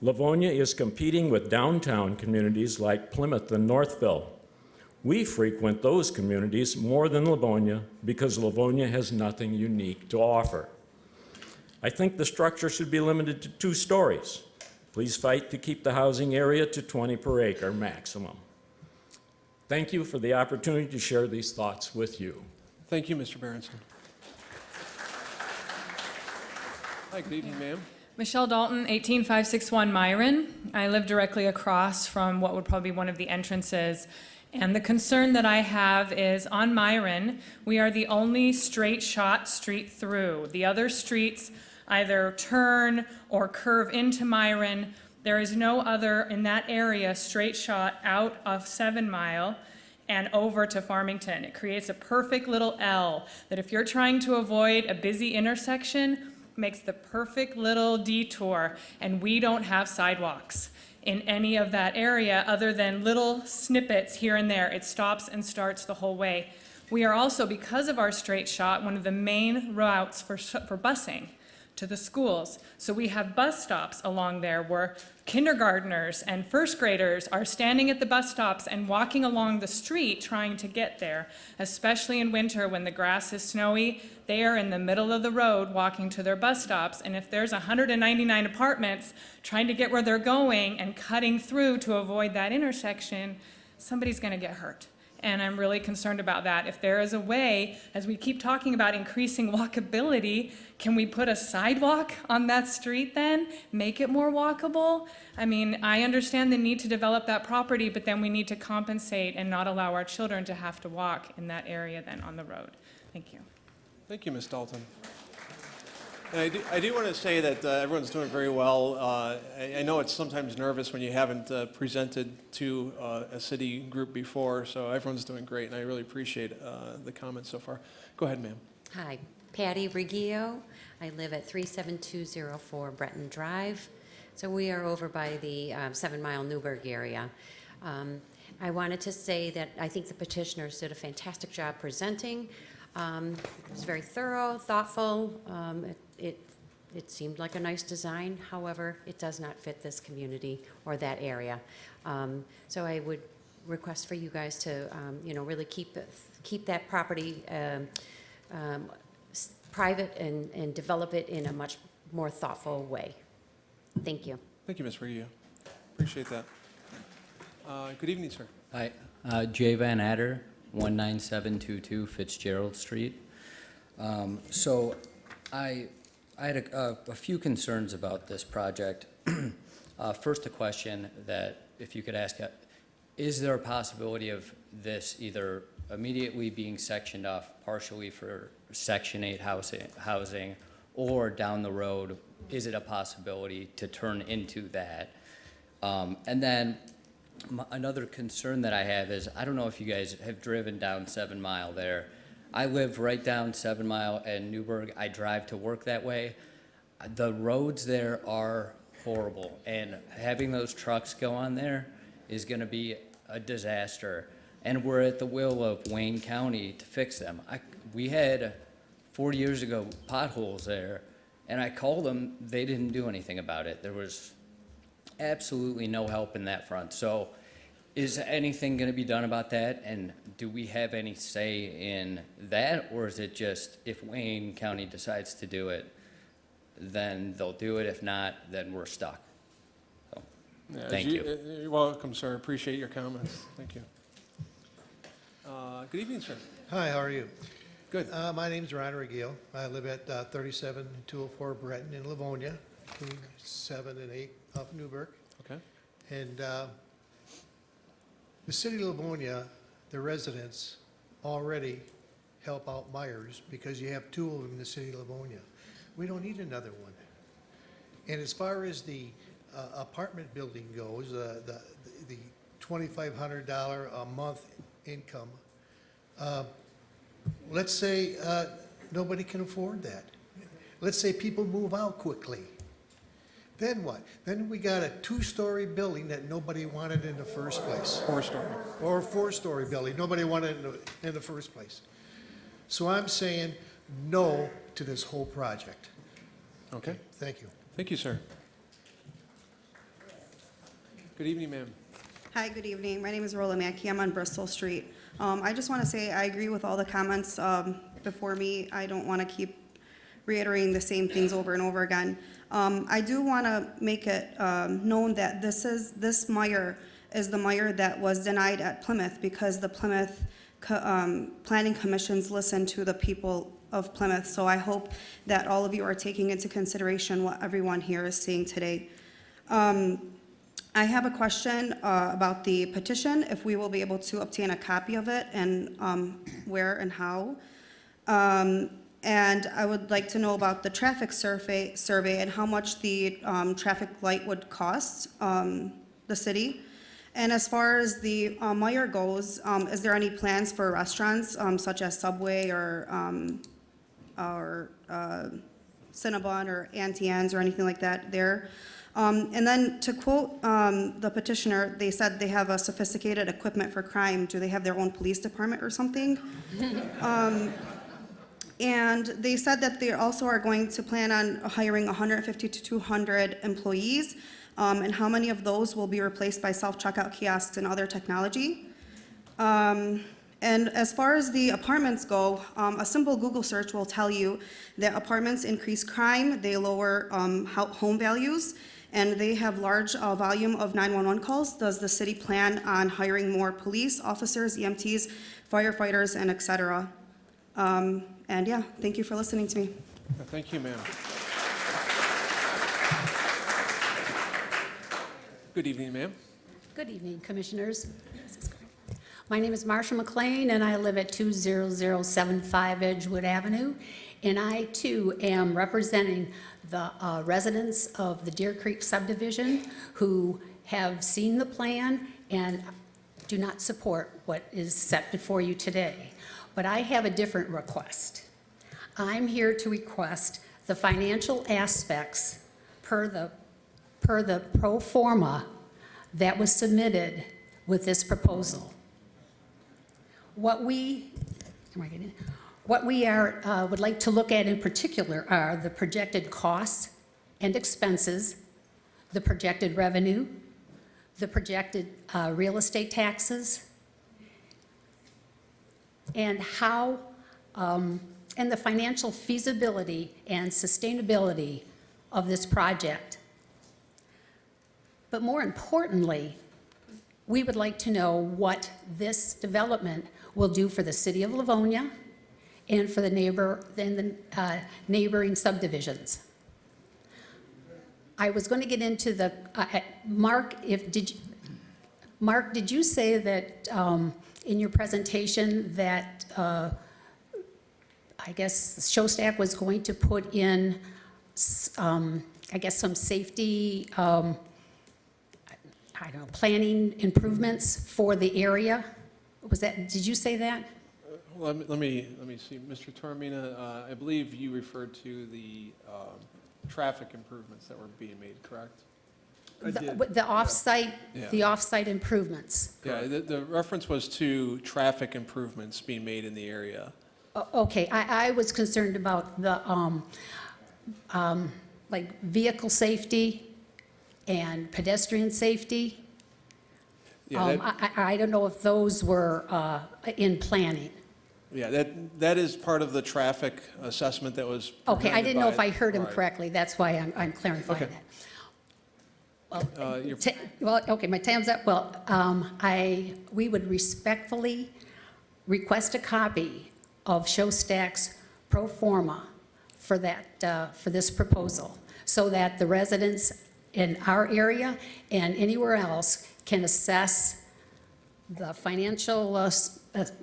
Livonia is competing with downtown communities like Plymouth and Northville. We frequent those communities more than Livonia because Livonia has nothing unique to offer. I think the structure should be limited to 2 stories. Please fight to keep the housing area to 20 per acre maximum. Thank you for the opportunity to share these thoughts with you. Thank you, Mr. Berenson. Hi, good evening, ma'am. Michelle Dalton, 18561 Myron. I live directly across from what would probably be one of the entrances. And the concern that I have is on Myron, we are the only straight shot street through. The other streets either turn or curve into Myron. There is no other in that area straight shot out of 7 Mile and over to Farmington. It creates a perfect little L that if you're trying to avoid a busy intersection, makes the perfect little detour, and we don't have sidewalks in any of that area other than little snippets here and there. It stops and starts the whole way. We are also, because of our straight shot, one of the main routes for busing to the schools. So we have bus stops along there where kindergartners and first graders are standing at the bus stops and walking along the street trying to get there, especially in winter when the grass is snowy. They are in the middle of the road walking to their bus stops, and if there's 199 apartments trying to get where they're going and cutting through to avoid that intersection, somebody's going to get hurt. And I'm really concerned about that. If there is a way, as we keep talking about increasing walkability, can we put a sidewalk on that street then? Make it more walkable? I mean, I understand the need to develop that property, but then we need to compensate and not allow our children to have to walk in that area then on the road. Thank you. Thank you, Ms. Dalton. And I do want to say that everyone's doing very well. I know it's sometimes nervous when you haven't presented to a city group before, so everyone's doing great, and I really appreciate the comments so far. Go ahead, ma'am. Hi, Patty Riggio. I live at 37204 Breton Drive. So we are over by the 7 Mile Newburgh area. I wanted to say that I think the petitioners did a fantastic job presenting. It was very thorough, thoughtful. It seemed like a nice design. However, it does not fit this community or that area. So I would request for you guys to, really keep that property private and develop it in a much more thoughtful way. Thank you. Thank you, Ms. Riggio. Appreciate that. Good evening, sir. Hi, Jay Van Adder, 19722 Fitzgerald Street. So I had a few concerns about this project. First, a question that if you could ask, is there a possibility of this either immediately being sectioned off partially for Section 8 housing, or down the road, is it a possibility to turn into that? And then another concern that I have is, I don't know if you guys have driven down 7 Mile there. I live right down 7 Mile and Newburgh. I drive to work that way. The roads there are horrible, and having those trucks go on there is going to be a disaster. And we're at the will of Wayne County to fix them. We had 4 years ago potholes there, and I called them. They didn't do anything about it. There was absolutely no help in that front. So is anything going to be done about that? And do we have any say in that? Or is it just if Wayne County decides to do it, then they'll do it. If not, then we're stuck. So, Yeah, thank you. You're welcome, sir. Appreciate your comments. Thank you. Good evening, sir. Hi, how are you? Good. My name's Ron Reggio. I live at 37204 Breton in Livonia, between 7 and 8 up Newburgh. Okay. And the city of Livonia, the residents already help out Myers because you have 2 of them in the city of Livonia. We don't need another one. And as far as the apartment building goes, the $2,500 a month income. Let's say nobody can afford that. Let's say people move out quickly. Then what? Then we got a 2-story building that nobody wanted in the first place. 4-story. Or a 4-story building, nobody wanted in the first place. So I'm saying no to this whole project. Okay. Thank you. Thank you, sir. Good evening, ma'am. Hi, good evening. My name is Rola Mackey. I'm on Bristol Street. I just want to say I agree with all the comments before me. I don't want to keep reiterating the same things over and over again. I do want to make it known that this Meyer is the Meyer that was denied at Plymouth because the Plymouth Planning Commissions listened to the people of Plymouth. So I hope that all of you are taking into consideration what everyone here is saying today. I have a question about the petition, if we will be able to obtain a copy of it and where and how. And I would like to know about the traffic survey and how much the traffic light would cost the city. And as far as the Meyer goes, is there any plans for restaurants such as Subway or Cinnabon or Auntie Anne's or anything like that there? And then to quote the petitioner, they said they have a sophisticated equipment for crime. Do they have their own police department or something? And they said that they also are going to plan on hiring 150 to 200 employees, and how many of those will be replaced by self-checkout kiosks and other technology. And as far as the apartments go, a simple Google search will tell you that apartments increase crime, they lower home values, and they have large volume of 911 calls. Does the city plan on hiring more police officers, EMTs, firefighters, and et cetera? And yeah, thank you for listening to me. Thank you, ma'am. Good evening, ma'am. Good evening, Commissioners. My name is Marsha McLean, and I live at 20075 Edgewood Avenue. And I, too, am representing the residents of the Deer Creek subdivision who have seen the plan and do not support what is set before you today. But I have a different request. I'm here to request the financial aspects per the pro forma that was submitted with this proposal. What we would like to look at in particular are the projected costs and expenses, the projected revenue, the projected real estate taxes, and how, and the financial feasibility and sustainability of this project. But more importantly, we would like to know what this development will do for the city of Livonia and for the neighboring subdivisions. I was going to get into the, Mark, did you say that in your presentation that I guess Showstack was going to put in, I guess, some safety, I don't know, planning improvements for the area? Was that, did you say that? Let me see. Mr. Tormina, I believe you referred to the traffic improvements that were being made, correct? The off-site, Yeah. the off-site improvements. Yeah, the reference was to traffic improvements being made in the area. Okay, I was concerned about the, like, vehicle safety and pedestrian safety. Yeah, I don't know if those were in planning. Yeah, that is part of the traffic assessment that was. Okay, I didn't know if I heard him Right. correctly, that's why I'm clarifying Okay. that. You're- Well, okay, my time's up. Well, we would respectfully request a copy of Showstack's pro forma for that, for this proposal, so that the residents in our area and anywhere else can assess the financial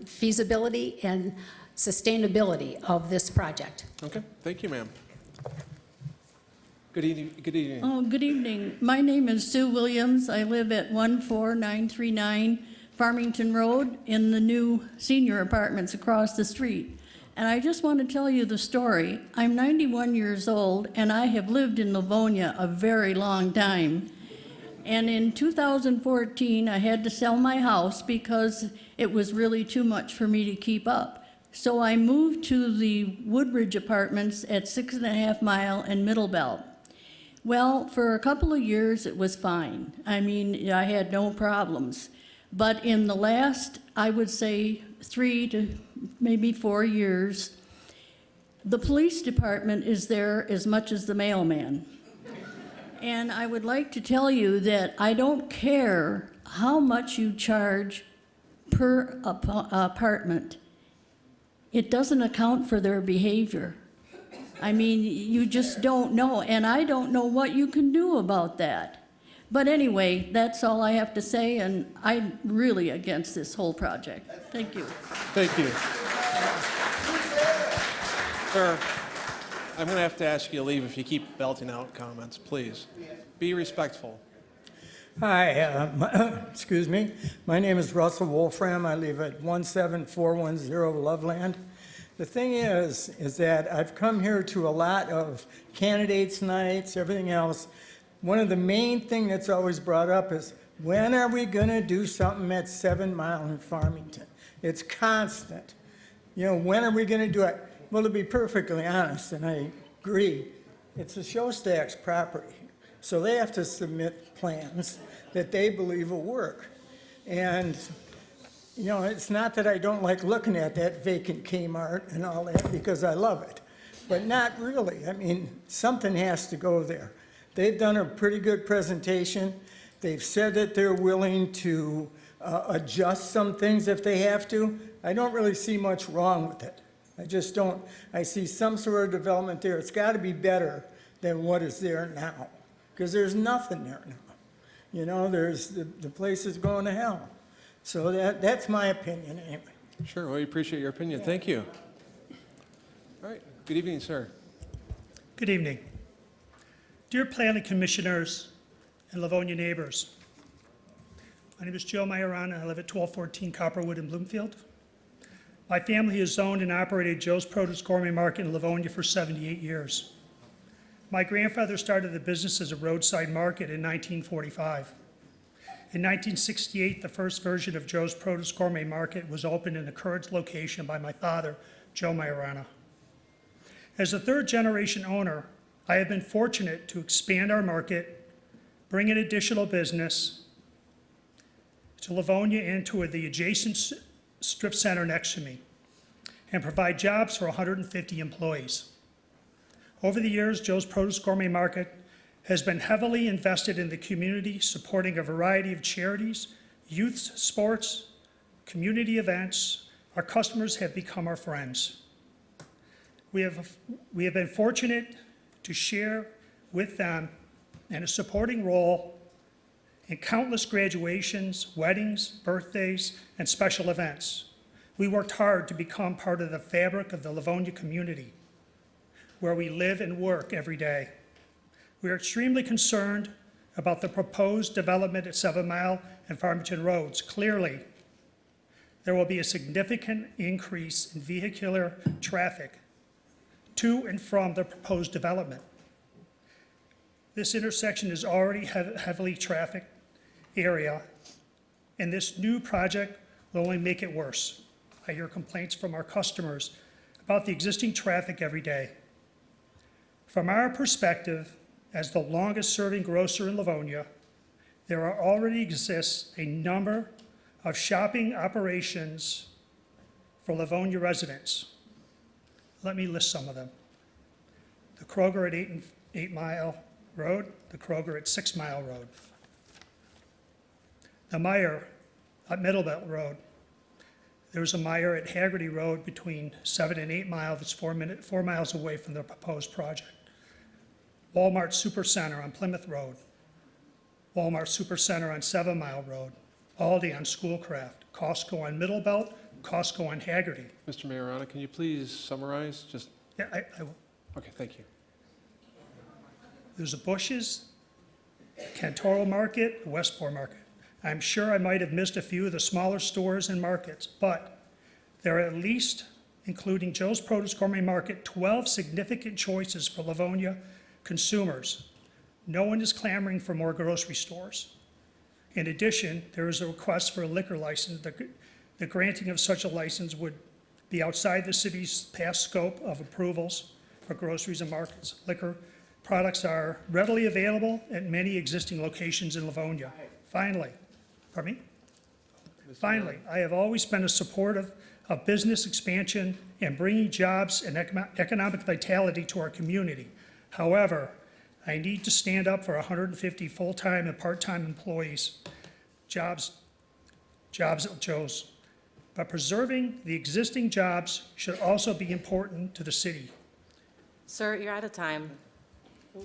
feasibility and sustainability of this project. Okay, thank you, ma'am. Good evening. Good evening. Oh, good evening. My name is Sue Williams. I live at 14939 Farmington Road in the new senior apartments across the street. And I just want to tell you the story. I'm 91 years old, and I have lived in Livonia a very long time. And in 2014, I had to sell my house because it was really too much for me to keep up. So I moved to the Woodridge Apartments at 6.5 Mile and Middle Belt. Well, for a couple of years, it was fine. I mean, I had no problems. But in the last, I would say, 3 to maybe 4 years, the police department is there as much as the mailman. And I would like to tell you that I don't care how much you charge per apartment. It doesn't account for their behavior. I mean, you just don't know, and I don't know what you can do about that. But anyway, that's all I have to say, and I'm really against this whole project. Thank you. Thank you. Sir, I'm going to have to ask you to leave if you keep belting out comments, please. Be respectful. Hi, excuse me. My name is Russell Wolfram. I live at 17410 Loveland. The thing is that I've come here to a lot of candidates nights, everything else. One of the main things that's always brought up is, when are we going to do something at 7 Mile in Farmington? It's constant. You know, when are we going to do it? Well, to be perfectly honest, and I agree, it's the Showstacks property. So they have to submit plans that they believe will work. And, you know, it's not that I don't like looking at that vacant Kmart and all that, because I love it. But not really. I mean, something has to go there. They've done a pretty good presentation. They've said that they're willing to adjust some things if they have to. I don't really see much wrong with it. I just don't. I see some sort of development there. It's got to be better than what is there now, because there's nothing there now. You know, there's the place is going to hell. So that's my opinion anyway. Sure, well, we appreciate your opinion. Thank you. All right, good evening, sir. Good evening. Dear Planning Commissioners and Livonia neighbors, my name is Joe Majorana. I live at 1214 Copperwood in Bloomfield. My family has owned and operated Joe's Produce Gourmet Market in Livonia for 78 years. My grandfather started the business as a roadside market in 1945. In 1968, the first version of Joe's Produce Gourmet Market was opened in the current location by my father, Joe Majorana. As a third-generation owner, I have been fortunate to expand our market, bring in additional business to Livonia and to the adjacent strip center next to me, and provide jobs for 150 employees. Over the years, Joe's Produce Gourmet Market has been heavily invested in the community, supporting a variety of charities, youth sports, community events. Our customers have become our friends. We have been fortunate to share with them in a supporting role in countless graduations, weddings, birthdays, and special events. We worked hard to become part of the fabric of the Livonia community, where we live and work every day. We are extremely concerned about the proposed development at 7 Mile and Farmington Roads. Clearly, there will be a significant increase in vehicular traffic to and from the proposed development. This intersection is already heavily trafficked area, and this new project will only make it worse. I hear complaints from our customers about the existing traffic every day. From our perspective, as the longest-serving grocer in Livonia, there already exists a number of shopping operations for Livonia residents. Let me list some of them. The Kroger at 8 Mile Road, the Kroger at 6 Mile Road, the Meijer at Middlebelt Road. There's a Meijer at Haggerty Road between 7 and 8 Mile that's 4 miles away from the proposed project. Walmart Supercenter on Plymouth Road, Walmart Supercenter on 7 Mile Road, Aldi on Schoolcraft, Costco on Middlebelt, Costco on Haggerty. Mr. Majorana, can you please summarize? Just Yeah, I will. Okay, thank you. there's a Bush's, Cantoro Market, Westport Market. I'm sure I might have missed a few of the smaller stores and markets, but there are at least, including Joe's Produce Gourmet Market, 12 significant choices for Livonia consumers. No one is clamoring for more grocery stores. In addition, there is a request for a liquor license. The granting of such a license would be outside the city's past scope of approvals for groceries and markets. Liquor products are readily available at many existing locations in Livonia. Finally, I have always been a supporter of business expansion and bringing jobs and economic vitality to our community. However, I need to stand up for 150 full-time and part-time employees, jobs at Joe's. But preserving the existing jobs should also be important to the city. Sir, you're out of time.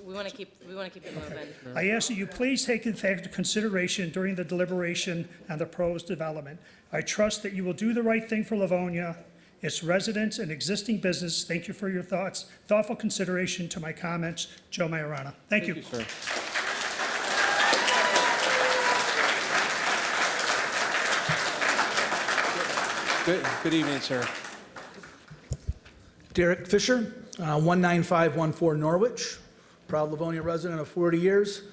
We want to keep it moving. I ask that you please take in fact into consideration during the deliberation on the proposed development. I trust that you will do the right thing for Livonia, its residents, and existing business. Thank you for your thoughtful consideration to my comments. Joe Majorana. Thank you. Sir. Good evening, sir. Derek Fisher, 19514 Norwich, proud Livonia resident of 40 years.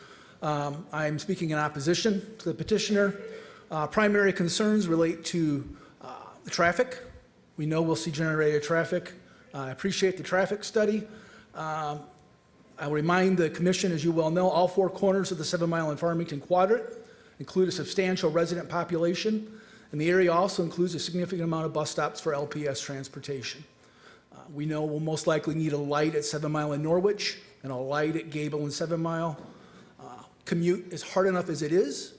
I'm speaking in opposition to the petitioner. Primary concerns relate to the traffic. We know we'll see generated traffic. I appreciate the traffic study. I will remind the commission, as you well know, all four corners of the 7 Mile and Farmington quadrant include a substantial resident population, and the area also includes a significant amount of bus stops for LPS transportation. We know we'll most likely need a light at 7 Mile and Norwich and a light at Gable and 7 Mile. Commute is hard enough as it is,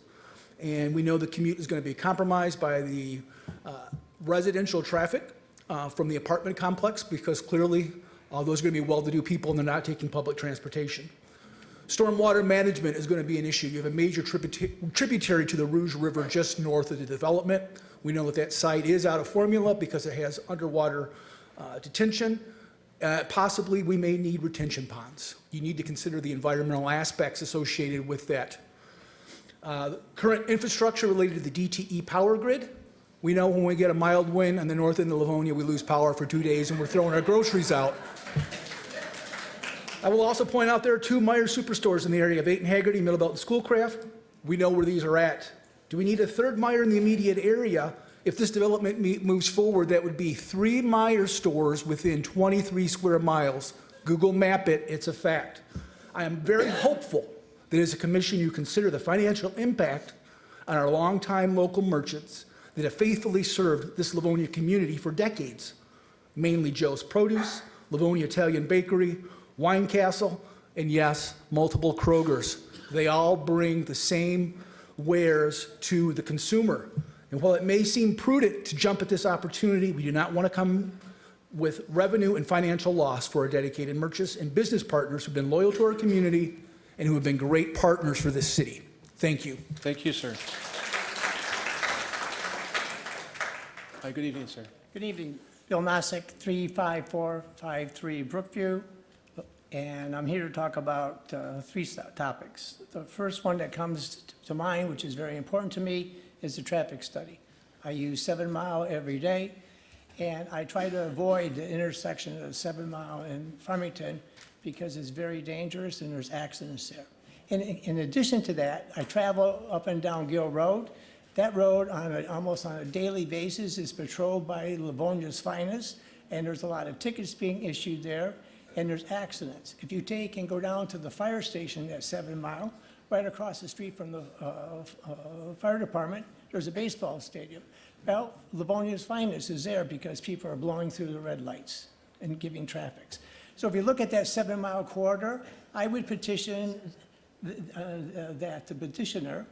and we know the commute is going to be compromised by the residential traffic from the apartment complex, because clearly those are going to be well-to-do people and they're not taking public transportation. Stormwater management is going to be an issue. You have a major tributary to the Rouge River just north of the development. We know that that site is out of formula because it has underwater detention. Possibly we may need retention ponds. You need to consider the environmental aspects associated with that. Current infrastructure related to the DTE power grid. We know when we get a mild wind on the north end of Livonia, we lose power for 2 days and we're throwing our groceries out. I will also point out there are 2 Meijer superstores in the area of 8 and Haggerty, Middlebelt, and Schoolcraft. We know where these are at. Do we need a 3rd Meijer in the immediate area? If this development moves forward, that would be 3 Meijer stores within 23 square miles. Google map it, it's a fact. I am very hopeful that as a commission you consider the financial impact on our longtime local merchants that have faithfully served this Livonia community for decades. Mainly Joe's Produce, Livonia Italian Bakery, Wine Castle, and yes, multiple Krogers. They all bring the same wares to the consumer. And while it may seem prudent to jump at this opportunity, we do not want to come with revenue and financial loss for our dedicated merchants and business partners who've been loyal to our community and who have been great partners for this city. Thank you. Thank you, sir. Hi, good evening, sir. Good evening. Bill Nosick, 35453 Brookview, and I'm here to talk about 3 topics. The first one that comes to mind, which is very important to me, is the traffic study. I use 7 Mile every day, and I try to avoid the intersection of 7 Mile and Farmington because it's very dangerous and there's accidents there. And in addition to that, I travel up and down Gill Road. That road, almost on a daily basis, is patrolled by Livonia's finest, and there's a lot of tickets being issued there, and there's accidents. If you take and go down to the fire station at 7 Mile, right across the street from the fire department, there's a baseball stadium. Well, Livonia's finest is there because people are blowing through the red lights and giving traffic. So if you look at that 7 Mile corridor, I would petition that the petitioner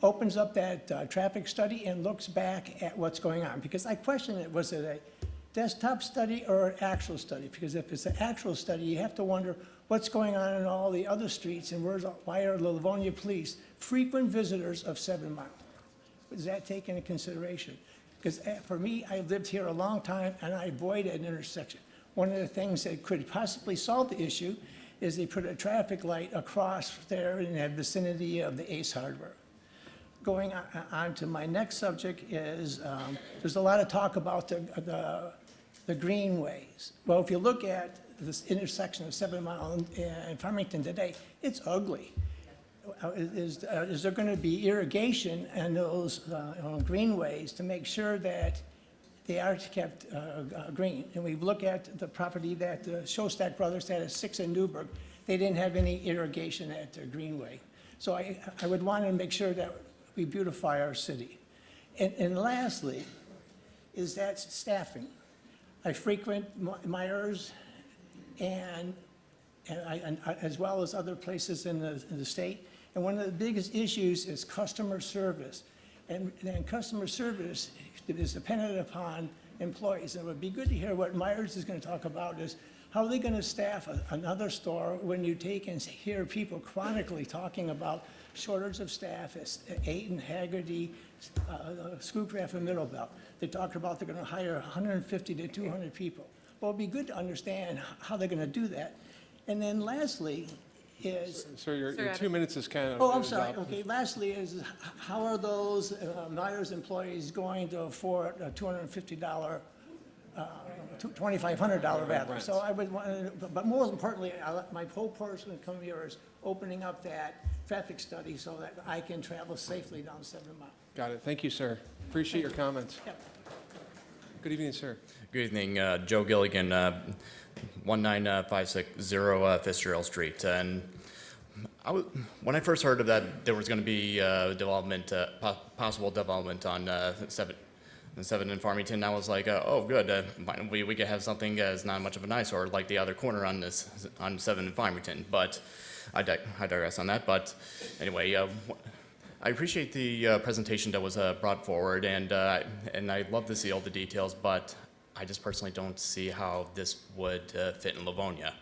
opens up that traffic study and looks back at what's going on. Because I question it, was it a desktop study or an actual study? Because if it's an actual study, you have to wonder what's going on in all the other streets and why are the Livonia police frequent visitors of 7 Mile? Is that taken into consideration? Because for me, I lived here a long time and I avoid an intersection. One of the things that could possibly solve the issue is they put a traffic light across there in that vicinity of the Ace Hardware. Going on to my next subject is, there's a lot of talk about the greenways. Well, if you look at this intersection of 7 Mile and Farmington today, it's ugly. Is there going to be irrigation in those greenways to make sure that they are kept green? And we look at the property that the Shostak brothers had at 6 in Newburgh. They didn't have any irrigation at the greenway. So I would want to make sure that we beautify our city. And lastly, is that staffing. I frequent Myers and as well as other places in the state. And one of the biggest issues is customer service. And customer service is dependent upon employees. And it would be good to hear what Myers is going to talk about is how are they going to staff another store when you take and hear people chronically talking about shortage of staff at Ayton, Haggerty, Schoolcraft, and Middlebelt. They talked about they're going to hire 150 to 200 people. Well, it'd be good to understand how they're going to do that. And then lastly is... Sir, your 2 minutes is kind of... Oh, I'm sorry. Okay, lastly is how are those Myers employees going to afford a $250, $2,500 rather? So I would want, but more importantly, my whole person come here is opening up that traffic study so that I can travel safely down 7 Mile. Got it. Thank you, sir. Appreciate your comments. Yep. Good evening, sir. Good evening, Joe Gilligan, 19560 Fitzgerald Street. And when I first heard of that, there was going to be development, possible development on 7 in Farmington, I was like, oh, good. We could have something as not much of an eyesore like the other corner on 7 in Farmington. But I digress on that. But anyway, I appreciate the presentation that was brought forward, and I love to see all the details, but I just personally don't see how this would fit in Livonia.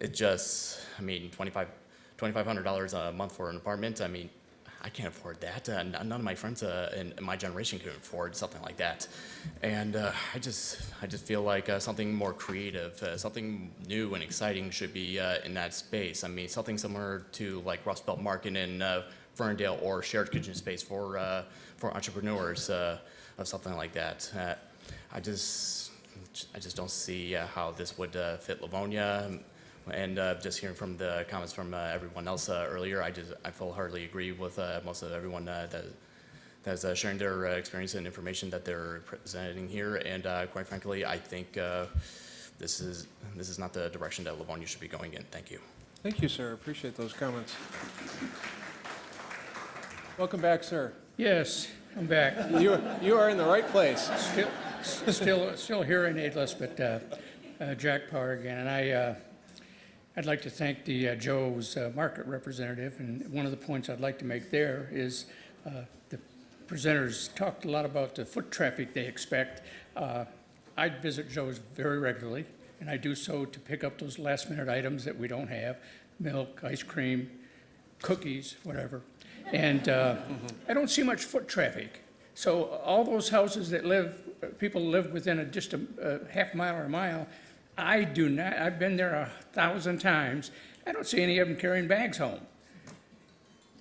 It just, I mean, $2,500 a month for an apartment, I mean, I can't afford that. None of my friends in my generation can afford something like that. And I just feel like something more creative, something new and exciting should be in that space. I mean, something similar to like Rust Belt Market in Ferndale, or shared kitchen space for entrepreneurs of something like that. I just don't see how this would fit Livonia. And just hearing from the comments from everyone else earlier, I full-heartedly agree with most of everyone that's sharing their experience and information that they're presenting here. And quite frankly, I think this is not the direction that Livonia should be going in. Thank you. Thank you, sir. Appreciate those comments. Welcome back, sir. Yes, I'm back. You are in the right place. Still hearing aidless, but Jack Power again. And I'd like to thank the Joe's market representative. And one of the points I'd like to make there is the presenters talked a lot about the foot traffic they expect. I visit Joe's very regularly, and I do so to pick up those last-minute items that we don't have: milk, ice cream, cookies, whatever. And I don't see much foot traffic. So all those houses that people live within just a half mile or a mile, I do not. I've been there 1,000 times. I don't see any of them carrying bags home.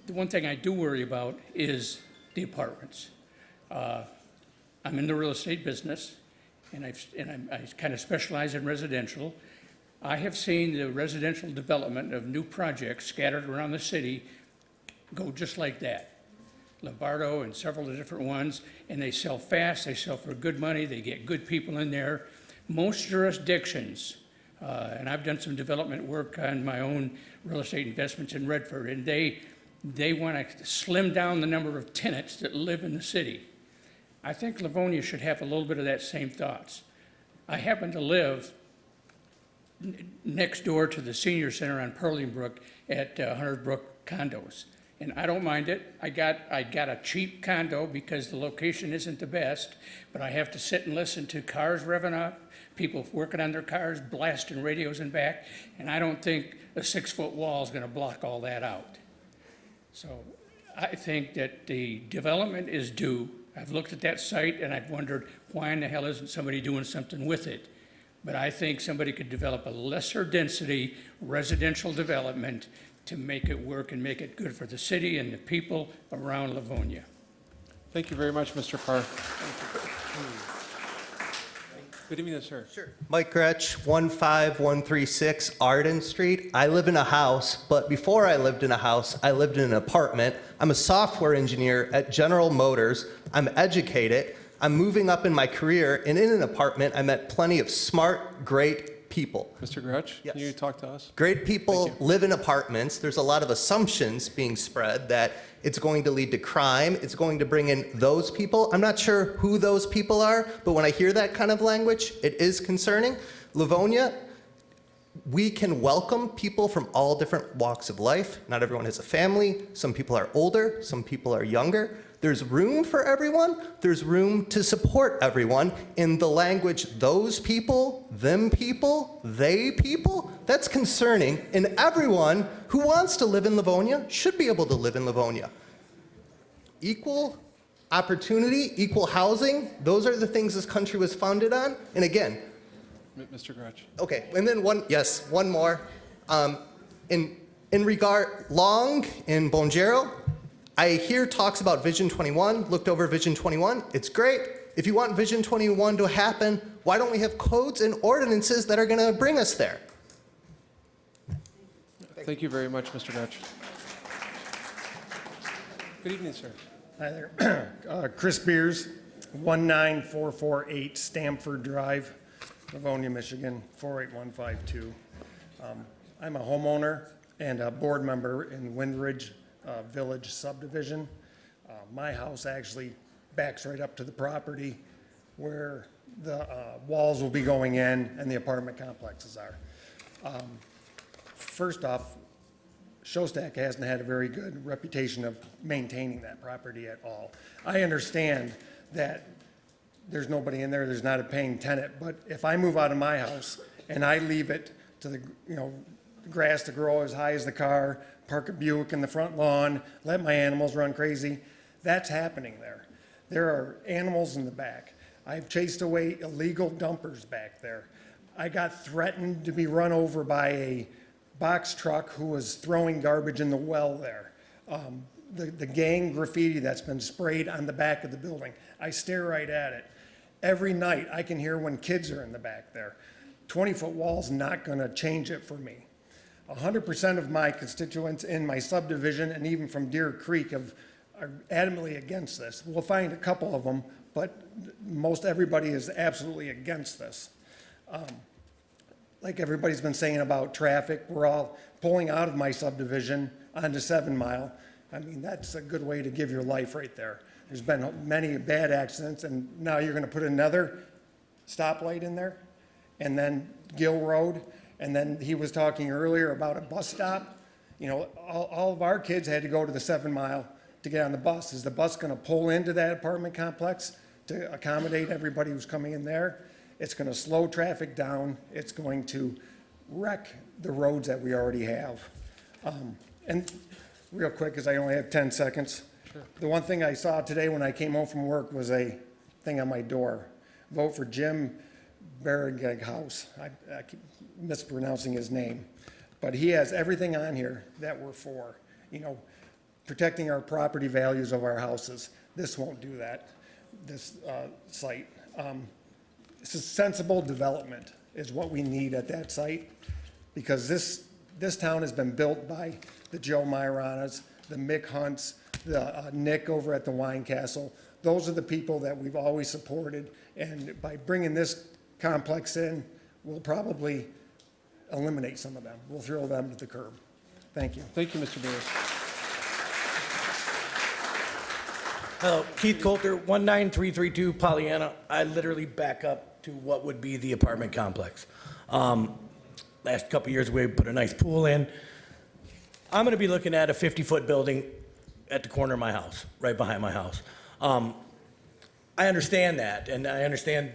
The one thing I do worry about is the apartments. I'm in the real estate business, and I kind of specialize in residential. I have seen the residential development of new projects scattered around the city go just like that. Lombardo and several of the different ones, and they sell fast, they sell for good money, they get good people in there. Most jurisdictions, and I've done some development work on my own real estate investments in Redford, and they want to slim down the number of tenants that live in the city. I think Livonia should have a little bit of that same thoughts. I happen to live next door to the senior center on Purlingbrook at Hunter's Brook Condos. And I don't mind it. I got a cheap condo because the location isn't the best, but I have to sit and listen to cars revving up, people working on their cars, blasting radios in back, and I don't think a 6-foot wall is going to block all that out. So I think that the development is due. I've looked at that site and I've wondered why in the hell isn't somebody doing something with it. but I think somebody could develop a lesser density residential development to make it work and make it good for the city and the people around Livonia. Thank you very much, Mr. Parr. Good evening, sir. Sure. Mike Gretsch, 15136 Arden Street. I live in a house, but before I lived in a house, I lived in an apartment. I'm a software engineer at General Motors. I'm educated. I'm moving up in my career, and in an apartment, I met plenty of smart, great people. Mr. Gretsch, Yes. can you talk to us? Great people live in apartments. There's a lot of assumptions being spread that it's going to lead to crime. It's going to bring in those people. I'm not sure who those people are, but when I hear that kind of language, it is concerning. Livonia, we can welcome people from all different walks of life. Not everyone has a family. Some people are older. Some people are younger. There's room for everyone. There's room to support everyone in the language, those people, them people, they people. That's concerning, and everyone who wants to live in Livonia should be able to live in Livonia. Equal opportunity, equal housing, those are the things this country was founded on. And again, Mr. Gretsch. okay, and then one more. In regard, Long in Bonjero, I hear talks about Vision 21, looked over Vision 21. It's great. If you want Vision 21 to happen, why don't we have codes and ordinances that are going to bring us there? Thank you very much, Mr. Gretsch. Good evening, sir. Hi there. Chris Beers, 19448 Stamford Drive, Livonia, Michigan, 48152. I'm a homeowner and a board member in Windridge Village subdivision. My house actually backs right up to the property where the walls will be going in and the apartment complexes are. First off, Showstack hasn't had a very good reputation of maintaining that property at all. I understand that there's nobody in there, there's not a paying tenant, but if I move out of my house and I leave it to the, grass to grow as high as the car, park a Buick in the front lawn, let my animals run crazy, that's happening there. There are animals in the back. I've chased away illegal dumpers back there. I got threatened to be run over by a box truck who was throwing garbage in the well there. The gang graffiti that's been sprayed on the back of the building, I stare right at it. Every night I can hear when kids are in the back there. 20-foot wall's not gonna change it for me. 100% of my constituents in my subdivision and even from Deer Creek are adamantly against this. We'll find a couple of them, but most everybody is absolutely against this. Like everybody's been saying about traffic, we're all pulling out of my subdivision onto 7 Mile. I mean, that's a good way to give your life right there. There's been many bad accidents, and now you're gonna put another stoplight in there, and then Gill Road, and then he was talking earlier about a bus stop. All of our kids had to go to the 7 Mile to get on the bus. Is the bus gonna pull into that apartment complex to accommodate everybody who's coming in there? It's gonna slow traffic down. It's going to wreck the roads that we already have. And real quick, because I only have 10 seconds. Sure. The one thing I saw today when I came home from work was a thing on my door. Vote for Jim Barrigag House. I keep mispronouncing his name. But he has everything on here that we're for. Protecting our property values of our houses. This won't do that, this site. It's a sensible development is what we need at that site, because this town has been built by the Joe Myronas, the Mick Hunts, the Nick over at the Wine Castle. Those are the people that we've always supported, and by bringing this complex in, we'll probably eliminate some of them. We'll throw them to the curb. Thank you. Thank you, Mr. Beers. Hello, Keith Coulter, 19332 Pollyanna. I literally back up to what would be the apartment complex. Last couple of years, we put a nice pool in. I'm going to be looking at a 50-foot building at the corner of my house, right behind my house. I understand that, and I understand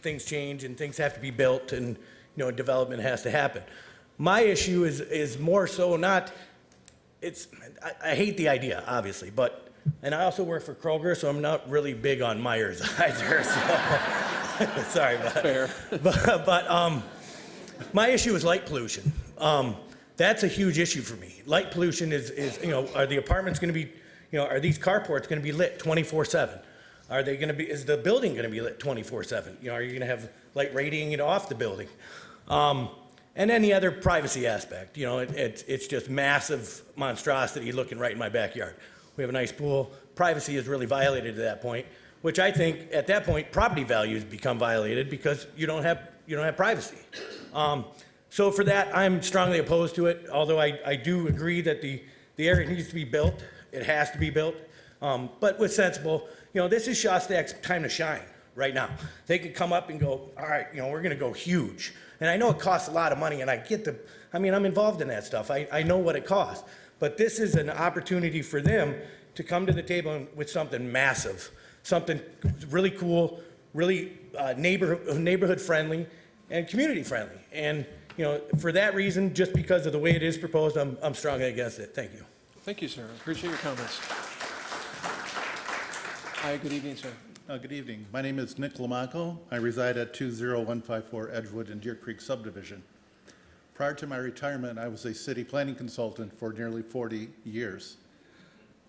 things change and things have to be built, and development has to happen. My issue is more so not. I hate the idea, obviously, but And I also work for Kroger, so I'm not really big on Myers either. So sorry about Fair. But my issue is light pollution. That's a huge issue for me. Light pollution is are the apartments going to be, are these carports going to be lit 24/7? Are they going to be? Is the building going to be lit 24/7? Are you going to have light radiating off the building? And then the other privacy aspect. It's just massive monstrosity looking right in my backyard. We have a nice pool. Privacy is really violated at that point, which I think at that point property values become violated because you don't have privacy. So for that, I'm strongly opposed to it. Although I do agree that the area needs to be built. It has to be built, but with sensible. This is Shostak's time to shine right now. They could come up and go, all right, we're going to go huge. And I know it costs a lot of money, and I'm involved in that stuff. I know what it costs. But this is an opportunity for them to come to the table with something massive, something really cool, really neighborhood friendly, and community friendly. And for that reason, just because of the way it is proposed, I'm strongly against it. Thank you. Thank you, sir. I appreciate your comments. Hi, good evening, sir. Good evening. My name is Nick Lamaco. I reside at 20154 Edgewood in Deer Creek subdivision. Prior to my retirement, I was a city planning consultant for nearly 40 years.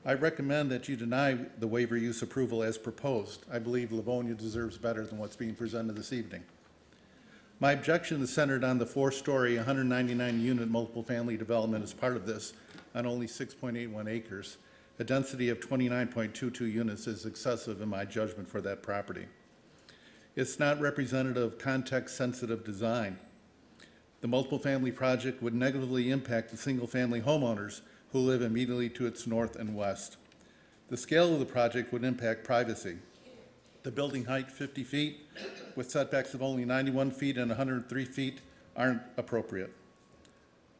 I recommend that you deny the waiver use approval as proposed. I believe Livonia deserves better than what's being presented this evening. My objection is centered on the 4-story, 199-unit multiple-family development as part of this on only 6.81 acres. A density of 29.22 units is excessive in my judgment for that property. It's not representative of context-sensitive design. The multiple-family project would negatively impact the single-family homeowners who live immediately to its north and west. The scale of the project would impact privacy. The building height, 50 feet, with setbacks of only 91 feet and 103 feet, aren't appropriate.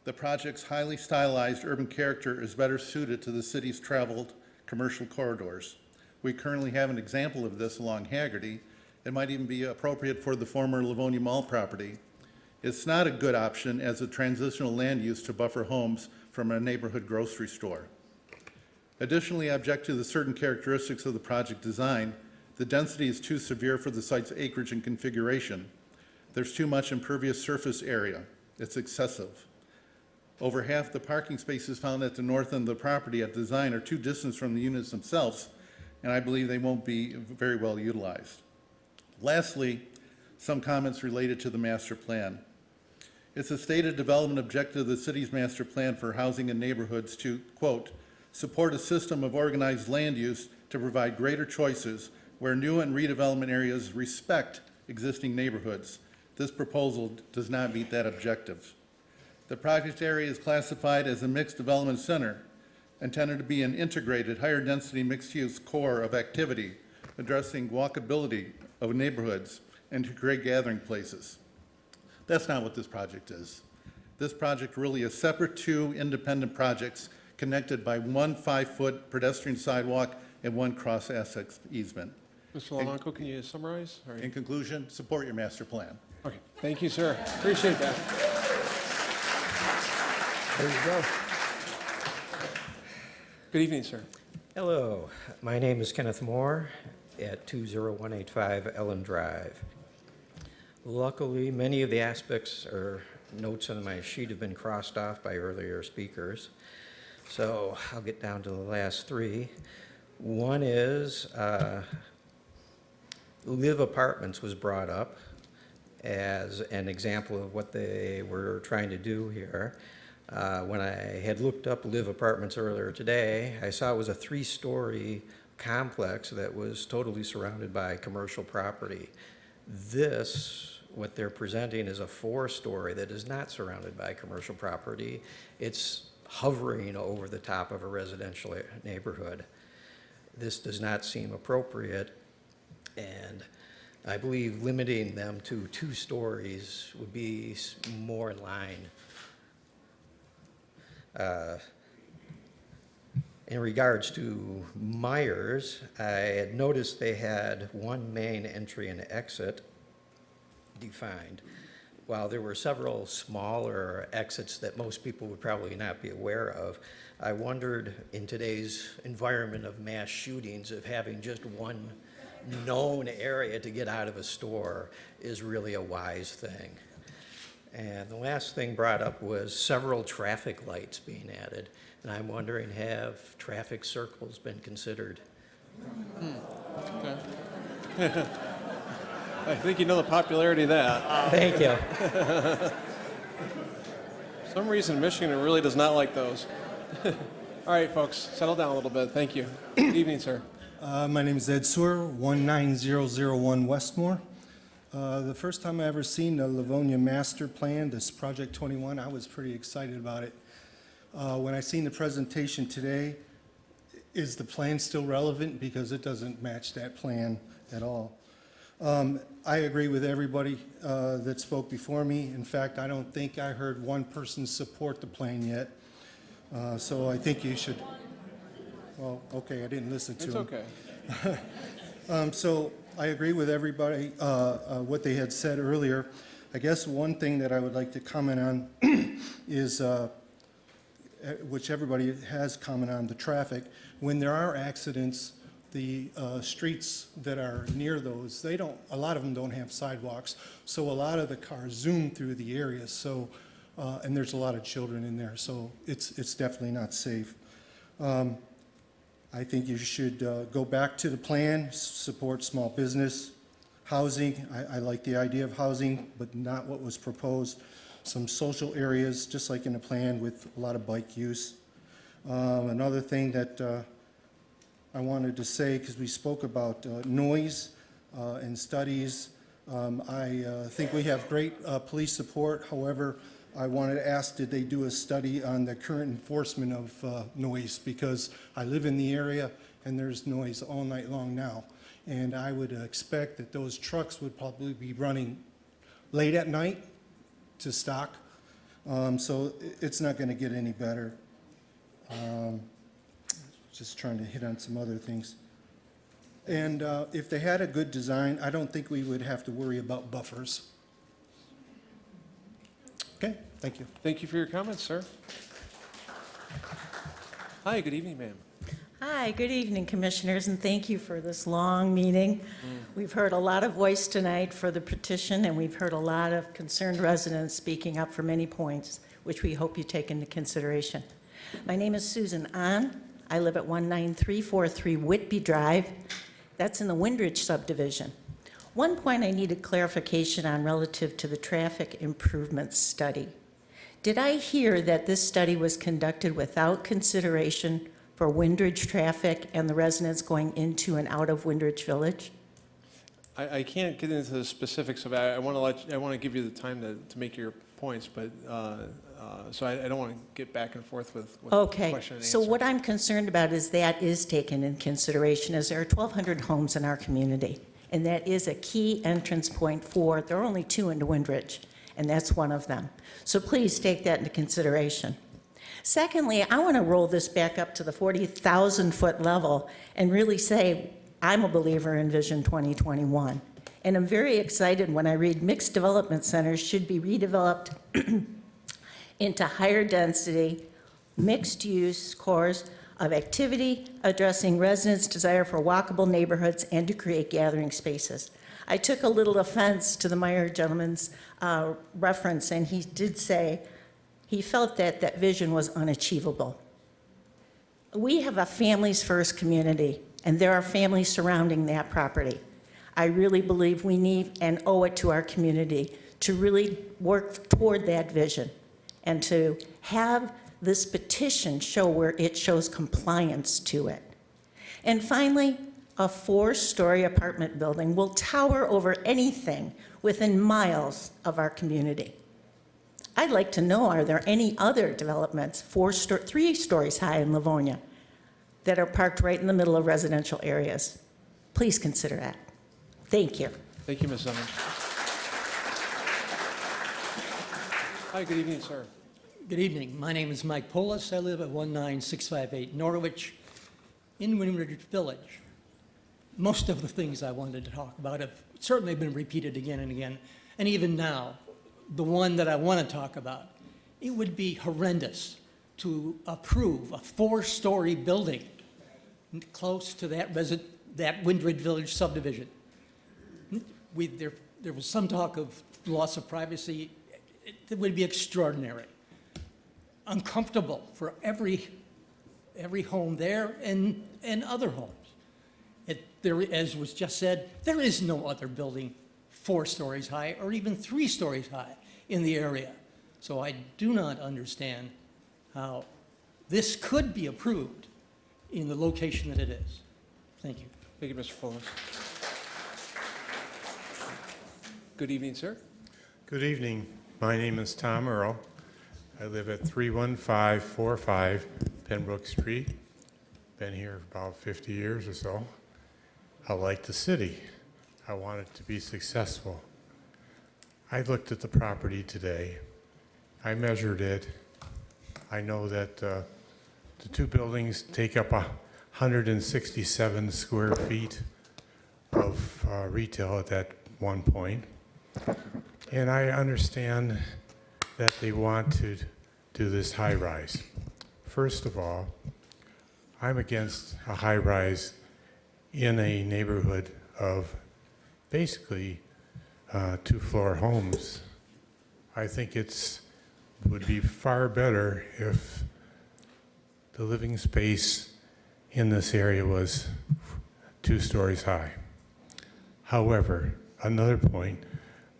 The project's highly stylized urban character is better suited to the city's traveled commercial corridors. We currently have an example of this along Haggerty. It might even be appropriate for the former Livonia Mall property. It's not a good option as a transitional land use to buffer homes from a neighborhood grocery store. Additionally, I object to the certain characteristics of the project design. The density is too severe for the site's acreage and configuration. There's too much impervious surface area. It's excessive. Over half the parking spaces found at the north end of the property at design are too distant from the units themselves, and I believe they won't be very well utilized. Lastly, some comments related to the master plan. It's a stated development objective of the city's master plan for housing and neighborhoods to, quote, support a system of organized land use to provide greater choices where new and redevelopment areas respect existing neighborhoods. This proposal does not meet that objective. The project area is classified as a mixed development center, intended to be an integrated, higher-density mixed-use core of activity, addressing walkability of neighborhoods and to create gathering places. That's not what this project is. This project really is separate two independent projects connected by one 5-foot pedestrian sidewalk and one cross-access easement. Mr. Lamanco, can you summarize? Or- In conclusion, support your master plan. Okay, thank you, sir. Appreciate that. There you go. Good evening, sir. Hello, my name is Kenneth Moore at 20185 Ellen Drive. Luckily, many of the aspects or notes on my sheet have been crossed off by earlier speakers, so I'll get down to the last three. One is Live Apartments was brought up as an example of what they were trying to do here. When I had looked up Live Apartments earlier today, I saw it was a 3-story complex that was totally surrounded by commercial property. This, what they're presenting, is a 4-story that is not surrounded by commercial property. It's hovering over the top of a residential neighborhood. This does not seem appropriate, and I believe limiting them to 2 stories would be more in line. In regards to Myers, I had noticed they had one main entry and exit defined. while there were several smaller exits that most people would probably not be aware of, I wondered in today's environment of mass shootings if having just one known area to get out of a store is really a wise thing. And the last thing brought up was several traffic lights being added. And I'm wondering, have traffic circles been considered? Okay. I think you know the popularity of that. Thank you. For some reason, Michigan really does not like those. All right, folks, settle down a little bit. Thank you. Good evening, sir. My name is Ed Sewer, 19001 Westmore. The first time I ever seen the Livonia master plan, this Project 21, I was pretty excited about it. When I seen the presentation today, is the plan still relevant? Because it doesn't match that plan at all. I agree with everybody that spoke before me. In fact, I don't think I heard one person support the plan yet. So I think you should, well, okay, I didn't listen to It's them. okay. So I agree with everybody, what they had said earlier. I guess one thing that I would like to comment on is, which everybody has commented on, the traffic. When there are accidents, the streets that are near those, a lot of them don't have sidewalks. So a lot of the cars zoom through the area. So, and there's a lot of children in there. So it's definitely not safe. I think you should go back to the plan, support small business, housing. I like the idea of housing, but not what was proposed. Some social areas, just like in the plan, with a lot of bike use. Another thing that I wanted to say, because we spoke about noise and studies, I think we have great police support. However, I wanted to ask, did they do a study on the current enforcement of noise? Because I live in the area and there's noise all night long now. And I would expect that those trucks would probably be running late at night to stock. So it's not going to get any better. Just trying to hit on some other things. And if they had a good design, I don't think we would have to worry about buffers. Okay, thank you. Thank you for your comments, sir. Hi, good evening, ma'am. Hi, good evening, Commissioners, and thank you for this long meeting. We've heard a lot of voice tonight for the petition, and we've heard a lot of concerned residents speaking up for many points, which we hope you take into consideration. My name is Susan Ahn. I live at 19343 Whitby Drive. That's in the Windridge subdivision. One point I needed clarification on relative to the traffic improvement study. Did I hear that this study was conducted without consideration for Windridge traffic and the residents going into and out of Windridge Village? I can't get into the specifics of it. I want to give you the time to make your points, but so I don't want to get back and forth with Okay, question and so answer. what I'm concerned about is that is taken in consideration, as there are 1,200 homes in our community, and that is a key entrance point for, there are only 2 into Windridge, and that's one of them. So please take that into consideration. Secondly, I want to roll this back up to the 40,000-foot level and really say, I'm a believer in Vision 2021. And I'm very excited when I read mixed development centers should be redeveloped into higher density, mixed use cores of activity addressing residents' desire for walkable neighborhoods and to create gathering spaces. I took a little offense to the Meyer gentleman's reference, and he did say he felt that that vision was unachievable. We have a families first community, and there are families surrounding that property. I really believe we need and owe it to our community to really work toward that vision and to have this petition show where it shows compliance to it. And finally, a 4-story apartment building will tower over anything within miles of our community. I'd like to know, are there any other developments 3 stories high in Livonia that are parked right in the middle of residential areas? Please consider that. Thank you. Thank you, Ms. Emmons. Hi, good evening, sir. Good evening. My name is Mike Polis. I live at 19658 Norwich in Windridge Village. Most of the things I wanted to talk about have certainly been repeated again and again. And even now, the one that I want to talk about. It would be horrendous to approve a 4-story building close to that Windridge Village subdivision. There was some talk of loss of privacy. It would be extraordinary. Uncomfortable for every home there and other homes. As was just said, there is no other building 4 stories high or even 3 stories high in the area. So I do not understand how this could be approved in the location that it is. Thank you. Thank you, Mr. Fuller. Good evening, sir. Good evening. My name is Tom Earl. I live at 31545 Pembroke Street. Been here about 50 years or so. I like the city. I want it to be successful. I looked at the property today. I measured it. I know that the 2 buildings take up 167 square feet of retail at that one point. And I understand that they want to do this high rise. First of all, I'm against a high rise in a neighborhood of basically 2-floor homes. I think would be far better if the living space in this area was 2 stories high. However, another point,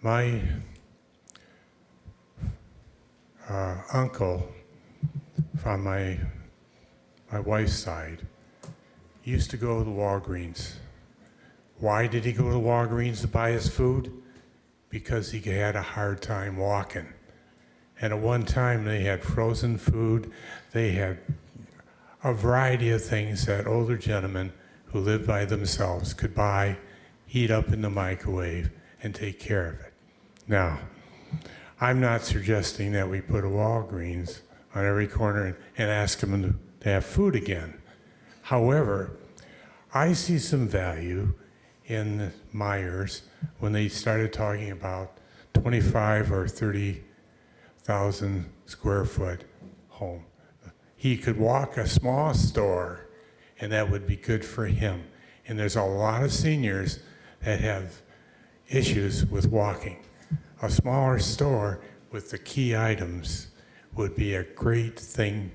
my uncle from my wife's side used to go to the Walgreens. Why did he go to Walgreens to buy his food? Because he had a hard time walking. And at one time they had frozen food, they had a variety of things that older gentlemen who lived by themselves could buy, heat up in the microwave, and take care of it. Now, I'm not suggesting that we put a Walgreens on every corner and ask them to have food again. However, I see some value in Myers when they started talking about 25 or 30,000 square foot home. He could walk a small store and that would be good for him. And there's a lot of seniors that have issues with walking. A smaller store with the key items would be a great thing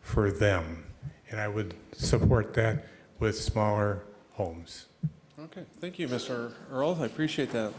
for them. And I would support that with smaller homes. Okay, thank you, Mr. Earl. I appreciate that.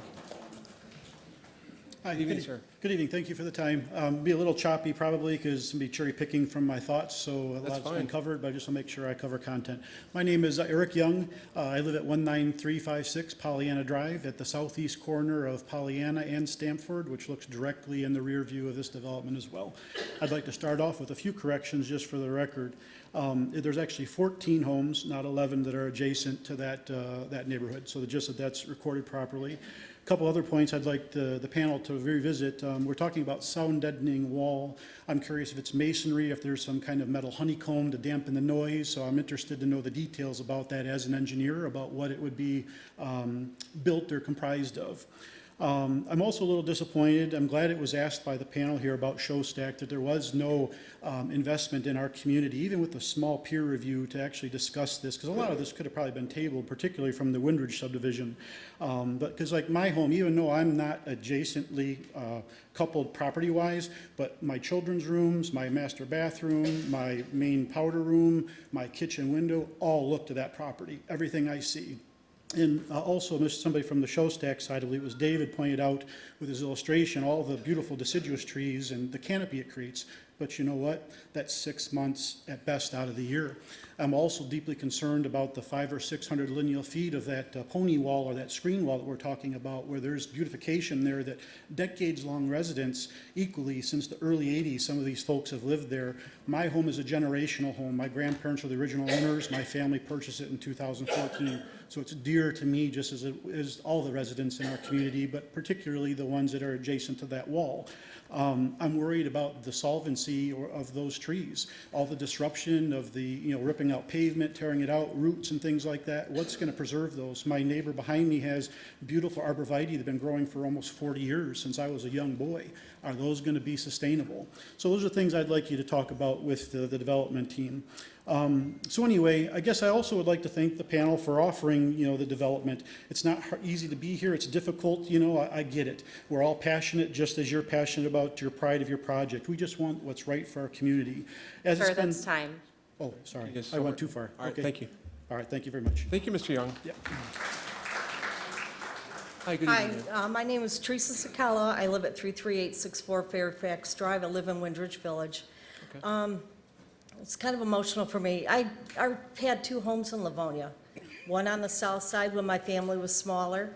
Hi, Good evening, sir. Good evening. Thank you for the time. Be a little choppy probably because I'll be cherry picking from my thoughts, so a That's lot's been fine. covered, but I just want to make sure I cover content. My name is Eric Young. I live at 19356 Pollyanna Drive at the southeast corner of Pollyanna and Stamford, which looks directly in the rear view of this development as well. I'd like to start off with a few corrections just for the record. There's actually 14 homes, not 11, that are adjacent to that neighborhood, so just that that's recorded properly. A couple other points I'd like the panel to revisit. We're talking about sound deadening wall. I'm curious if it's masonry, if there's some kind of metal honeycomb to dampen the noise, so I'm interested to know the details about that as an engineer, about what it would be built or comprised of. I'm also a little disappointed. I'm glad it was asked by the panel here about Showstack that there was no investment in our community, even with a small peer review, to actually discuss this, because a lot of this could have probably been tabled, particularly from the Windridge subdivision. But because like my home, even though I'm not adjacently coupled property-wise, but my children's rooms, my master bathroom, my main powder room, my kitchen window, all look to that property, everything I see. And also, somebody from the Showstack side, I believe it was David, pointed out with his illustration all the beautiful deciduous trees and the canopy it creates. But you know what? That's 6 months at best out of the year. I'm also deeply concerned about the 500 or 600 lineal feet of that pony wall or that screen wall that we're talking about, where there's beautification there that decades-long residents, equally since the early 80s, some of these folks have lived there. My home is a generational home. My grandparents were the original owners. My family purchased it in 2014. So it's dear to me, just as it is all the residents in our community, but particularly the ones that are adjacent to that wall. I'm worried about the solvency of those trees, all the disruption of the, ripping out pavement, tearing it out, roots and things like that. What's going to preserve those? My neighbor behind me has beautiful arborvitae that have been growing for almost 40 years since I was a young boy. Are those going to be sustainable? So those are things I'd like you to talk about with the development team. So anyway, I guess I also would like to thank the panel for offering, the development. It's not easy to be here. It's difficult. I get it. We're all passionate, just as you're passionate about your pride of your project. We just want what's right for our community. As Sir, it's been- that's time. Oh, sorry. Yes, I went too far. All right, Okay. thank you. All right, thank you very much. Thank you, Mr. Young. Yeah. Hi, good Hi, evening. my name is Teresa Sakala. I live at 33864 Fairfax Drive. I live in Windridge Village. It's kind of emotional for me. I had 2 homes in Livonia, one on the south side when my family was smaller.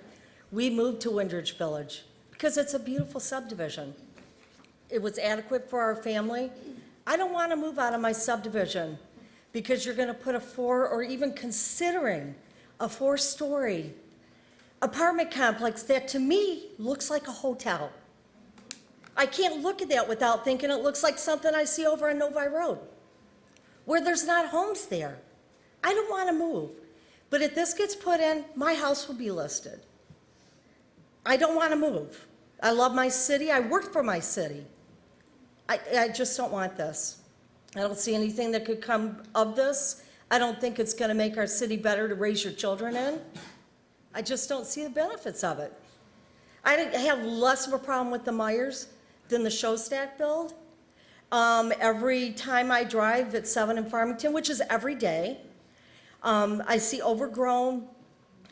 We moved to Windridge Village because it's a beautiful subdivision. It was adequate for our family. I don't want to move out of my subdivision because you're going to put a 4 or even considering a 4-story apartment complex that to me looks like a hotel. I can't look at that without thinking it looks like something I see over on Novi Road, where there's not homes there. I don't want to move. But if this gets put in, my house will be listed. I don't want to move. I love my city. I work for my city. I just don't want this. I don't see anything that could come of this. I don't think it's going to make our city better to raise your children in. I just don't see the benefits of it. I have less of a problem with the Myers than the Showstack build. Every time I drive at 7 in Farmington, which is every day, I see overgrown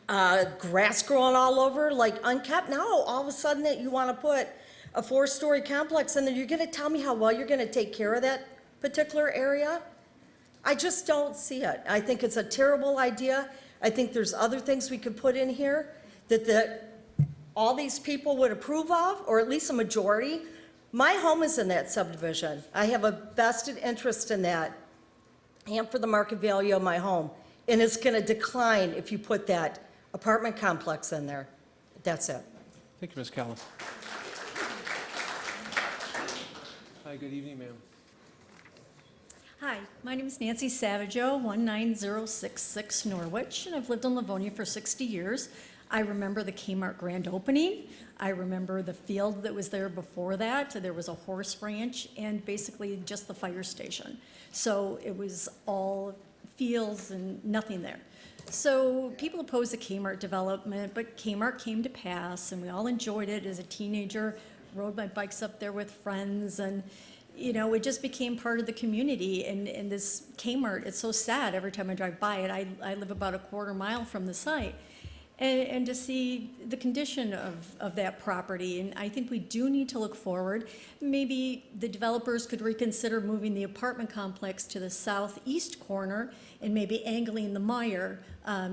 grass growing all over, like unkept. Now, all of a sudden that you want to put a 4-story complex in there, you're going to tell me how well you're going to take care of that particular area? I just don't see it. I think it's a terrible idea. I think there's other things we could put in here that all these people would approve of, or at least a majority. My home is in that subdivision. I have a vested interest in that and for the market value of my home. And it's going to decline if you put that apartment complex in there. That's it. Thank you, Ms. Callis. Hi, good evening, ma'am. Hi, my name is Nancy Savageau, 19066 Norwich, and I've lived in Livonia for 60 years. I remember the Kmart grand opening. I remember the field that was there before that. There was a horse ranch and basically just the fire station. So it was all fields and nothing there. So people opposed the Kmart development, but Kmart came to pass and we all enjoyed it. As a teenager, rode my bikes up there with friends, and it just became part of the community. And this Kmart, it's so sad every time I drive by it. I live about a quarter mile from the site. And to see the condition of that property. And I think we do need to look forward. Maybe the developers could reconsider moving the apartment complex to the southeast corner and maybe angling the Meyer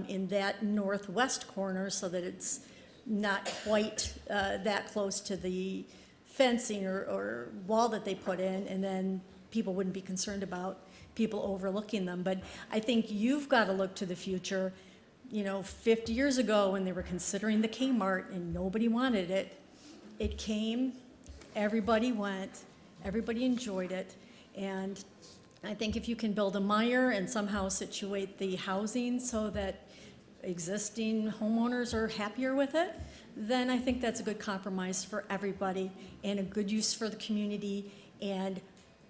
in that northwest corner so that it's not quite that close to the fencing or wall that they put in, and then people wouldn't be concerned about people overlooking them. But I think you've got to look to the future. 50 years ago when they were considering the Kmart and nobody wanted it, it came, everybody went, everybody enjoyed it. And I think if you can build a Meyer and somehow situate the housing so that existing homeowners are happier with it, then I think that's a good compromise for everybody and a good use for the community and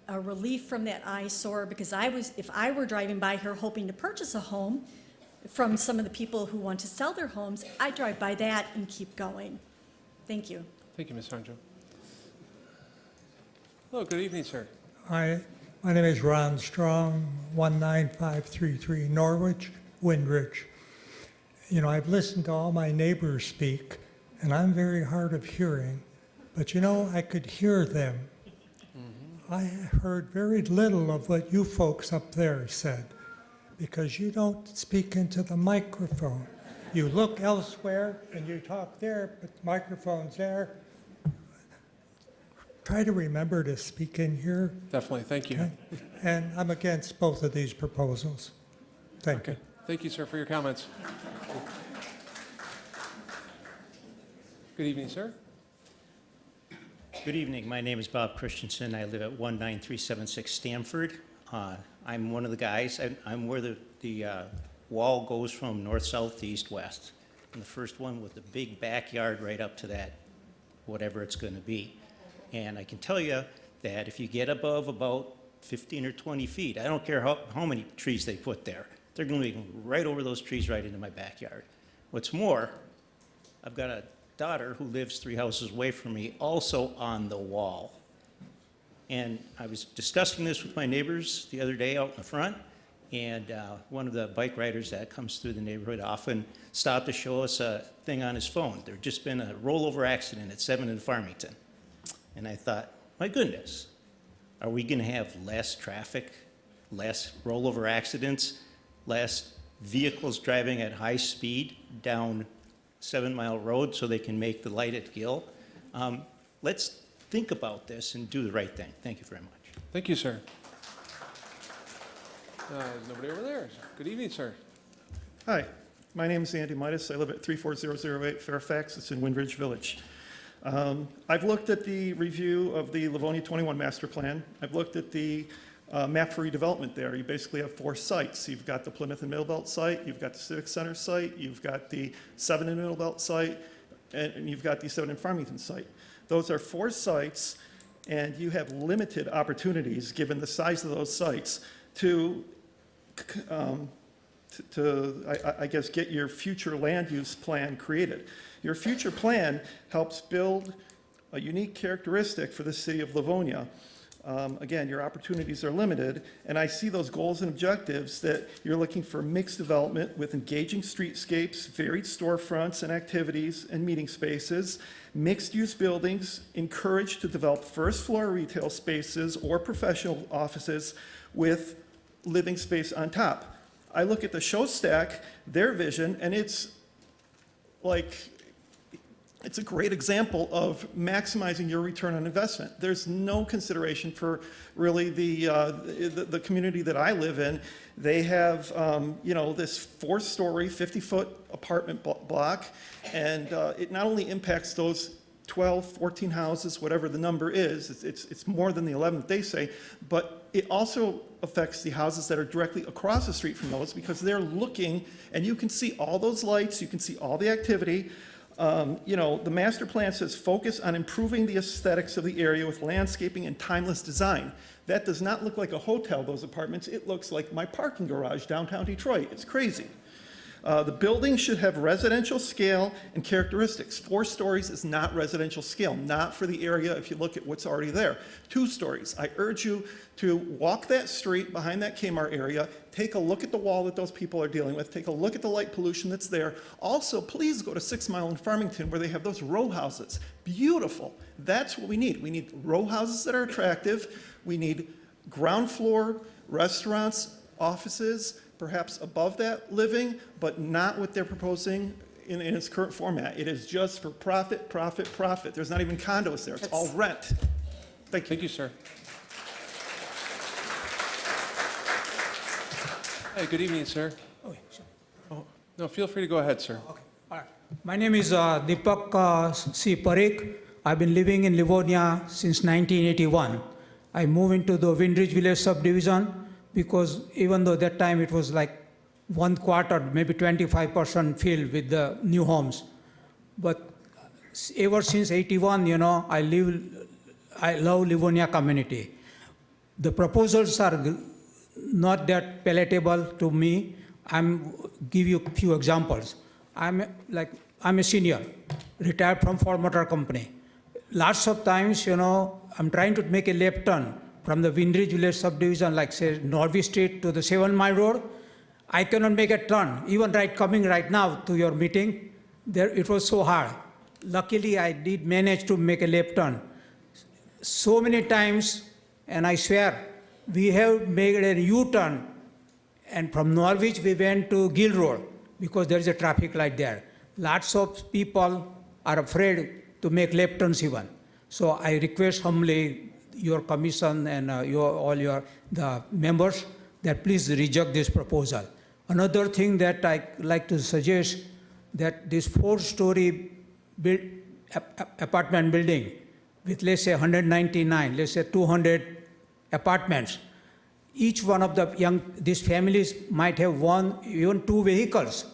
a relief from that eyesore. Because if I were driving by here hoping to purchase a home from some of the people who want to sell their homes, I drive by that and keep going. Thank you. Thank you, Ms. Sanjo. Hello, good evening, sir. Hi, my name is Ron Strong, 19533 Norwich, Windridge. I've listened to all my neighbors speak, and I'm very hard of hearing, but I could hear them. I heard very little of what you folks up there said, because you don't speak into the microphone. You look elsewhere and you talk there, but the microphone's there. Try to remember to speak in here. Definitely, thank you. Okay? And I'm against both of these proposals. Thank you. Thank you, sir, for your comments. Good evening, sir. Good evening. My name is Bob Christensen. I live at 19376 Stamford. I'm one of the guys. I'm where the wall goes from north, south to east, west. I'm the first one with the big backyard right up to that, whatever it's going to be. And I can tell you that if you get above about 15 or 20 feet, I don't care how many trees they put there, they're going to be right over those trees right into my backyard. What's more, I've got a daughter who lives 3 houses away from me, also on the wall. And I was discussing this with my neighbors the other day out in the front, and one of the bike riders that comes through the neighborhood often stopped to show us a thing on his phone. There'd just been a rollover accident at 7 in Farmington. And I thought, my goodness, are we going to have less traffic, less rollover accidents, less vehicles driving at high speed down 7 Mile Road so they can make the light at Gill? Let's think about this and do the right thing. Thank you very much. Thank you, sir. There's nobody over there. Good evening, sir. Hi, my name is Andy Midas. I live at 34008 Fairfax. It's in Windridge Village. I've looked at the review of the Livonia 21 master plan. I've looked at the map for redevelopment there. You basically have 4 sites. You've got the Plymouth and Middlebelt site, you've got the Civic Center site, you've got the 7 in Middlebelt site, and you've got the 7 in Farmington site. Those are 4 sites, and you have limited opportunities, given the size of those sites, to I guess, get your future land use plan created. Your future plan helps build a unique characteristic for the city of Livonia. Again, your opportunities are limited, and I see those goals and objectives that you're looking for mixed development with engaging streetscapes, varied storefronts and activities and meeting spaces, mixed-use buildings encouraged to develop first-floor retail spaces or professional offices with living space on top. I look at the show stack, their vision, and it's a great example of maximizing your return on investment. There's no consideration for really the community that I live in. They have, this 4-story, 50-foot apartment block, and it not only impacts those 12, 14 houses, whatever the number is, it's more than the 11 that they say, but it also affects the houses that are directly across the street from those, because they're looking, and you can see all those lights, you can see all the activity. The master plan says focus on improving the aesthetics of the area with landscaping and timeless design. That does not look like a hotel, those apartments. It looks like my parking garage downtown Detroit. It's crazy. The building should have residential scale and characteristics. 4 stories is not residential scale, not for the area if you look at what's already there. 2 stories. I urge you to walk that street behind that Kmart area, take a look at the wall that those people are dealing with, take a look at the light pollution that's there. Also, please go to 6 Mile in Farmington where they have those row houses. Beautiful. That's what we need. We need row houses that are attractive. We need ground floor restaurants, offices, perhaps above that living, but not what they're proposing in its current format. It is just for profit, profit, profit. There's not even condos there. It's all rent. Thank you. Thank you, sir. Hey, good evening, sir. Oh, sure. Oh, no, feel free to go ahead, sir. Okay. All right. My name is Deepak C. Parikh. I've been living in Livonia since 1981. I moved into the Windridge Village subdivision because even though that time it was like 1/4, maybe 25% filled with the new homes. But ever since 81, I love Livonia community. The proposals are not that palatable to me. Give you a few examples. I'm a senior, retired from Ford Motor Company. Lots of times, I'm trying to make a left turn from the Windridge Village subdivision, like say Norwich Street to the 7 Mile Road. I cannot make a turn. Even coming right now to your meeting, there it was so hard. Luckily, I did manage to make a left turn. So many times, and I swear, we have made a U-turn, and from Norwich we went to Gill Road because there is a traffic light there. Lots of people are afraid to make left turns even. So I request humbly your commission and the members that please reject this proposal. Another thing that I like to suggest, that this 4-story apartment building, with, let's say, 199, let's say 200 apartments, each one of these families might have one, even two vehicles.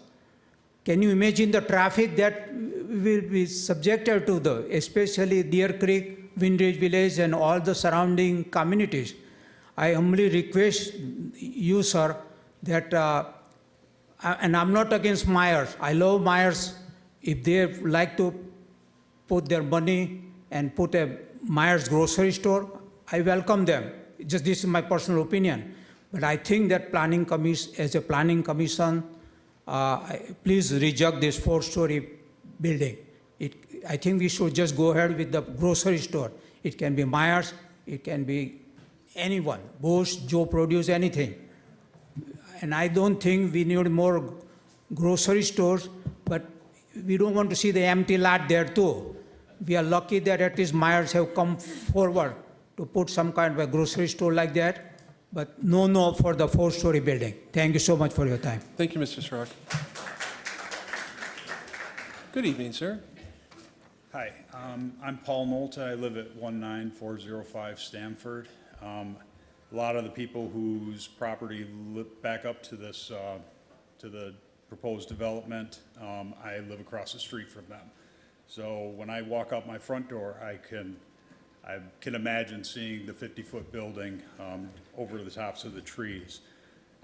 Can you imagine the traffic that will be subjected to, especially Deer Creek, Windridge Village, and all the surrounding communities? I humbly request you, sir, that, and I'm not against Myers. I love Myers. If they like to put their money and put a Myers grocery store, I welcome them. Just this is my personal opinion. But I think that as a planning commission, please reject this 4-story building. I think we should just go ahead with the grocery store. It can be Myers, it can be anyone, Bush, Joe Produce, anything. And I don't think we need more grocery stores, but we don't want to see the empty lot there too. We are lucky that at least Myers have come forward to put some kind of a grocery store like that, but no for the 4-story building. Thank you so much for your time. Thank you, Mr. Sarek. Good evening, sir. Hi, I'm Paul Nolta. I live at 19405 Stamford. A lot of the people whose property back up to this, to the proposed development, I live across the street from them. So when I walk out my front door, I can imagine seeing the 50-foot building over the tops of the trees.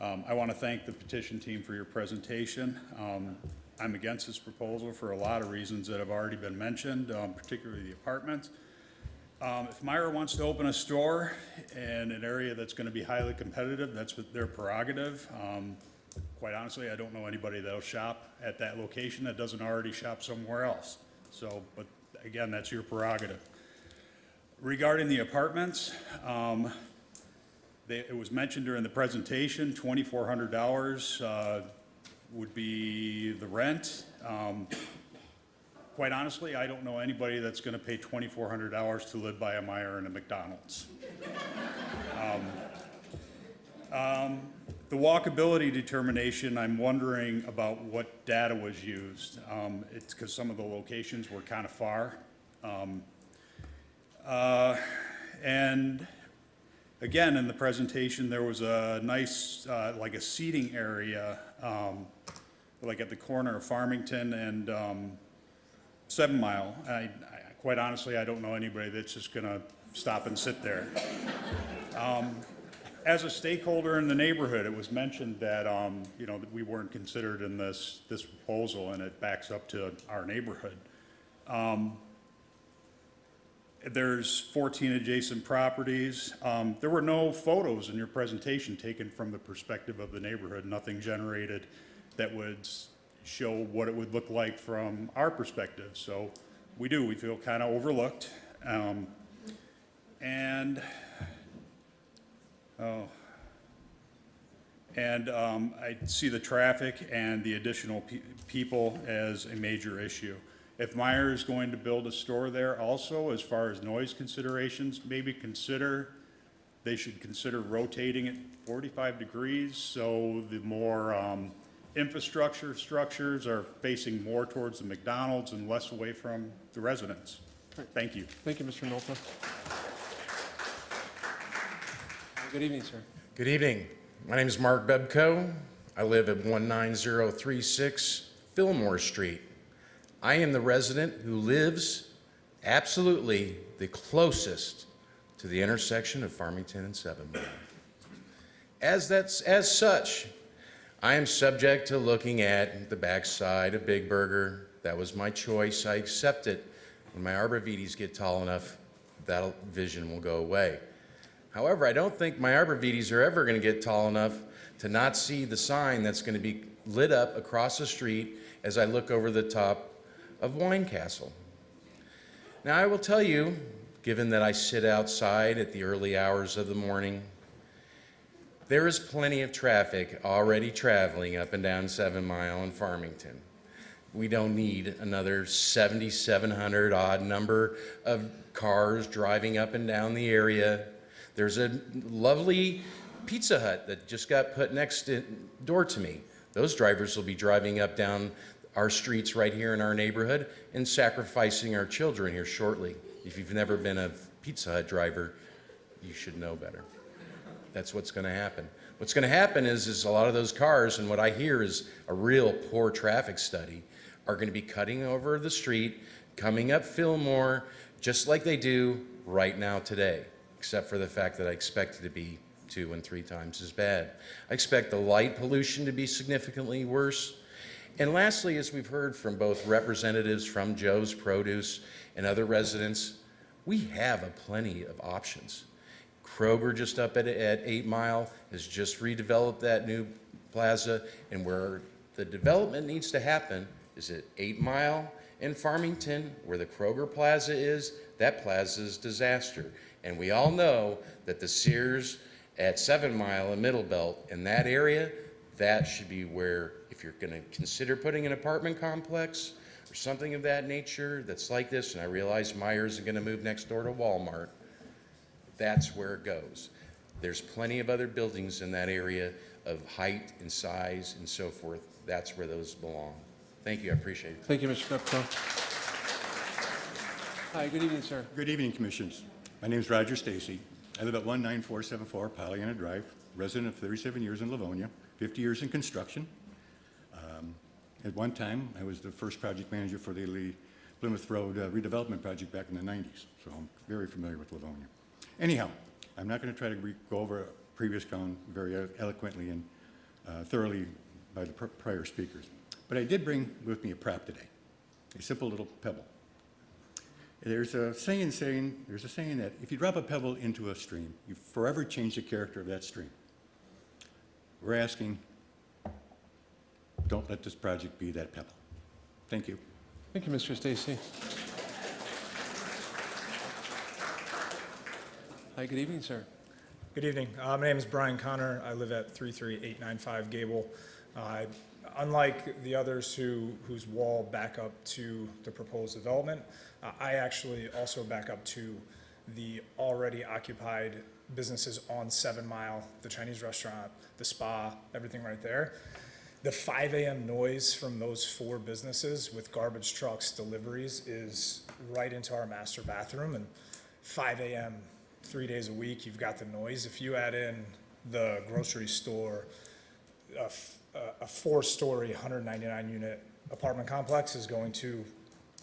I want to thank the petition team for your presentation. I'm against this proposal for a lot of reasons that have already been mentioned, particularly the apartments. If Myra wants to open a store in an area that's going to be highly competitive, that's their prerogative. Quite honestly, I don't know anybody that'll shop at that location that doesn't already shop somewhere else. So, but again, that's your prerogative. Regarding the apartments, it was mentioned during the presentation, $2,400 would be the rent. Quite honestly, I don't know anybody that's going to pay $2,400 to live by a Meijer and a McDonald's. The walkability determination, I'm wondering about what data was used. It's because some of the locations were kind of far. And again, in the presentation, there was a nice, like a seating area, like at the corner of Farmington and 7 Mile. Quite honestly, I don't know anybody that's just going to stop and sit there. As a stakeholder in the neighborhood, it was mentioned that, you know, that we weren't considered in this proposal, and it backs up to our neighborhood. There's 14 adjacent properties. There were no photos in your presentation taken from the perspective of the neighborhood, nothing generated that would show what it would look like from our perspective. So we feel kind of overlooked. I see the traffic and the additional people as a major issue. If Meijer is going to build a store there also, as far as noise considerations, maybe they should consider rotating it 45 degrees so the more infrastructure structures are facing more towards the McDonald's and less away from the residents. Thank you. Thank you, Mr. Nolta. Good evening, sir. Good evening. My name is Mark Bebko. I live at 19036 Fillmore Street. I am the resident who lives absolutely the closest to the intersection of Farmington and 7 Mile. As such, I am subject to looking at the backside of Big Burger. That was my choice. I accept it. When my arborvitaes get tall enough, that vision will go away. However, I don't think my arborvitaes are ever going to get tall enough to not see the sign that's going to be lit up across the street as I look over the top of Wine Castle. Now, I will tell you, given that I sit outside at the early hours of the morning, there is plenty of traffic already traveling up and down 7 Mile in Farmington. We don't need another 7,700 odd number of cars driving up and down the area. There's a lovely Pizza Hut that just got put next door to me. Those drivers will be driving up down our streets right here in our neighborhood and sacrificing our children here shortly. If you've never been a Pizza Hut driver, you should know better. That's what's going to happen. What's going to happen is a lot of those cars, and what I hear is a real poor traffic study, are going to be cutting over the street, coming up Fillmore, just like they do right now today, except for the fact that I expect it to be 2 and 3 times as bad. I expect the light pollution to be significantly worse. And lastly, as we've heard from both representatives from Joe's Produce and other residents, we have plenty of options. Kroger just up at 8 Mile has just redeveloped that new plaza, and where the development needs to happen is at 8 Mile in Farmington, where the Kroger Plaza is. That plaza is disaster. And we all know that the Sears at 7 Mile and Middle Belt in that area, that should be where, if you're going to consider putting an apartment complex or something of that nature that's like this, and I realize Myers is going to move next door to Walmart, that's where it goes. There's plenty of other buildings in that area of height and size and so forth. That's where those belong. Thank you, I appreciate it. Thank you, Mr. Pepco. Hi, good evening, sir. Good evening, Commissioners. My name is Roger Stacy. I live at 19474 Pollyanna Drive, resident of 37 years in Livonia, 50 years in construction. At one time, I was the first project manager for the Plymouth Road redevelopment project back in the 90s, so I'm very familiar with Livonia. Anyhow, I'm not going to try to go over a previous comment very eloquently and thoroughly by the prior speakers, but I did bring with me a prop today, a simple little pebble. There's a saying that if you drop a pebble into a stream, you forever change the character of that stream. We're asking, don't let this project be that pebble. Thank you. Thank you, Mr. Stacy. Hi, good evening, sir. Good evening. My name is Brian Connor. I live at 33895 Gable. Unlike the others whose wall back up to the proposed development, I actually also back up to the already occupied businesses on 7 Mile, the Chinese restaurant, the spa, everything right there. The 5 a.m. noise from those 4 businesses with garbage trucks, deliveries, is right into our master bathroom. And 5 a.m., 3 days a week, you've got the noise. If you add in the grocery store, a 4-story, 199-unit apartment complex is going to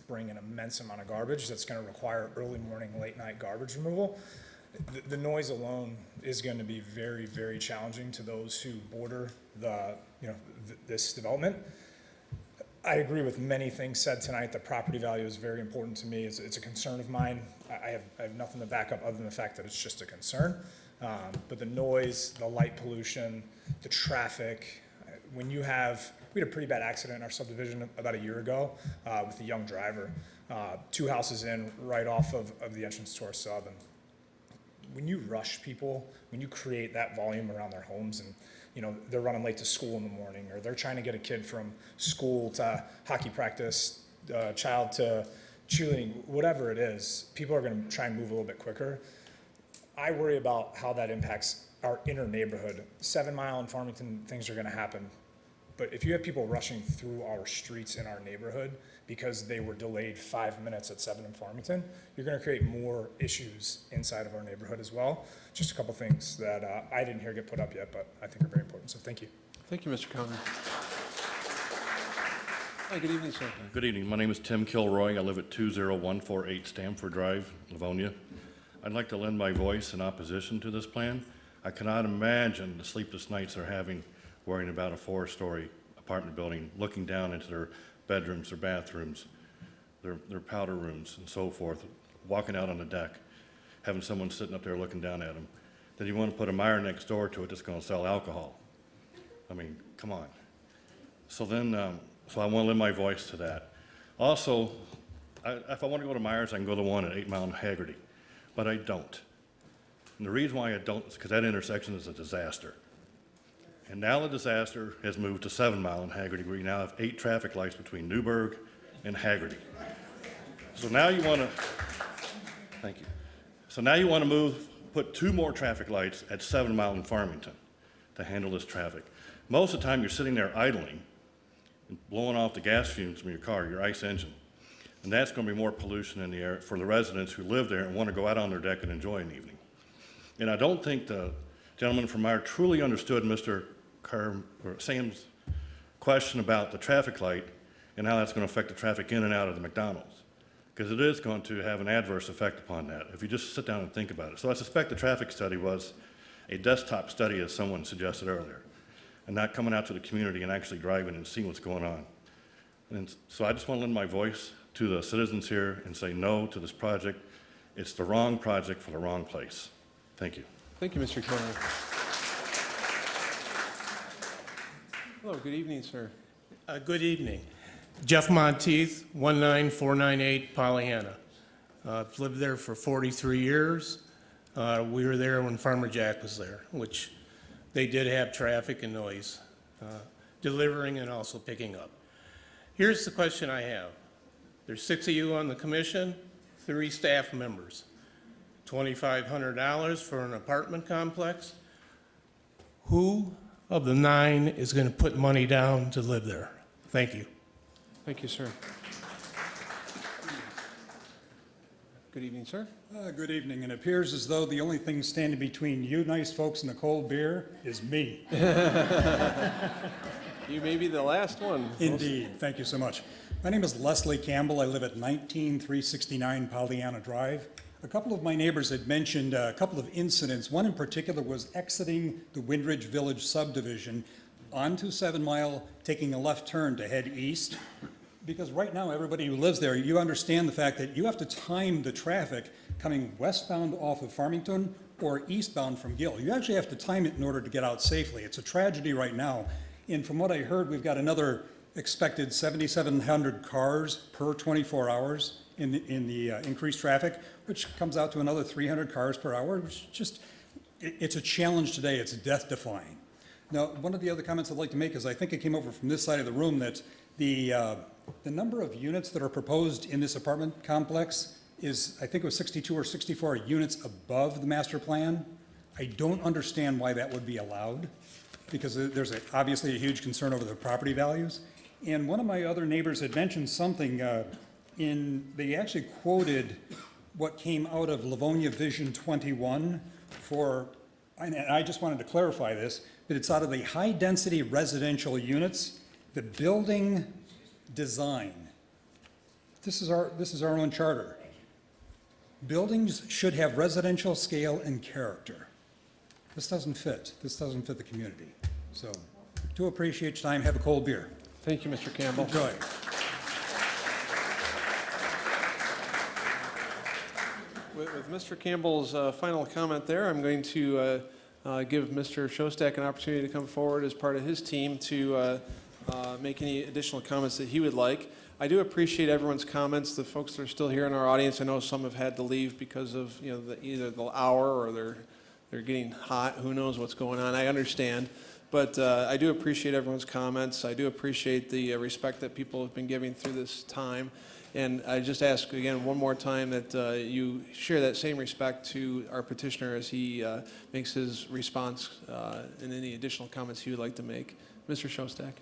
bring an immense amount of garbage that's going to require early morning, late night garbage removal. The noise alone is going to be very, very challenging to those who border this development. I agree with many things said tonight. The property value is very important to me. It's a concern of mine. I have nothing to back up other than the fact that it's just a concern. But the noise, the light pollution, the traffic, we had a pretty bad accident in our subdivision about a year ago with a young driver, 2 houses in, right off of the entrance to our sub. And when you rush people, when you create that volume around their homes, and they're running late to school in the morning, or they're trying to get a kid from school to hockey practice, child to cheerleading, whatever it is, people are going to try and move a little bit quicker. I worry about how that impacts our inner neighborhood. 7 Mile and Farmington, things are going to happen. But if you have people rushing through our streets in our neighborhood because they were delayed 5 minutes at 7 in Farmington, you're going to create more issues inside of our neighborhood as well. Just a couple things that I didn't hear get put up yet, but I think are very important. So thank you. Thank you, Mr. Connor. Hi, good evening, sir. Good evening. My name is Tim Kilroy. I live at 20148 Stamford Drive, Livonia. I'd like to lend my voice in opposition to this plan. I cannot imagine the sleepless nights they're having worrying about a 4-story apartment building, looking down into their bedrooms, their bathrooms, their powder rooms, and so forth, walking out on the deck, having someone sitting up there looking down at them. Then you want to put a Meijer next door to it that's going to sell alcohol. I mean, come on. So I want to lend my voice to that. Also, if I want to go to Myers, I can go to the one at 8 Mile and Haggerty, but I don't. And the reason why I don't is because that intersection is a disaster. And now the disaster has moved to 7 Mile and Haggerty, where you now have 8 traffic lights between Newburgh and Haggerty. So now you want to, thank you. So now you want to put 2 more traffic lights at 7 Mile and Farmington to handle this traffic. Most of the time you're sitting there idling and blowing off the gas fumes from your car, your ICE engine. And that's going to be more pollution in the air for the residents who live there and want to go out on their deck and enjoy an evening. And I don't think the gentleman from Meyer truly understood Mr. Sam's question about the traffic light and how that's going to affect the traffic in and out of the McDonald's, because it is going to have an adverse effect upon that if you just sit down and think about it. So I suspect the traffic study was a desktop study, as someone suggested earlier, and not coming out to the community and actually driving and seeing what's going on. And so I just want to lend my voice to the citizens here and say no to this project. It's the wrong project for the wrong place. Thank you. Thank you, Mr. Keller. Hello, good evening, sir. Good evening. Jeff Monteith, 19498 Pollyanna. I've lived there for 43 years. We were there when Farmer Jack was there, which they did have traffic and noise, delivering and also picking up. Here's the question I have. There's 6 of you on the commission, 3 staff members, $2,500 for an apartment complex. Who of the 9 is going to put money down to live there? Thank you. Thank you, sir. Good evening, sir. Good evening. It appears as though the only thing standing between you nice folks and a cold beer is me. You may be the last one. Indeed. Thank you so much. My name is Leslie Campbell. I live at 19369 Pollyanna Drive. A couple of my neighbors had mentioned a couple of incidents. One in particular was exiting the Windridge Village subdivision onto 7 Mile, taking a left turn to head east. Because right now, everybody who lives there, you understand the fact that you have to time the traffic coming westbound off of Farmington or eastbound from Gill. You actually have to time it in order to get out safely. It's a tragedy right now. And from what I heard, we've got another expected 7,700 cars per 24 hours in the increased traffic, which comes out to another 300 cars per hour, which just, it's a challenge today. It's death-defying. Now, one of the other comments I'd like to make is I think it came over from this side of the room that the number of units that are proposed in this apartment complex is, I think it was 62 or 64 units above the master plan. I don't understand why that would be allowed, because there's obviously a huge concern over the property values. And one of my other neighbors had mentioned something they actually quoted what came out of Livonia Vision 21 and I just wanted to clarify this, that it's out of the high-density residential units, the building design. This is our own charter. Buildings should have residential scale and character. This doesn't fit. This doesn't fit the community. So, do appreciate your time. Have a cold beer. Thank you, Mr. Campbell. Enjoy. With Mr. Campbell's final comment there, I'm going to give Mr. Shostak an opportunity to come forward as part of his team to make any additional comments that he would like. I do appreciate everyone's comments. The folks that are still here in our audience, I know some have had to leave because of either the hour or they're getting hot. Who knows what's going on? I understand. But I do appreciate everyone's comments. I do appreciate the respect that people have been giving through this time. And I just ask again one more time that you share that same respect to our petitioner as he makes his response and any additional comments he would like to make. Mr. Shostak.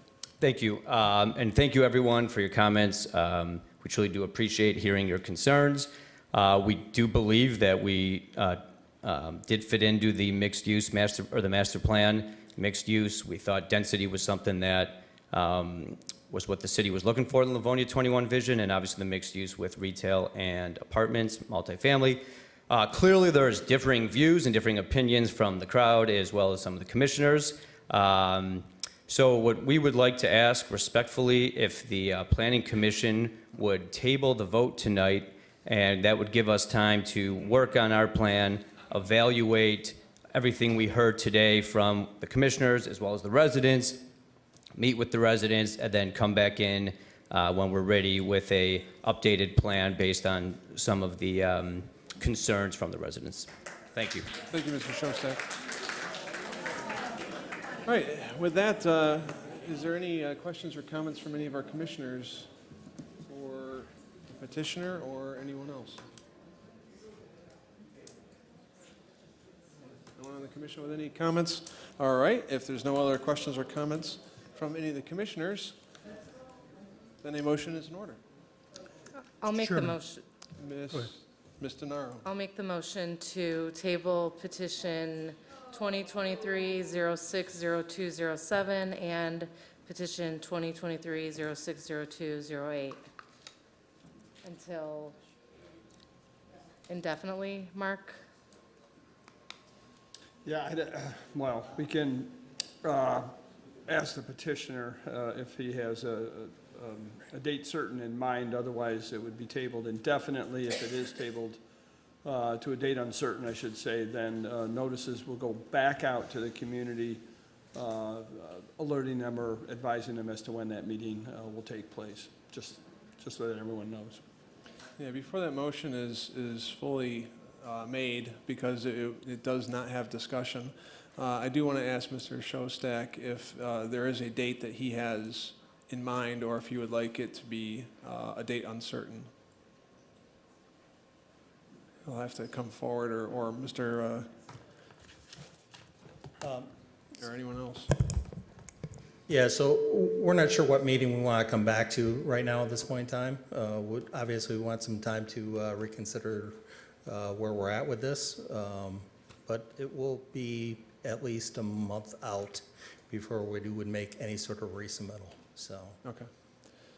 Thank you. And thank you, everyone, for your comments. We truly do appreciate hearing your concerns. We do believe that we did fit into the mixed-use master plan. Mixed use, we thought density was something that was what the city was looking for in the Livonia 21 vision, and obviously the mixed use with retail and apartments, multifamily. Clearly, there's differing views and differing opinions from the crowd as well as some of the commissioners. So what we would like to ask respectfully, if the Planning Commission would table the vote tonight, and that would give us time to work on our plan, evaluate everything we heard today from the commissioners as well as the residents, meet with the residents, and then come back in when we're ready with a updated plan based on some of the concerns from the residents. Thank you. Thank you, Mr. Shostak. All right, with that, is there any questions or comments from any of our commissioners for the petitioner or anyone else? No one on the commission with any comments? All right, if there's no other questions or comments from any of the commissioners, then a motion is in order. I'll make the Sure. motion. Ms. DeNaro. I'll make the motion to table petition 2023-060207 and petition 2023-060208 until indefinitely, Mark? Yeah, well, we can ask the petitioner if he has a date certain in mind. Otherwise, it would be tabled indefinitely. If it is tabled to a date uncertain, I should say, then notices will go back out to the community, alerting them or advising them as to when that meeting will take place, just so that everyone knows. Yeah, before that motion is fully made, because it does not have discussion, I do want to ask Mr. Shostak if there is a date that he has in mind, or if you would like it to be a date uncertain. He'll have to come forward, or Mr. Or anyone else. Yeah, so we're not sure what meeting we want to come back to right now at this point in time. Obviously, we want some time to reconsider where we're at with this, but it will be at least a month out before we would make any sort of resubmittal, so. Okay.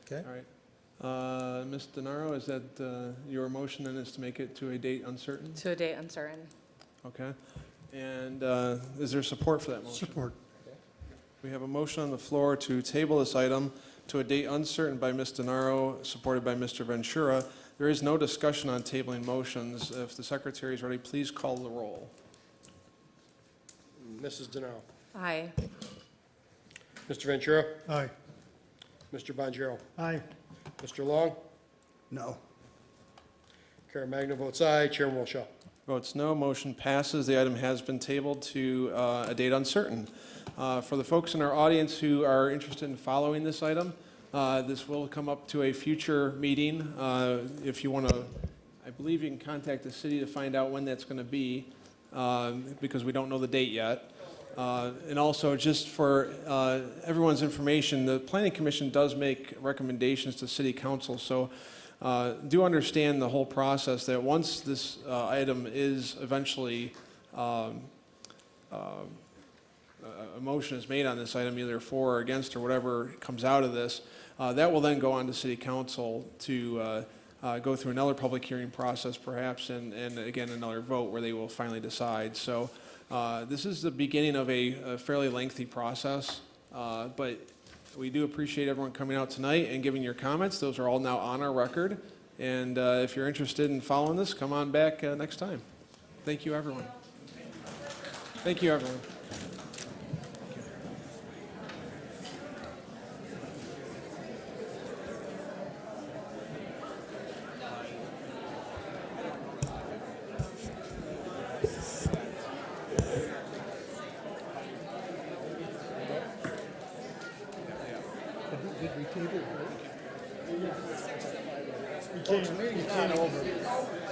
Okay. All right. Ms. DeNaro, is that your motion then, is to make it to a date uncertain? To a date uncertain. Okay. And is there support for that motion? Support. We have a motion on the floor to table this item to a date uncertain by Ms. DeNaro, supported by Mr. Ventura. There is no discussion on tabling motions. If the secretary is ready, please call the roll. Mrs. DeNaro. Aye. Mr. Ventura. Aye. Mr. Bonjero. Aye. Mr. Long. No. Karen Magna votes aye. Chairman Wilshaw. Votes no, motion passes. The item has been tabled to a date uncertain. For the folks in our audience who are interested in following this item, this will come up to a future meeting. If you want to, I believe you can contact the city to find out when that's going to be, because we don't know the date yet. And also, just for everyone's information, the Planning Commission does make recommendations to City Council, so do understand the whole process, that once this item is eventually, a motion is made on this item, either for or against or whatever comes out of this, that will then go on to City Council to go through another public hearing process perhaps, and again, another vote where they will finally decide. So this is the beginning of a fairly lengthy process, but we do appreciate everyone coming out tonight and giving your comments. Those are all now on our record. And if you're interested in following this, come on back next time. Thank you, everyone. Thank you, everyone. Folks, meeting's not over.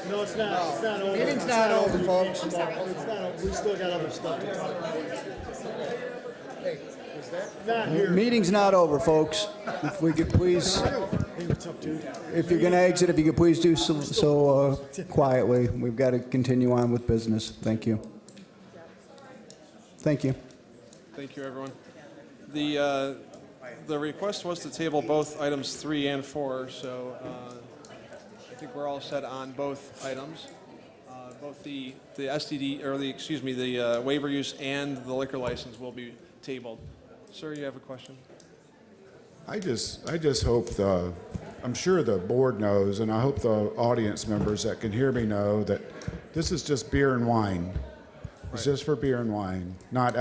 No, it's not. It's not over. Meeting's not over, folks. It's not over. We still got other stuff to talk about. Not here. Meeting's not over, folks. If we could please, if you're going to exit, if you could please do so quietly. We've got to continue on with business. Thank you. Thank you. Thank you, everyone. The request was to table both items 3 and 4, so I think we're all set on both items. Both the STD, or the waiver use and the liquor license will be tabled. Sir, you have a question? I just hope I'm sure the board knows, and I hope the audience members that can hear me know that this is just beer and wine. It's just for beer and wine, not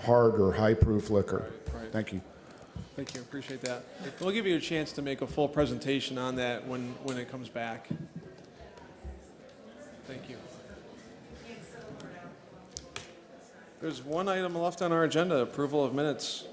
hard or high-proof liquor. Right. Thank you. Thank you, appreciate that. We'll give you a chance to make a full presentation on that when it comes back. Thank you. There's one item left on our agenda, approval of minutes.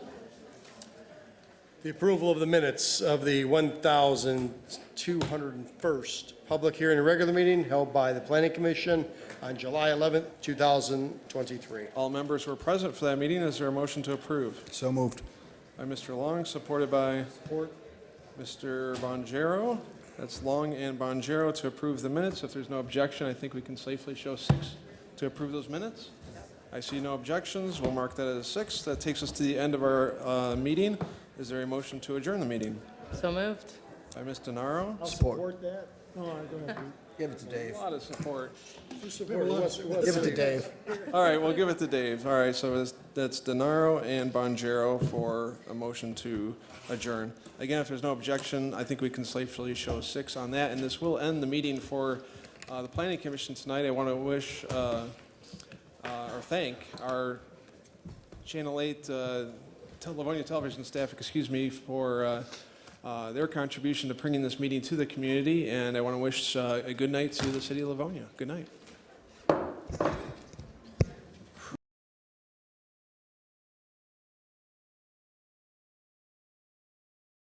The approval of the minutes of the 1,201st public hearing and regular meeting held by the Planning Commission on July 11th, 2023. All members were present for that meeting. Is there a motion to approve? So moved. By Mr. Long, supported by Mr. Bonjero. That's Long and Bonjero to approve the minutes. If there's no objection, I think we can safely show 6 to approve those minutes. I see no objections. We'll mark that as 6. That takes us to the end of our meeting. Is there a motion to adjourn the meeting? So moved. By Ms. DeNaro. I'll support that. No, I don't have to. Give it to Dave. A lot of support. Give it to Dave. All right, we'll give it to Dave. All right, so that's DeNaro and Bonjero for a motion to adjourn. Again, if there's no objection, I think we can safely show 6 on that, and this will end the meeting for the Planning Commission tonight. I want to wish or thank our Channel 8 Livonia television staff, for their contribution to bringing this meeting to the community, and I want to wish a good night to the city of Livonia. Good night.